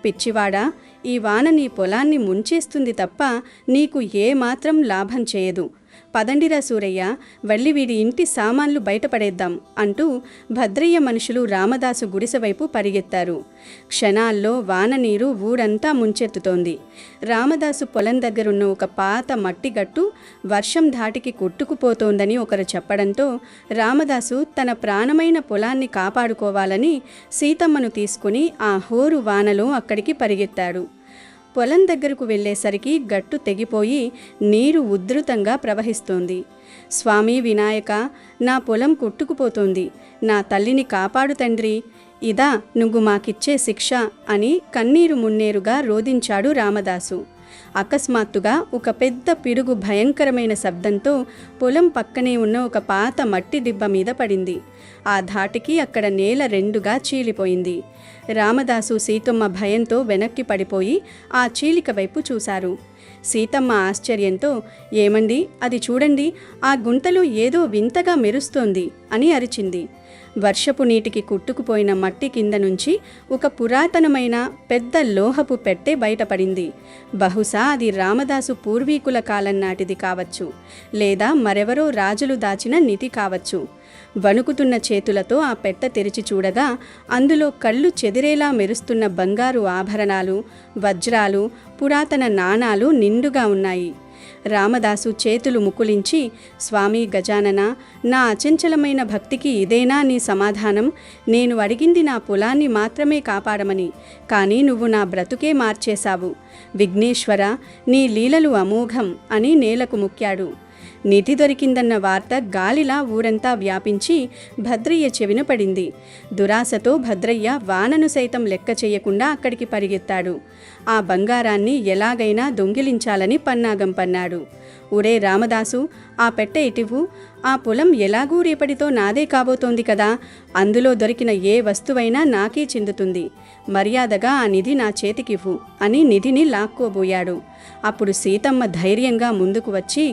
పిచ్చివాడా, ఈ వాన నీ పొలాన్ని ముంచేస్తుంది తప్ప నీకు ఏమాత్రం లాభం చేయదు. పదండిరా సూరయ్య, వెళ్ళి వీడి ఇంటి సామాన్లు బయటపడేద్దాం అంటూ భద్రయ్య మనుషులు రామదాసు గుడిసె వైపు పరిగెత్తారు. క్షణాల్లో వాన నీరు ఊరంతా ముంచెత్తుతోంది. రామదాసు పొలం దగ్గరున్న ఒక పాత మట్టిగట్టు వర్షం ధాటికి కొట్టుకుపోతోందని ఒకరు చెప్పడంతో రామదాసు తన ప్రాణమైన పొలాన్ని కాపాడుకోవాలని సీతమ్మను తీసుకుని ఆ హోరు వానలో అక్కడికి పరిగెత్తాడు. పొలం దగ్గరకు వెళ్ళేసరికి గట్టు తెగిపోయి నీరు ఉధృతంగా ప్రవహిస్తోంది. స్వామి వినాయక, నా పొలం కొట్టుకుపోతోంది. నా తల్లిని కాపాడు తండ్రి. ఇదా నువ్వు మాకిచ్చే శిక్ష అని కన్నీరు మున్నేరుగా రోదించాడు రామదాసు. అకస్మాత్తుగా ఒక పెద్ద పిడుగు భయంకరమైన శబ్దంతో పొలం పక్కనే ఉన్న ఒక పాత మట్టి దిబ్బ మీద పడింది. ఆ ధాటికి అక్కడ నేల 2గా చీలిపోయింది. రామదాసు సీతమ్మ భయంతో వెనక్కి పడిపోయి ఆ చీలిక వైపు చూశారు. సీతమ్మ ఆశ్చర్యంతో, ఏమండి, అది చూడండి, ఆ గుంటలో ఏదో వింతగా మెరుస్తోంది అని అరిచింది. వర్షపు నీటికి కుట్టుకుపోయిన మట్టి కింద నుంచి ఒక పురాతనమైన పెద్ద లోహపు పెట్టె బయటపడింది. బహుశా అది రామదాసు పూర్వీకుల కాలం నాటిది కావచ్చు, లేదా మరెవరో రాజులు దాచిన నిధి కావచ్చు. వణుకుతున్న చేతులతో ఆ పెట్టె తెరిచి చూడగా అందులో కళ్ళు చెదిరేలా మెరుస్తున్న బంగారు ఆభరణాలు, వజ్రాలు, పురాతన నాణాలు నిండుగా ఉన్నాయి. రామదాసు చేతులు ముకులించి, స్వామి గజానన, నా అచంచలమైన భక్తికి ఇదేనా నీ సమాధానం? నేను అడిగింది నా పొలాన్ని మాత్రమే కాపాడమని, కానీ నువ్వు నా బ్రతుకే మార్చేశావు. విఘ్నేశ్వర, నీ లీలలు అమోఘం అని నేలకు ముక్కాడు. నిధి దొరికిందన్న వార్త గాలిలా ఊరంతా వ్యాపించి భద్రయ్య చెవిన పడింది. దురాశతో భద్రయ్య వానను సైతం లెక్క చేయకుండా అక్కడికి పరిగెత్తాడు. ఆ బంగారాన్ని ఎలాగైనా దొంగిలించాలని పన్నాగం పన్నాడు. ఒరే రామదాసు, ఆ పెట్టె ఇటివ్వు. ఆ పొలం ఎలాగూ రేపటితో నాదే కాబోతోంది కదా, అందులో దొరికిన ఏ వస్తువైనా నాకే చెందుతుంది. మర్యాదగా ఆ నిధి నా చేతికివ్వు అని నిధిని లాక్కోబోయాడు. అప్పుడు సీతమ్మ ధైర్యంగా ముందుకు వచ్చి,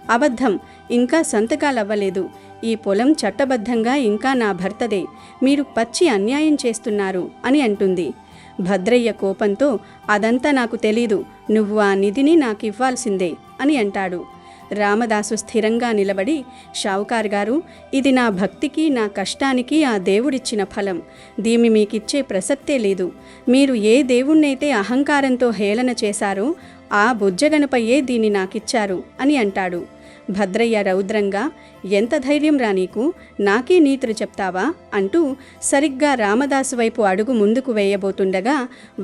అబద్ధం, ఇంకా సంతకాలవ్వలేదు. ఈ పొలం చట్టబద్ధంగా ఇంకా నా భర్తదే. మీరు పచ్చి అన్యాయం చేస్తున్నారు అని అంటుంది. భద్రయ్య కోపంతో, అదంతా నాకు తెలీదు, నువ్వు ఆ నిధిని నాకివ్వాల్సిందే అని అంటాడు. రామదాసు స్థిరంగా నిలబడి, షావుకారు గారు, ఇది నా భక్తికి నా కష్టానికి ఆ దేవుడిచ్చిన ఫలం. దీన్ని మీకిచ్చే ప్రసక్తే లేదు. మీరు ఏ దేవుణ్ణైతే అహంకారంతో హేళన చేశారో ఆ బుజ్జగనపయ్యే దీన్ని నాకిచ్చారు అని అంటాడు. భద్రయ్య రౌద్రంగా, ఎంత ధైర్యం రా నీకు, నాకే నీతులు చెప్తావా అంటూ సరిగ్గా రామదాసు వైపు అడుగు ముందుకు వేయబోతుండగా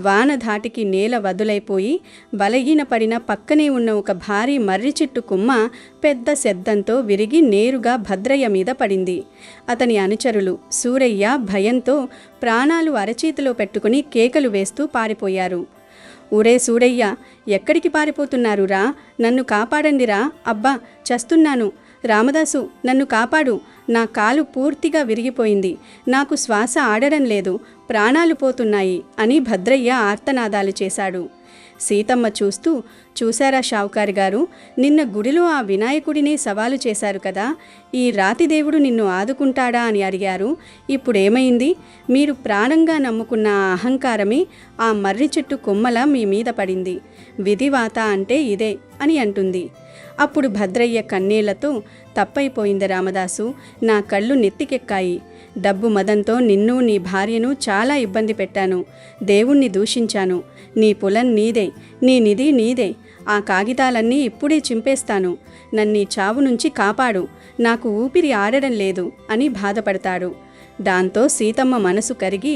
వాన ధాటికి నేల వదులైపోయి బలహీనపడిన పక్కనే ఉన్న ఒక భారీ మర్రి చెట్టు కొమ్మ పెద్ద శబ్దంతో విరిగి నేరుగా భద్రయ్య మీద పడింది. అతని అనుచరులు సూరయ్య భయంతో ప్రాణాలు అరచేతిలో పెట్టుకుని కేకలు వేస్తూ పారిపోయారు. ఊరే సూరయ్య, ఎక్కడికి పారిపోతున్నారురా? నన్ను కాపాడండిరా, అబ్బా చస్తున్నాను. రామదాసు, నన్ను కాపాడు, నా కాలు పూర్తిగా విరిగిపోయింది, నాకు శ్వాస ఆడడం లేదు, ప్రాణాలు పోతున్నాయి అని భద్రయ్య ఆర్తనాదాలు చేశాడు. సీతమ్మ చూస్తూ, చూశారా షావుకారు గారు, నిన్న గుడిలో ఆ వినాయకుడిని సవాలు చేశారు కదా, ఈ రాతి దేవుడు నిన్ను ఆదుకుంటాడా అని అడిగారు. ఇప్పుడేమైంది? మీరు ప్రాణంగా నమ్ముకున్న ఆ అహంకారమే ఆ మర్రి చెట్టు కొమ్మల మీ మీద పడింది. విధివాత అంటే ఇదే అని అంటుంది. అప్పుడు భద్రయ్య కన్నీళ్లతో, తప్పైపోయింది రామదాసు, నా కళ్ళు నెత్తికెక్కాయి. డబ్బు మదంతో నిన్ను నీ భార్యను చాలా ఇబ్బంది పెట్టాను, దేవుణ్ణి దూషించాను. నీ పొలం నీదే, నీ నిధి నీదే, ఆ కాగితాలన్నీ ఇప్పుడే చింపేస్తాను. నన్నీ చావు నుంచి కాపాడు, నాకు ఊపిరి ఆడడం లేదు అని బాధపడతాడు. దాంతో సీతమ్మ మనసు కరిగి,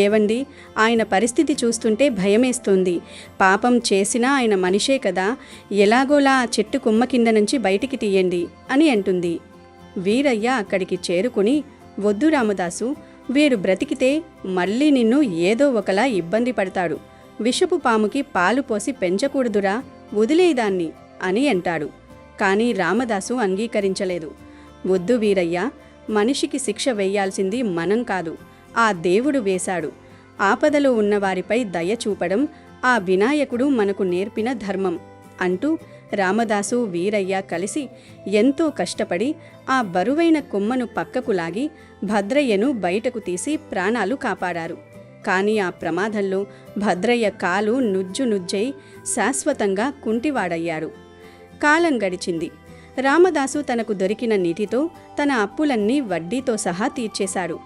ఏవండి, ఆయన పరిస్థితి చూస్తుంటే భయమేస్తుంది. పాపం చేసినా ఆయన మనిషే కదా, ఎలాగోలా ఆ చెట్టు కొమ్మ కింద నుంచి బయటికి తీయండి అని అంటుంది. వీరయ్య అక్కడికి చేరుకుని, వద్దు రామదాసు, వీరు బ్రతికితే మళ్ళీ నిన్ను ఏదో ఒకలా ఇబ్బంది పడతాడు. విషపు పాముకి పాలు పోసి పెంచకూడదురా, వదిలేదాన్ని అని అంటాడు. కానీ రామదాసు అంగీకరించలేదు. వద్దు వీరయ్య, మనిషికి శిక్ష వేయాల్సింది మనం కాదు, ఆ దేవుడు వేశాడు. ఆపదలో ఉన్నవారిపై దయ చూపడం ఆ వినాయకుడు మనకు నేర్పిన ధర్మం అంటూ రామదాసు వీరయ్య కలిసి ఎంతో కష్టపడి ఆ బరువైన కొమ్మను పక్కకు లాగి భద్రయ్యను బయటకు తీసి ప్రాణాలు కాపాడారు. కానీ ఆ ప్రమాదంలో భద్రయ్య కాలు నుజ్జై శాశ్వతంగా కుంటివాడయ్యాడు. కాలం గడిచింది. రామదాసు తనకు దొరికిన నిధితో తన అప్పులన్నీ వడ్డీతో సహా తీర్చేశాడు.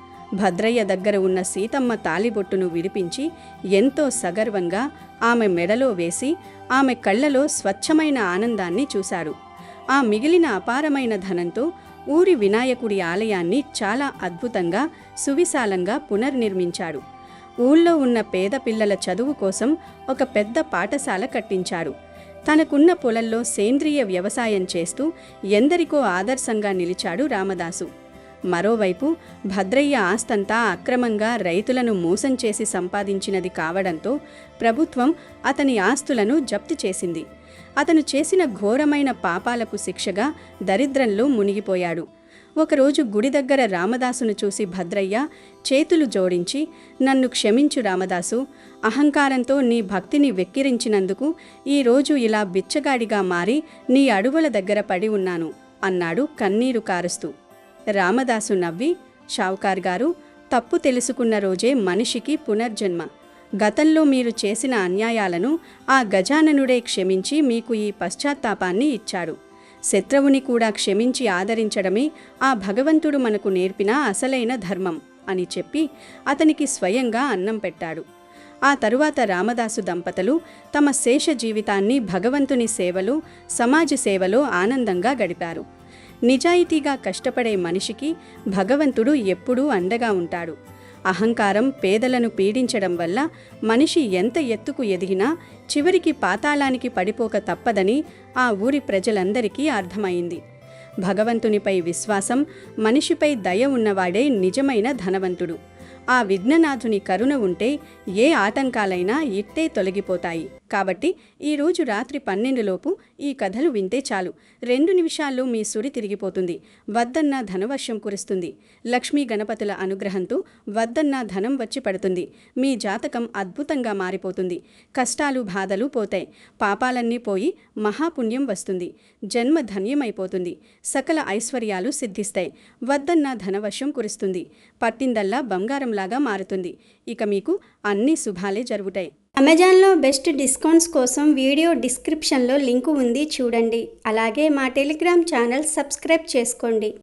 భద్రయ్య దగ్గర ఉన్న సీతమ్మ తాలిబొట్టును విడిపించి ఎంతో సగర్వంగా ఆమె మెడలో వేసి ఆమె కళ్ళలో స్వచ్ఛమైన ఆనందాన్ని చూశాడు. ఆ మిగిలిన అపారమైన ధనంతో ఊరి వినాయకుడి ఆలయాన్ని చాలా అద్భుతంగా సువిశాలంగా పునర్నిర్మించాడు. ఊళ్ళో ఉన్న పేద పిల్లల చదువు కోసం ఒక పెద్ద పాఠశాల కట్టించాడు. తనకున్న పొలంలో సేంద్రియ వ్యవసాయం చేస్తూ ఎందరికో ఆదర్శంగా నిలిచాడు రామదాసు. మరోవైపు భద్రయ్య ఆస్తంతా అక్రమంగా రైతులను మోసం చేసి సంపాదించినది కావడంతో ప్రభుత్వం అతని ఆస్తులను జప్తు చేసింది. అతను చేసిన ఘోరమైన పాపాలకు శిక్షగా దరిద్రంలో మునిగిపోయాడు. ఒకరోజు గుడి దగ్గర రామదాసును చూసి భద్రయ్య చేతులు జోడించి, నన్ను క్షమించు రామదాసు, అహంకారంతో నీ భక్తిని వెక్కిరించినందుకు ఈరోజు ఇలా బిచ్చగాడిగా మారి నీ అడుగుల దగ్గర పడి ఉన్నాను అన్నాడు కన్నీరు కారుస్తూ. రామదాసు నవ్వి, షావుకార్ గారు, తప్పు తెలుసుకున్న రోజే మనిషికి పునర్జన్మ. గతంలో మీరు చేసిన అన్యాయాలను ఆ గజాననుడే క్షమించి మీకు ఈ పశ్చాత్తాపాన్ని ఇచ్చాడు. శత్రువుని కూడా క్షమించి ఆదరించడమే ఆ భగవంతుడు మనకు నేర్పిన అసలైన ధర్మం అని చెప్పి అతనికి స్వయంగా అన్నం పెట్టాడు. ఆ తరువాత రామదాసు దంపతులు తమ శేష జీవితాన్ని భగవంతుని సేవలో, సమాజ సేవలో ఆనందంగా గడిపారు. నిజాయితీగా కష్టపడే మనిషికి భగవంతుడు ఎప్పుడూ అండగా ఉంటాడు. అహంకారం పేదలను పీడించడం వల్ల మనిషి ఎంత ఎత్తుకు ఎదిగినా చివరికి పాతాళానికి పడిపోక తప్పదని ఆ ఊరి ప్రజలందరికీ అర్థమైంది. భగవంతునిపై విశ్వాసం, మనిషిపై దయ ఉన్నవాడే నిజమైన ధనవంతుడు. ఆ విఘ్ననాథుని కరుణ ఉంటే ఏ ఆటంకాలైనా ఇట్టే తొలగిపోతాయి. కాబట్టి ఈరోజు రాత్రి 12లోపు ఈ కథలు వింటే చాలు, 2 నిమిషాల్లో మీ సురి తిరిగిపోతుంది. వద్దన్న ధనవర్షం కురుస్తుంది. లక్ష్మీ గణపతుల అనుగ్రహంతో వద్దన్న ధనం వచ్చి పడుతుంది. మీ జాతకం అద్భుతంగా మారిపోతుంది. కష్టాలు బాధలు పోతాయి. పాపాలన్నీ పోయి మహాపుణ్యం వస్తుంది. జన్మ ధన్యమైపోతుంది. సకల ఐశ్వర్యాలు సిద్ధిస్తాయి. వద్దన్న ధనవర్షం కురుస్తుంది. పట్టిందల్లా బంగారంలాగా మారుతుంది. ఇక మీకు అన్ని శుభాలే జరుగుతాయి. అమెజాన్లో బెస్ట్ డిస్కౌంట్స్ కోసం వీడియో డిస్క్రిప్షన్లో లింకు ఉంది, చూడండి. అలాగే మా టెలిగ్రామ్ ఛానల్ సబ్స్క్రైబ్ చేసుకోండి.